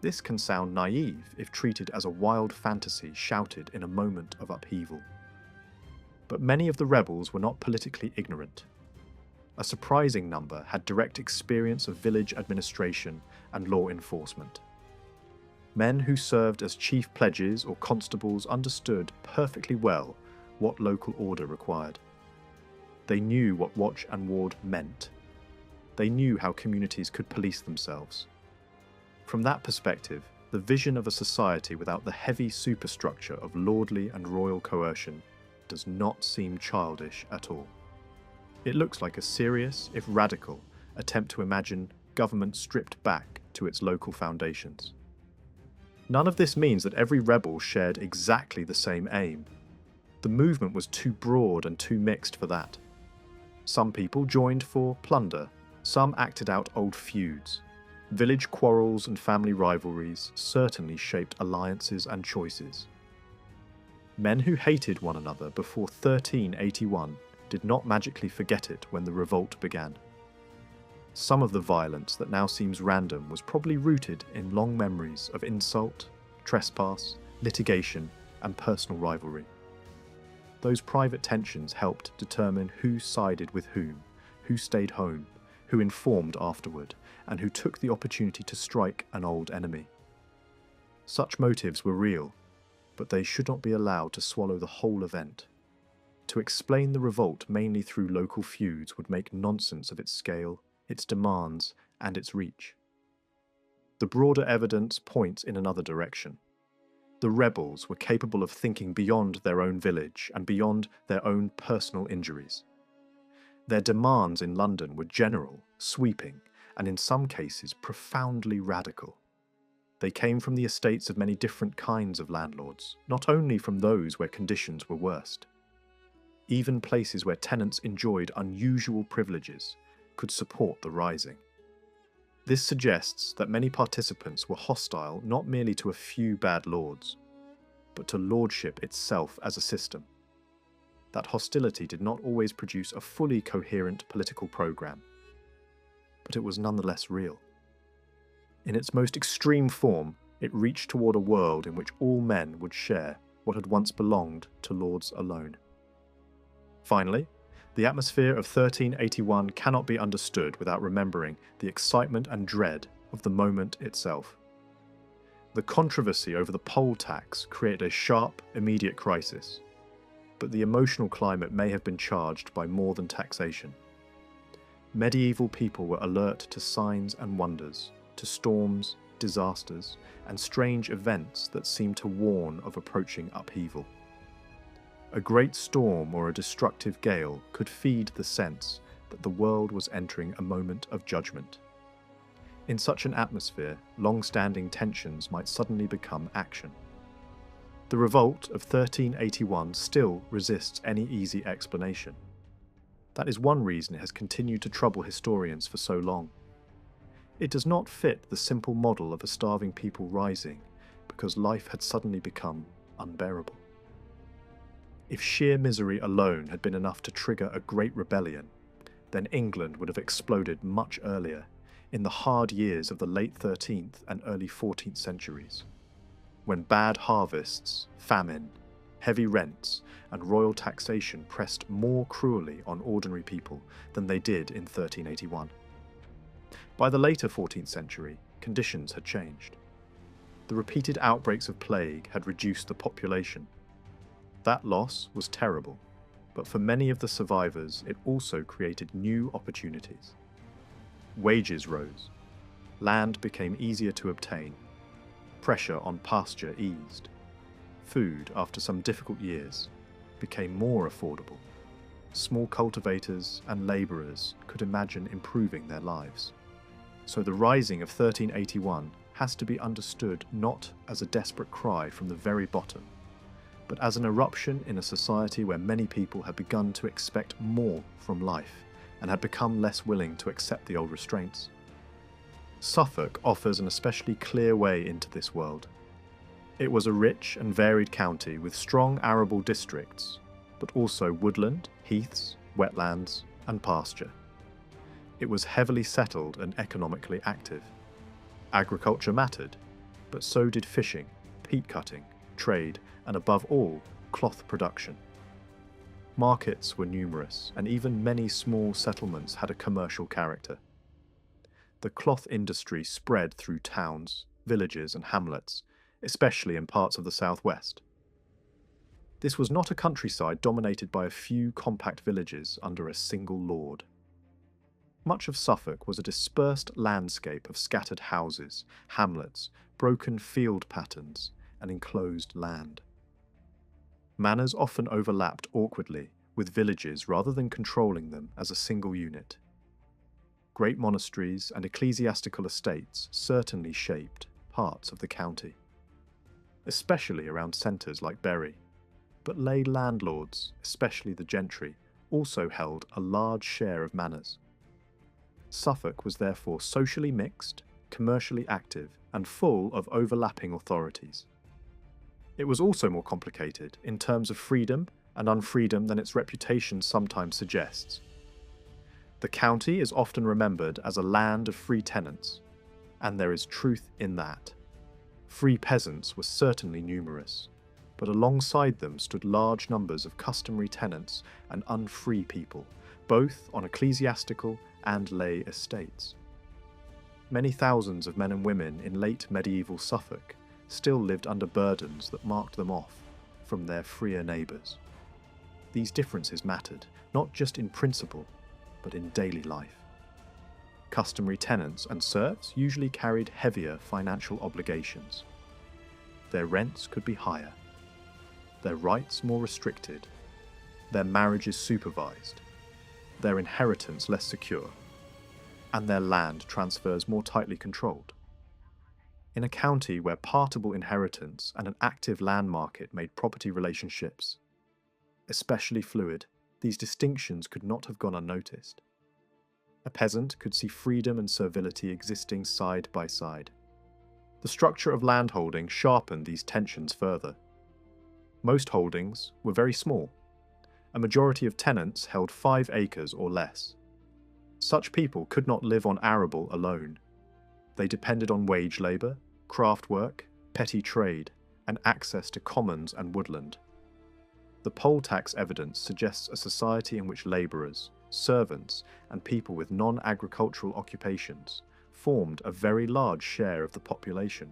This can sound naive if treated as a wild fantasy shouted in a moment of upheaval. But many of the rebels were not politically ignorant. A surprising number had direct experience of village administration and law enforcement. Men who served as chief pledges or constables understood perfectly well what local order required. They knew what watch and ward meant. They knew how communities could police themselves. From that perspective, the vision of a society without the heavy superstructure of lordly and royal coercion does not seem childish at all. It looks like a serious, if radical, attempt to imagine government stripped back to its local foundations. None of this means that every rebel shared exactly the same aim. The movement was too broad and too mixed for that. Some people joined for plunder, some acted out old feuds. Village quarrels and family rivalries certainly shaped alliances and choices. Men who hated one another before 1381 did not magically forget it when the revolt began. Some of the violence that now seems random was probably rooted in long memories of insult, trespass, litigation, and personal rivalry. Those private tensions helped determine who sided with whom, who stayed home, who informed afterward, and who took the opportunity to strike an old enemy. Such motives were real, but they should not be allowed to swallow the whole event. To explain the revolt mainly through local feuds would make nonsense of its scale, its demands, and its reach. The broader evidence points in another direction. The rebels were capable of thinking beyond their own village and beyond their own personal injuries. Their demands in London were general, sweeping, and in some cases profoundly radical. They came from the estates of many different kinds of landlords, not only from those where conditions were worst. Even places where tenants enjoyed unusual privileges could support the rising. This suggests that many participants were hostile not merely to a few bad lords, but to lordship itself as a system. That hostility did not always produce a fully coherent political program, but it was nonetheless real. In its most extreme form, it reached toward a world in which all men would share what had once belonged to lords alone. Finally, the atmosphere of 1381 cannot be understood without remembering the excitement and dread of the moment itself. The controversy over the poll tax created a sharp, immediate crisis, but the emotional climate may have been charged by more than taxation. Medieval people were alert to signs and wonders, to storms, disasters, and strange events that seemed to warn of approaching upheaval. A great storm or a destructive gale could feed the sense that the world was entering a moment of judgment. In such an atmosphere, long-standing tensions might suddenly become action. The revolt of 1381 still resists any easy explanation. That is one reason it has continued to trouble historians for so long. It does not fit the simple model of a starving people rising because life had suddenly become unbearable. If sheer misery alone had been enough to trigger a great rebellion, then England would have exploded much earlier, in the hard years of the late 13th and early 14th centuries, when bad harvests, famine, heavy rents, and royal taxation pressed more cruelly on ordinary people than they did in 1381. By the later 14th century, conditions had changed. The repeated outbreaks of plague had reduced the population. That loss was terrible, but for many of the survivors it also created new opportunities. Wages rose, land became easier to obtain, pressure on pasture eased, food, after some difficult years, became more affordable. Small cultivators and labourers could imagine improving their lives. So the rising of 1381 has to be understood not as a desperate cry from the very bottom, but as an eruption in a society where many people had begun to expect more from life and had become less willing to accept the old restraints. Suffolk offers an especially clear way into this world. It was a rich and varied county with strong arable districts, but also woodland, heaths, wetlands, and pasture. It was heavily settled and economically active. Agriculture mattered, but so did fishing, peat cutting, trade, and above all, cloth production. Markets were numerous, and even many small settlements had a commercial character. The cloth industry spread through towns, villages, and hamlets, especially in parts of the southwest. This was not a countryside dominated by a few compact villages under a single lord. Much of Suffolk was a dispersed landscape of scattered houses, hamlets, broken field patterns, and enclosed land. Manors often overlapped awkwardly with villages rather than controlling them as a single unit. Great monasteries and ecclesiastical estates certainly shaped parts of the county, especially around centres like Bury, but lay landlords, especially the gentry, also held a large share of manors. Suffolk was therefore socially mixed, commercially active, and full of overlapping authorities. It was also more complicated in terms of freedom and unfreedom than its reputation sometimes suggests. The county is often remembered as a land of free tenants, and there is truth in that. Free peasants were certainly numerous, but alongside them stood large numbers of customary tenants and unfree people, both on ecclesiastical and lay estates. Many thousands of men and women in late medieval Suffolk still lived under burdens that marked them off from their freer neighbours. These differences mattered, not just in principle, but in daily life. Customary tenants and serfs usually carried heavier financial obligations. Their rents could be higher, their rights more restricted, their marriages supervised, their inheritance less secure, and their land transfers more tightly controlled. in a county where partible inheritance and an active land market made property relationships especially fluid, these distinctions could not have gone unnoticed. A peasant could see freedom and servility existing side by side. The structure of landholding sharpened these tensions further. Most holdings were very small. A majority of tenants held 5 acres or less. Such people could not live on arable alone. They depended on wage labour, craft work, petty trade, and access to commons and woodland. The poll tax evidence suggests a society in which labourers, servants, and people with non-agricultural occupations formed a very large share of the population.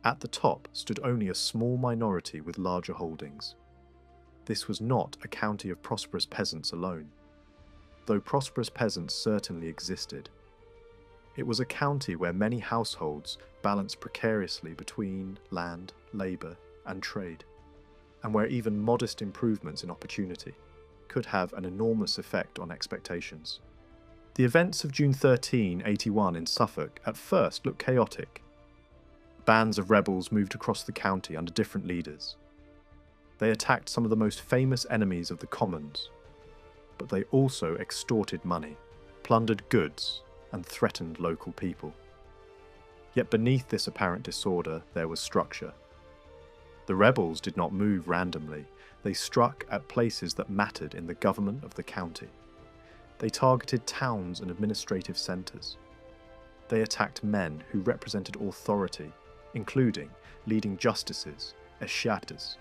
At the top stood only a small minority with larger holdings. This was not a county of prosperous peasants alone, though prosperous peasants certainly existed. It was a county where many households balanced precariously between land, labour, and trade, and where even modest improvements in opportunity could have an enormous effect on expectations. The events of June 1381 in Suffolk at first looked chaotic. Bands of rebels moved across the county under different leaders. They attacked some of the most famous enemies of the commons, but they also extorted money, plundered goods, and threatened local people. Yet beneath this apparent disorder there was structure. The rebels did not move randomly. They struck at places that mattered in the government of the county. They targeted towns and administrative centres. They attacked men who represented authority, including leading justices, escheates,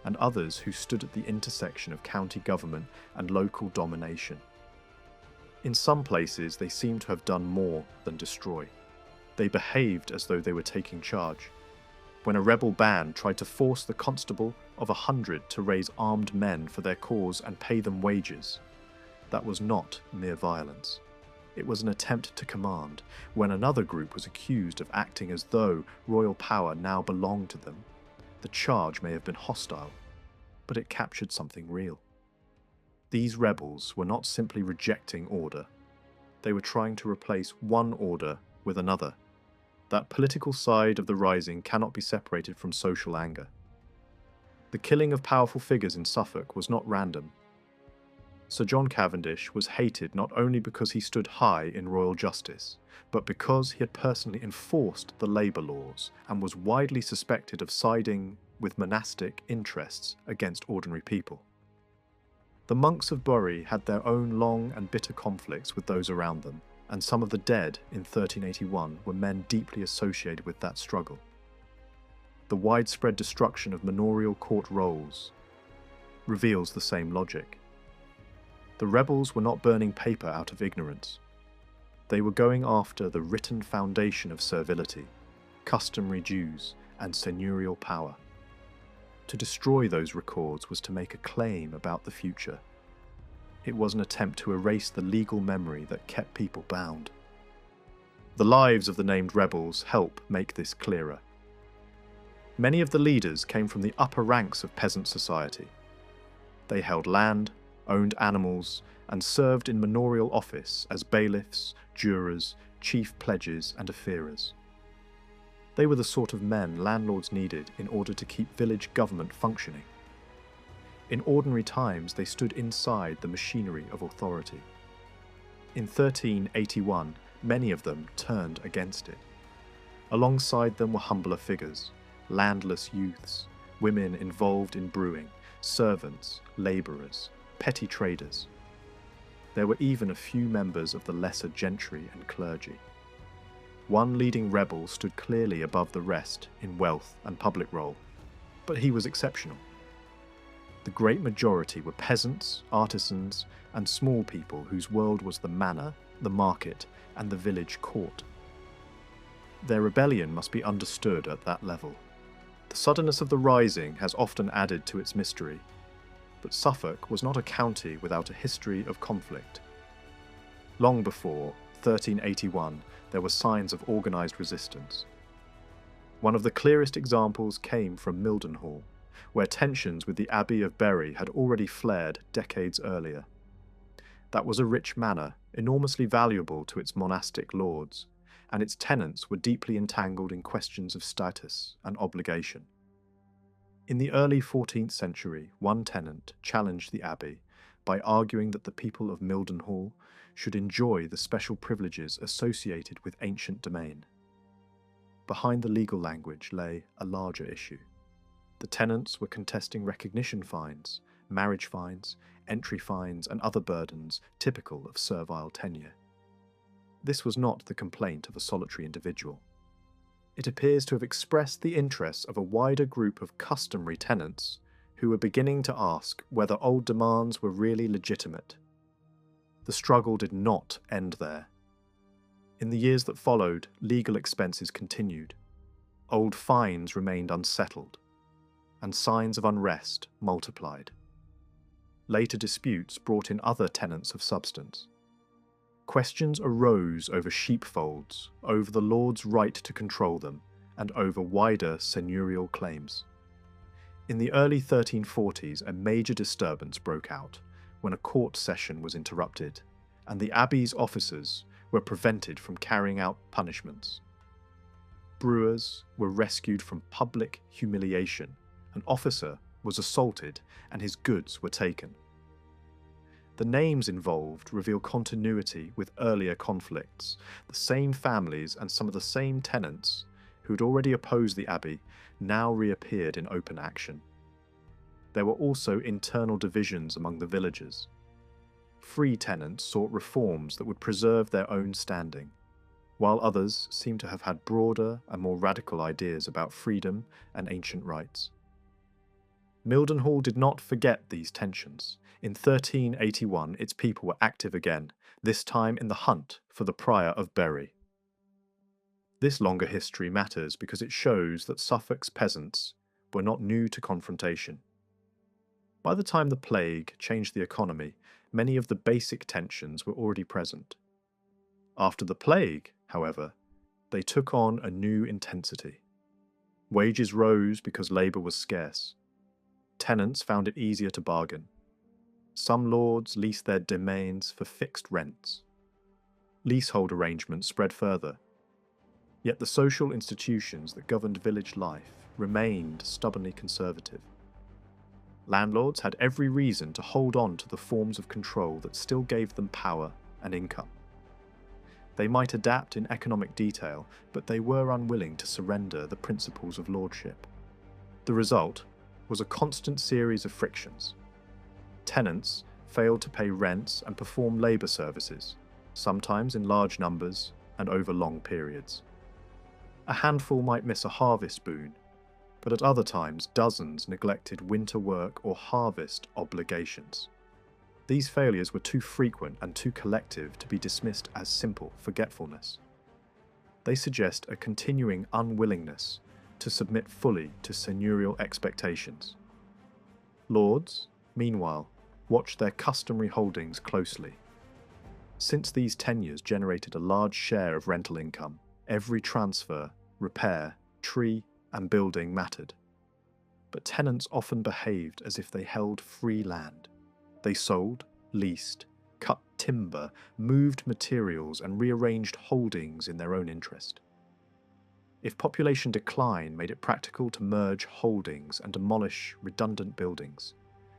and others who stood at the intersection of county government and local domination. In some places they seemed to have done more than destroy. They behaved as though they were taking charge. When a rebel band tried to force the constable of 100 to raise armed men for their cause and pay them wages, that was not mere violence. It was an attempt to command. When another group was accused of acting as though royal power now belonged to them, the charge may have been hostile, but it captured something real. These rebels were not simply rejecting order. They were trying to replace one order with another. That political side of the rising cannot be separated from social anger. The killing of powerful figures in Suffolk was not random. Sir John Cavendish was hated not only because he stood high in royal justice, but because he had personally enforced the labour laws and was widely suspected of siding with monastic interests against ordinary people. The monks of Bury had their own long and bitter conflicts with those around them, and some of the dead in 1381 were men deeply associated with that struggle. The widespread destruction of manorial court rolls reveals the same logic. The rebels were not burning paper out of ignorance. They were going after the written foundation of servility, customary dues, and seigneurial power. To destroy those records was to make a claim about the future. It was an attempt to erase the legal memory that kept people bound. The lives of the named rebels help make this clearer. Many of the leaders came from the upper ranks of peasant society. They held land, owned animals, and served in manorial office as bailiffs, jurors, chief pledges, and afferers. They were the sort of men landlords needed in order to keep village government functioning. In ordinary times, they stood inside the machinery of authority. In 1381, many of them turned against it. Alongside them were humbler figures, landless youths, women involved in brewing, servants, labourers, petty traders. There were even a few members of the lesser gentry and clergy. One leading rebel stood clearly above the rest in wealth and public role, but he was exceptional. The great majority were peasants, artisans, and small people whose world was the manor, the market, and the village court. Their rebellion must be understood at that level. The suddenness of the rising has often added to its mystery, but Suffolk was not a county without a history of conflict. Long before 1381, there were signs of organised resistance. One of the clearest examples came from Mildenhall, where tensions with the Abbey of Bury had already flared decades earlier. That was a rich manor, enormously valuable to its monastic lords, and its tenants were deeply entangled in questions of status and obligation. In the early 14th century, one tenant challenged the abbey by arguing that the people of Mildenhall should enjoy the special privileges associated with ancient domain. Behind the legal language lay a larger issue. The tenants were contesting recognition fines, marriage fines, entry fines, and other burdens typical of servile tenure. This was not the complaint of a solitary individual. It appears to have expressed the interests of a wider group of customary tenants who were beginning to ask whether old demands were really legitimate. The struggle did not end there. In the years that followed, legal expenses continued. Old fines remained unsettled, and signs of unrest multiplied. Later disputes brought in other tenants of substance. Questions arose over sheepfolds, over the lord's right to control them, and over wider seigneurial claims. In the early 1340s, a major disturbance broke out when a court session was interrupted, and the abbey's officers were prevented from carrying out punishments. Brewers were rescued from public humiliation. An officer was assaulted and his goods were taken. The names involved reveal continuity with earlier conflicts. The same families and some of the same tenants who had already opposed the abbey now reappeared in open action. There were also internal divisions among the villagers. Free tenants sought reforms that would preserve their own standing, while others seemed to have had broader and more radical ideas about freedom and ancient rights. Mildenhall did not forget these tensions. In 1381, its people were active again, this time in the hunt for the Prior of Bury. This longer history matters because it shows that Suffolk's peasants were not new to confrontation. By the time the plague changed the economy, many of the basic tensions were already present. After the plague, however, they took on a new intensity. Wages rose because labour was scarce. Tenants found it easier to bargain. Some lords leased their domains for fixed rents. Leasehold arrangements spread further. Yet the social institutions that governed village life remained stubbornly conservative. Landlords had every reason to hold on to the forms of control that still gave them power and income. They might adapt in economic detail, but they were unwilling to surrender the principles of lordship. The result was a constant series of frictions. Tenants failed to pay rents and perform labour services, sometimes in large numbers and over long periods. A handful might miss a harvest boon, but at other times dozens neglected winter work or harvest obligations. These failures were too frequent and too collective to be dismissed as simple forgetfulness. They suggest a continuing unwillingness to submit fully to seigneurial expectations. Lords, meanwhile, watched their customary holdings closely. Since these tenures generated a large share of rental income, every transfer, repair, tree, and building mattered. But tenants often behaved as if they held free land. They sold, leased, cut timber, moved materials, and rearranged holdings in their own interest. If population decline made it practical to merge holdings and demolish redundant buildings,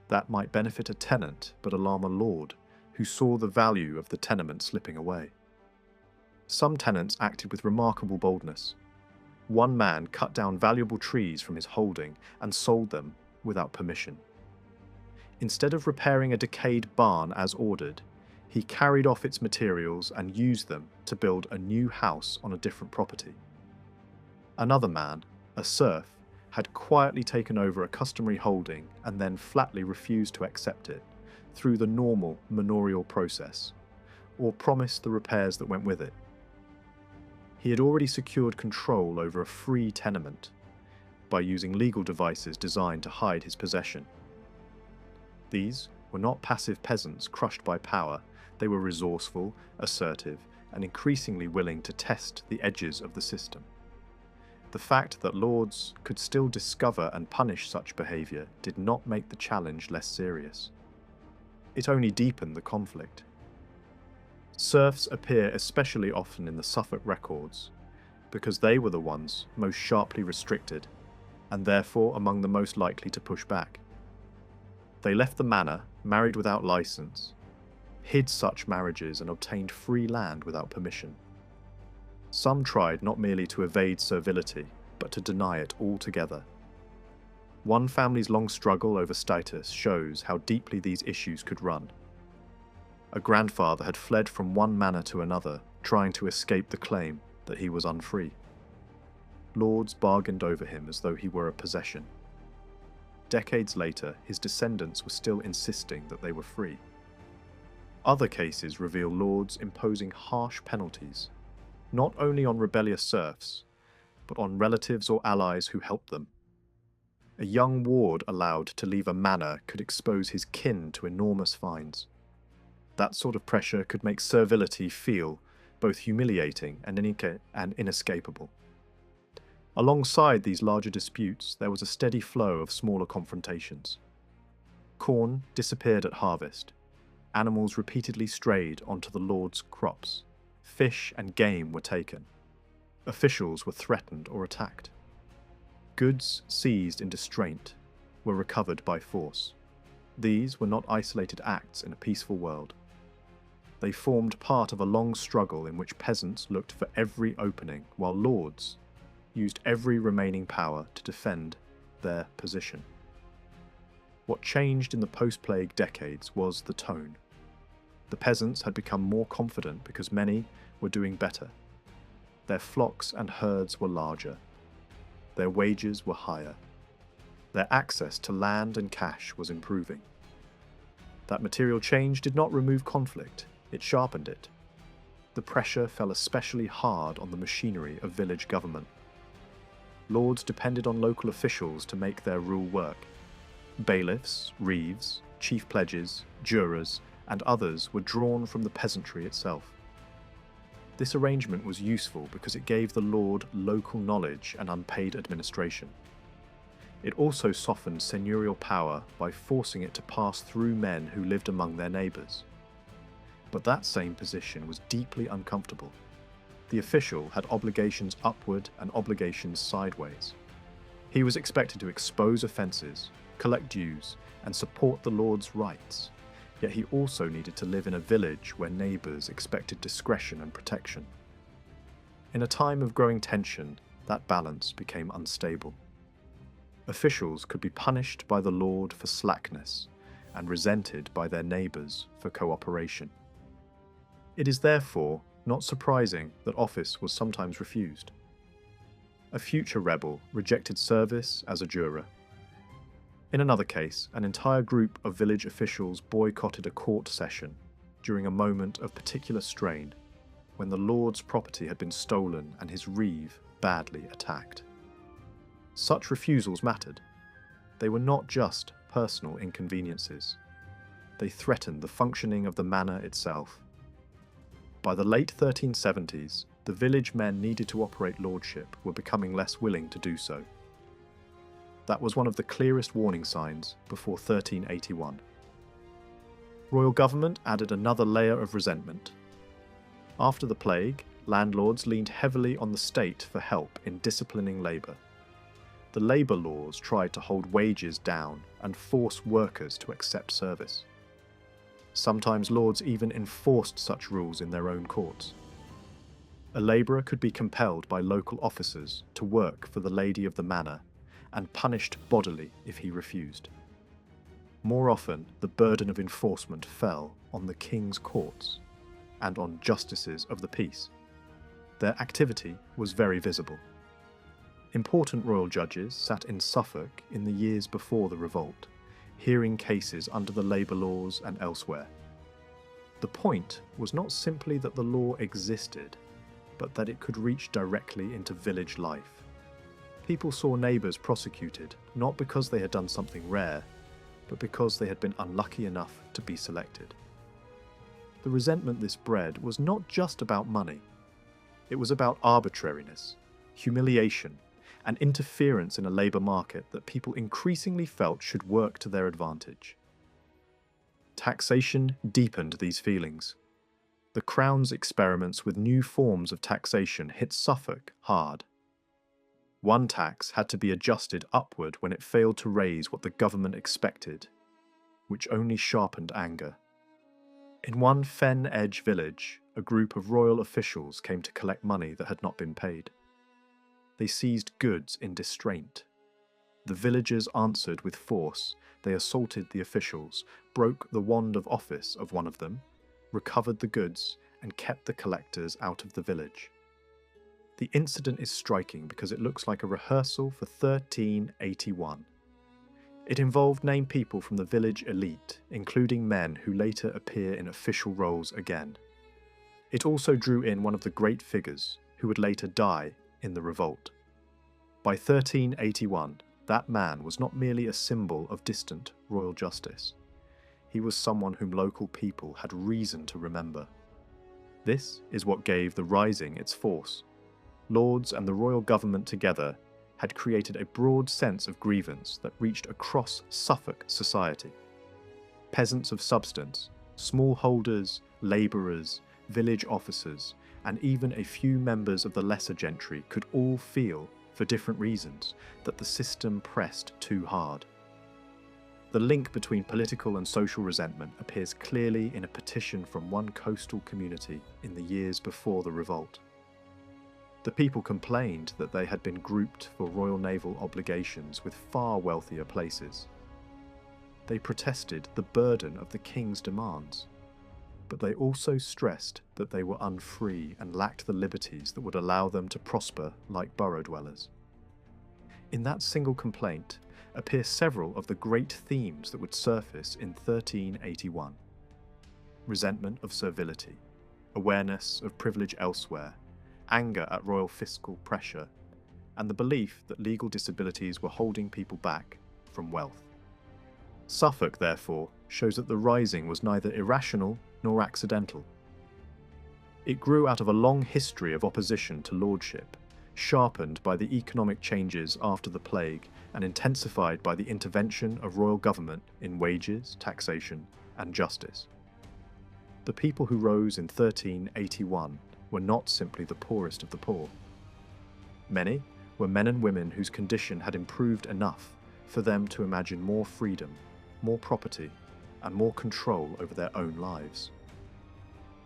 that might benefit a tenant but alarm a lord who saw the value of the tenement slipping away. Some tenants acted with remarkable boldness. One man cut down valuable trees from his holding and sold them without permission. Instead of repairing a decayed barn as ordered, he carried off its materials and used them to build a new house on a different property. Another man, a serf, had quietly taken over a customary holding and then flatly refused to accept it through the normal manorial process, or promised the repairs that went with it. He had already secured control over a free tenement by using legal devices designed to hide his possession. These were not passive peasants crushed by power. They were resourceful, assertive, and increasingly willing to test the edges of the system. The fact that lords could still discover and punish such behaviour did not make the challenge less serious. It only deepened the conflict. Serfs appear especially often in the Suffolk records because they were the ones most sharply restricted and therefore among the most likely to push back. They left the manor, married without license, hid such marriages and obtained free land without permission. Some tried not merely to evade servility, but to deny it altogether. One family's long struggle over status shows how deeply these issues could run. A grandfather had fled from one manor to another, trying to escape the claim that he was unfree. Lords bargained over him as though he were a possession. Decades later, his descendants were still insisting that they were free. Other cases reveal lords imposing harsh penalties, not only on rebellious serfs, but on relatives or allies who helped them. A young ward allowed to leave a manor could expose his kin to enormous fines. That sort of pressure could make servility feel both humiliating and inescapable. Alongside these larger disputes, there was a steady flow of smaller confrontations. Corn disappeared at harvest. Animals repeatedly strayed onto the lord's crops. Fish and game were taken. Officials were threatened or attacked. Goods seized in distraint were recovered by force. These were not isolated acts in a peaceful world. They formed part of a long struggle in which peasants looked for every opening, while lords used every remaining power to defend their position. What changed in the post-plague decades was the tone. The peasants had become more confident because many were doing better. Their flocks and herds were larger. Their wages were higher. Their access to land and cash was improving. That material change did not remove conflict, it sharpened it. The pressure fell especially hard on the machinery of village government. Lords depended on local officials to make their rule work. Bailiffs, reeves, chief pledges, jurors, and others were drawn from the peasantry itself. This arrangement was useful because it gave the lord local knowledge and unpaid administration. It also softened seigneurial power by forcing it to pass through men who lived among their neighbours. But that same position was deeply uncomfortable. The official had obligations upward and obligations sideways. He was expected to expose offences, collect dues, and support the lord's rights, yet he also needed to live in a village where neighbours expected discretion and protection. In a time of growing tension, that balance became unstable. Officials could be punished by the lord for slackness and resented by their neighbours for cooperation. It is therefore not surprising that office was sometimes refused. A future rebel rejected service as a juror. In another case, an entire group of village officials boycotted a court session during a moment of particular strain when the lord's property had been stolen and his reeve badly attacked. Such refusals mattered. They were not just personal inconveniences. They threatened the functioning of the manor itself. By the late 1370s, the village men needed to operate lordship were becoming less willing to do so. That was one of the clearest warning signs before 1381. Royal government added another layer of resentment. After the plague, landlords leaned heavily on the state for help in disciplining labour. The labour laws tried to hold wages down and force workers to accept service. Sometimes lords even enforced such rules in their own courts. A labourer could be compelled by local officers to work for the lady of the manor and punished bodily if he refused. More often, the burden of enforcement fell on the king's courts and on justices of the peace. Their activity was very visible. Important royal judges sat in Suffolk in the years before the revolt, hearing cases under the labour laws and elsewhere. The point was not simply that the law existed, but that it could reach directly into village life. People saw neighbours prosecuted not because they had done something rare, but because they had been unlucky enough to be selected. The resentment this bred was not just about money. It was about arbitrariness, humiliation, and interference in a labour market that people increasingly felt should work to their advantage. Taxation deepened these feelings. The Crown's experiments with new forms of taxation hit Suffolk hard. One tax had to be adjusted upward when it failed to raise what the government expected, which only sharpened anger. In one Fen Edge village, a group of royal officials came to collect money that had not been paid. They seized goods in distraint. The villagers answered with force. They assaulted the officials, broke the wand of office of one of them, recovered the goods, and kept the collectors out of the village. The incident is striking because it looks like a rehearsal for 1381. It involved named people from the village elite, including men who later appear in official roles again. It also drew in one of the great figures who would later die in the revolt. By 1381, that man was not merely a symbol of distant royal justice. He was someone whom local people had reason to remember. This is what gave the Rising its force. Lords and the royal government together had created a broad sense of grievance that reached across Suffolk society. Peasants of substance, smallholders, labourers, village officers, and even a few members of the lesser gentry could all feel, for different reasons, that the system pressed too hard. The link between political and social resentment appears clearly in a petition from one coastal community in the years before the revolt. The people complained that they had been grouped for royal naval obligations with far wealthier places. They protested the burden of the king's demands, but they also stressed that they were unfree and lacked the liberties that would allow them to prosper like borough dwellers. In that single complaint appear several of the great themes that would surface in 1381. Resentment of servility, awareness of privilege elsewhere, anger at royal fiscal pressure, and the belief that legal disabilities were holding people back from wealth. Suffolk, therefore, shows that the Rising was neither irrational nor accidental. It grew out of a long history of opposition to lordship, sharpened by the economic changes after the plague and intensified by the intervention of royal government in wages, taxation, and justice. The people who rose in 1381 were not simply the poorest of the poor. Many were men and women whose condition had improved enough for them to imagine more freedom, more property, and more control over their own lives.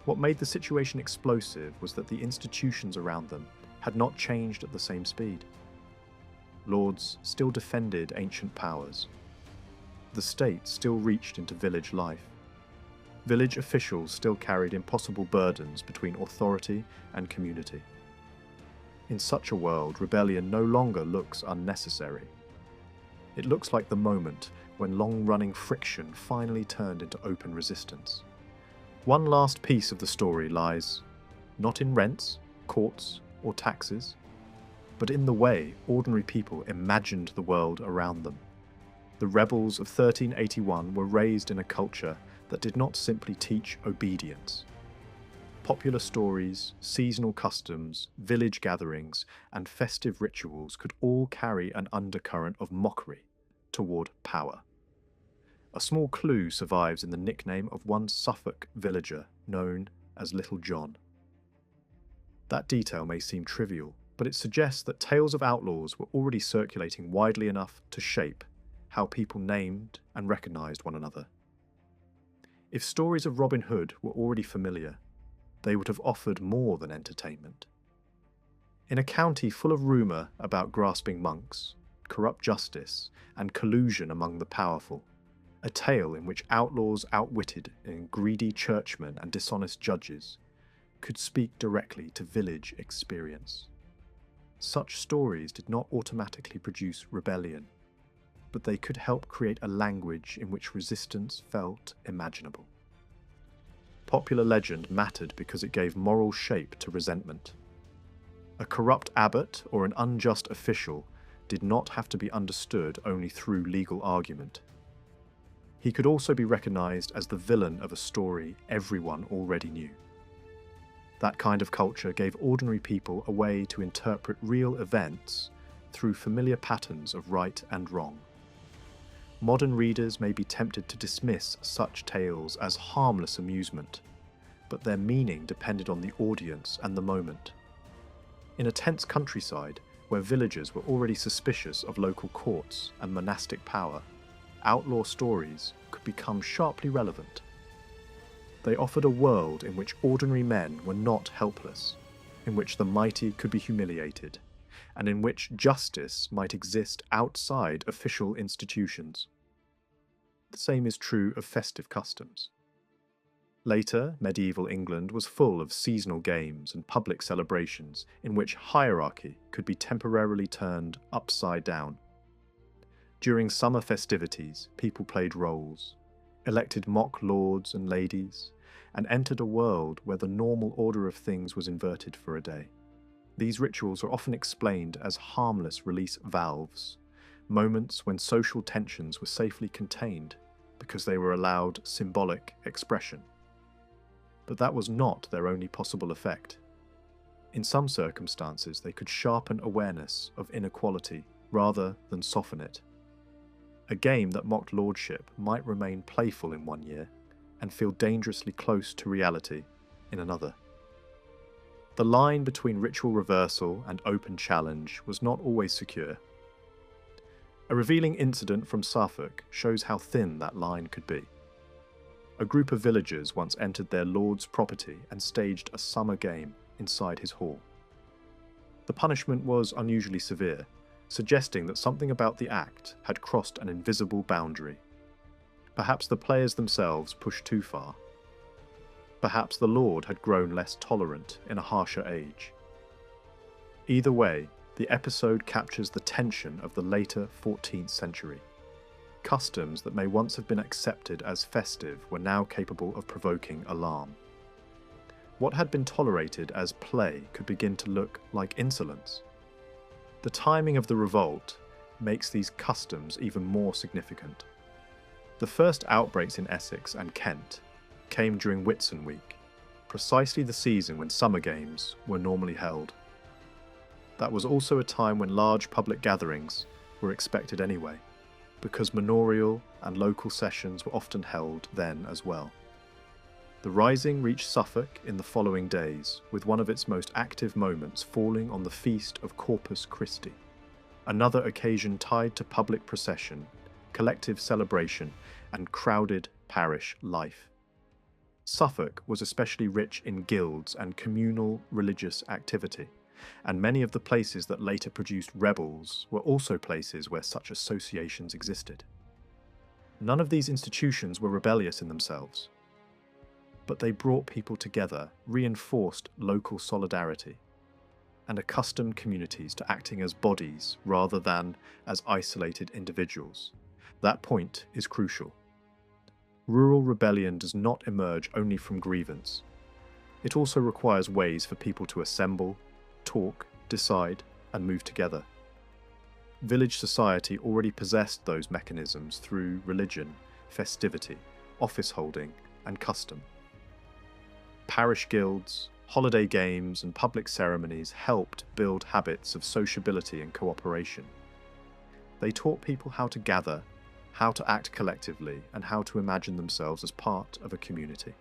What made the situation explosive was that the institutions around them had not changed at the same speed. Lords still defended ancient powers. The state still reached into village life. Village officials still carried impossible burdens between authority and community. In such a world, rebellion no longer looks unnecessary. It looks like the moment when long-running friction finally turned into open resistance. One last piece of the story lies not in rents, courts, or taxes, but in the way ordinary people imagined the world around them. The rebels of 1381 were raised in a culture that did not simply teach obedience. Popular stories, seasonal customs, village gatherings, and festive rituals could all carry an undercurrent of mockery toward power. A small clue survives in the nickname of one Suffolk villager known as Little John. That detail may seem trivial, but it suggests that tales of outlaws were already circulating widely enough to shape how people named and recognised one another. If stories of Robin Hood were already familiar, they would have offered more than entertainment. In a county full of rumour about grasping monks, corrupt justice, and collusion among the powerful, a tale in which outlaws outwitted greedy churchmen and dishonest judges could speak directly to village experience. Such stories did not automatically produce rebellion, but they could help create a language in which resistance felt imaginable. Popular legend mattered because it gave moral shape to resentment. A corrupt abbot or an unjust official did not have to be understood only through legal argument. He could also be recognised as the villain of a story everyone already knew. That kind of culture gave ordinary people a way to interpret real events through familiar patterns of right and wrong. Modern readers may be tempted to dismiss such tales as harmless amusement, but their meaning depended on the audience and the moment. In a tense countryside, where villagers were already suspicious of local courts and monastic power, outlaw stories could become sharply relevant. They offered a world in which ordinary men were not helpless, in which the mighty could be humiliated, and in which justice might exist outside official institutions. The same is true of festive customs. Later, medieval England was full of seasonal games and public celebrations in which hierarchy could be temporarily turned upside down. During summer festivities, people played roles, elected mock lords and ladies, and entered a world where the normal order of things was inverted for a day. These rituals are often explained as harmless release valves, moments when social tensions were safely contained because they were allowed symbolic expression. But that was not their only possible effect. In some circumstances, they could sharpen awareness of inequality rather than soften it. A game that mocked lordship might remain playful in one year and feel dangerously close to reality in another. The line between ritual reversal and open challenge was not always secure. A revealing incident from Suffolk shows how thin that line could be. A group of villagers once entered their lord's property and staged a summer game inside his hall. The punishment was unusually severe, suggesting that something about the act had crossed an invisible boundary. Perhaps the players themselves pushed too far. Perhaps the lord had grown less tolerant in a harsher age. Either way, the episode captures the tension of the later 14th century. Customs that may once have been accepted as festive were now capable of provoking alarm. What had been tolerated as play could begin to look like insolence. The timing of the revolt makes these customs even more significant. The first outbreaks in Essex and Kent came during Whitsun Week, precisely the season when summer games were normally held. That was also a time when large public gatherings were expected anyway, because manorial and local sessions were often held then as well. The rising reached Suffolk in the following days, with one of its most active moments falling on the feast of Corpus Christi, another occasion tied to public procession, collective celebration, and crowded parish life. Suffolk was especially rich in guilds and communal religious activity, and many of the places that later produced rebels were also places where such associations existed. None of these institutions were rebellious in themselves, but they brought people together, reinforced local solidarity, and accustomed communities to acting as bodies rather than as isolated individuals. That point is crucial. Rural rebellion does not emerge only from grievance. It also requires ways for people to assemble, talk, decide, and move together. Village society already possessed those mechanisms through religion, festivity, office holding, and custom. Parish guilds, holiday games, and public ceremonies helped build habits of sociability and cooperation. They taught people how to gather, how to act collectively, and how to imagine themselves as part of a community.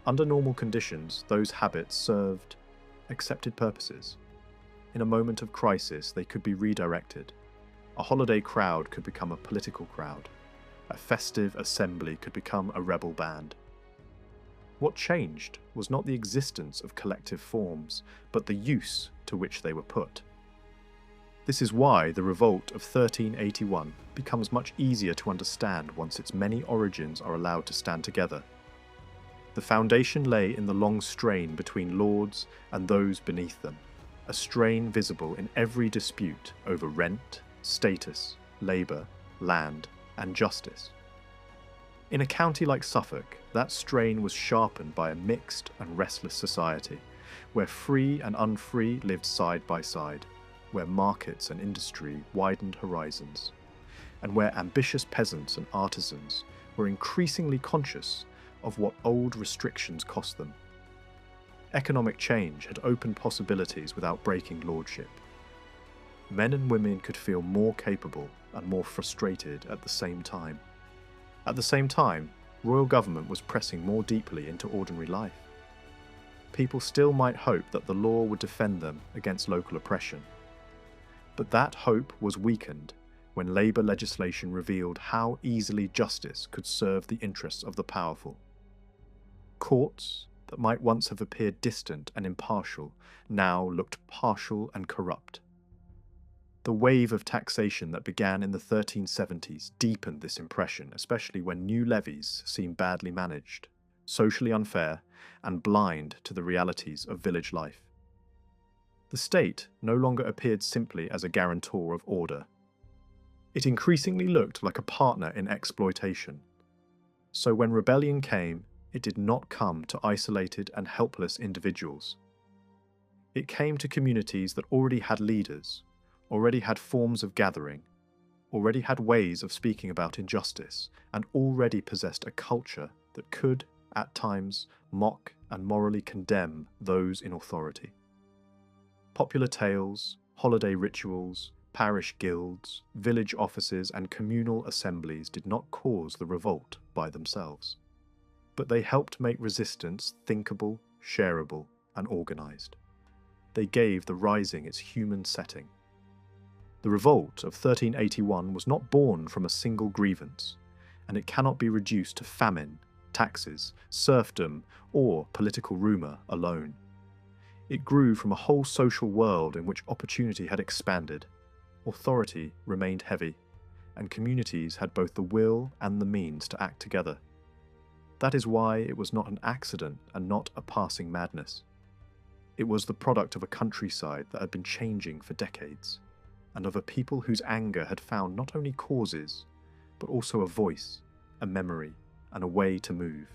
Under normal conditions, those habits served accepted purposes. In a moment of crisis, they could be redirected. A holiday crowd could become a political crowd. A festive assembly could become a rebel band. What changed was not the existence of collective forms, but the use to which they were put. This is why the revolt of 1381 becomes much easier to understand once its many origins are allowed to stand together. The foundation lay in the long strain between lords and those beneath them, a strain visible in every dispute over rent, status, labour, land, and justice. In a county like Suffolk, that strain was sharpened by a mixed and restless society, where free and unfree lived side by side, where markets and industry widened horizons, and where ambitious peasants and artisans were increasingly conscious of what old restrictions cost them. Economic change had opened possibilities without breaking lordship. Men and women could feel more capable and more frustrated at the same time. At the same time, royal government was pressing more deeply into ordinary life. People still might hope that the law would defend them against local oppression. But that hope was weakened when Labour legislation revealed how easily justice could serve the interests of the powerful. Courts that might once have appeared distant and impartial now looked partial and corrupt. The wave of taxation that began in the 1370s deepened this impression, especially when new levies seemed badly managed, socially unfair, and blind to the realities of village life. The state no longer appeared simply as a guarantor of order. It increasingly looked like a partner in exploitation. So when rebellion came, it did not come to isolated and helpless individuals. It came to communities that already had leaders, already had forms of gathering, already had ways of speaking about injustice, and already possessed a culture that could, at times, mock and morally condemn those in authority. Popular tales, holiday rituals, parish guilds, village offices, and communal assemblies did not cause the revolt by themselves, but they helped make resistance thinkable, shareable, and organised. They gave the rising its human setting. The revolt of 1381 was not born from a single grievance, and it cannot be reduced to famine, taxes, serfdom, or political rumour alone. It grew from a whole social world in which opportunity had expanded, authority remained heavy, and communities had both the will and the means to act together. That is why it was not an accident and not a passing madness. It was the product of a countryside that had been changing for decades, and of a people whose anger had found not only causes, but also a voice, a memory, and a way to move.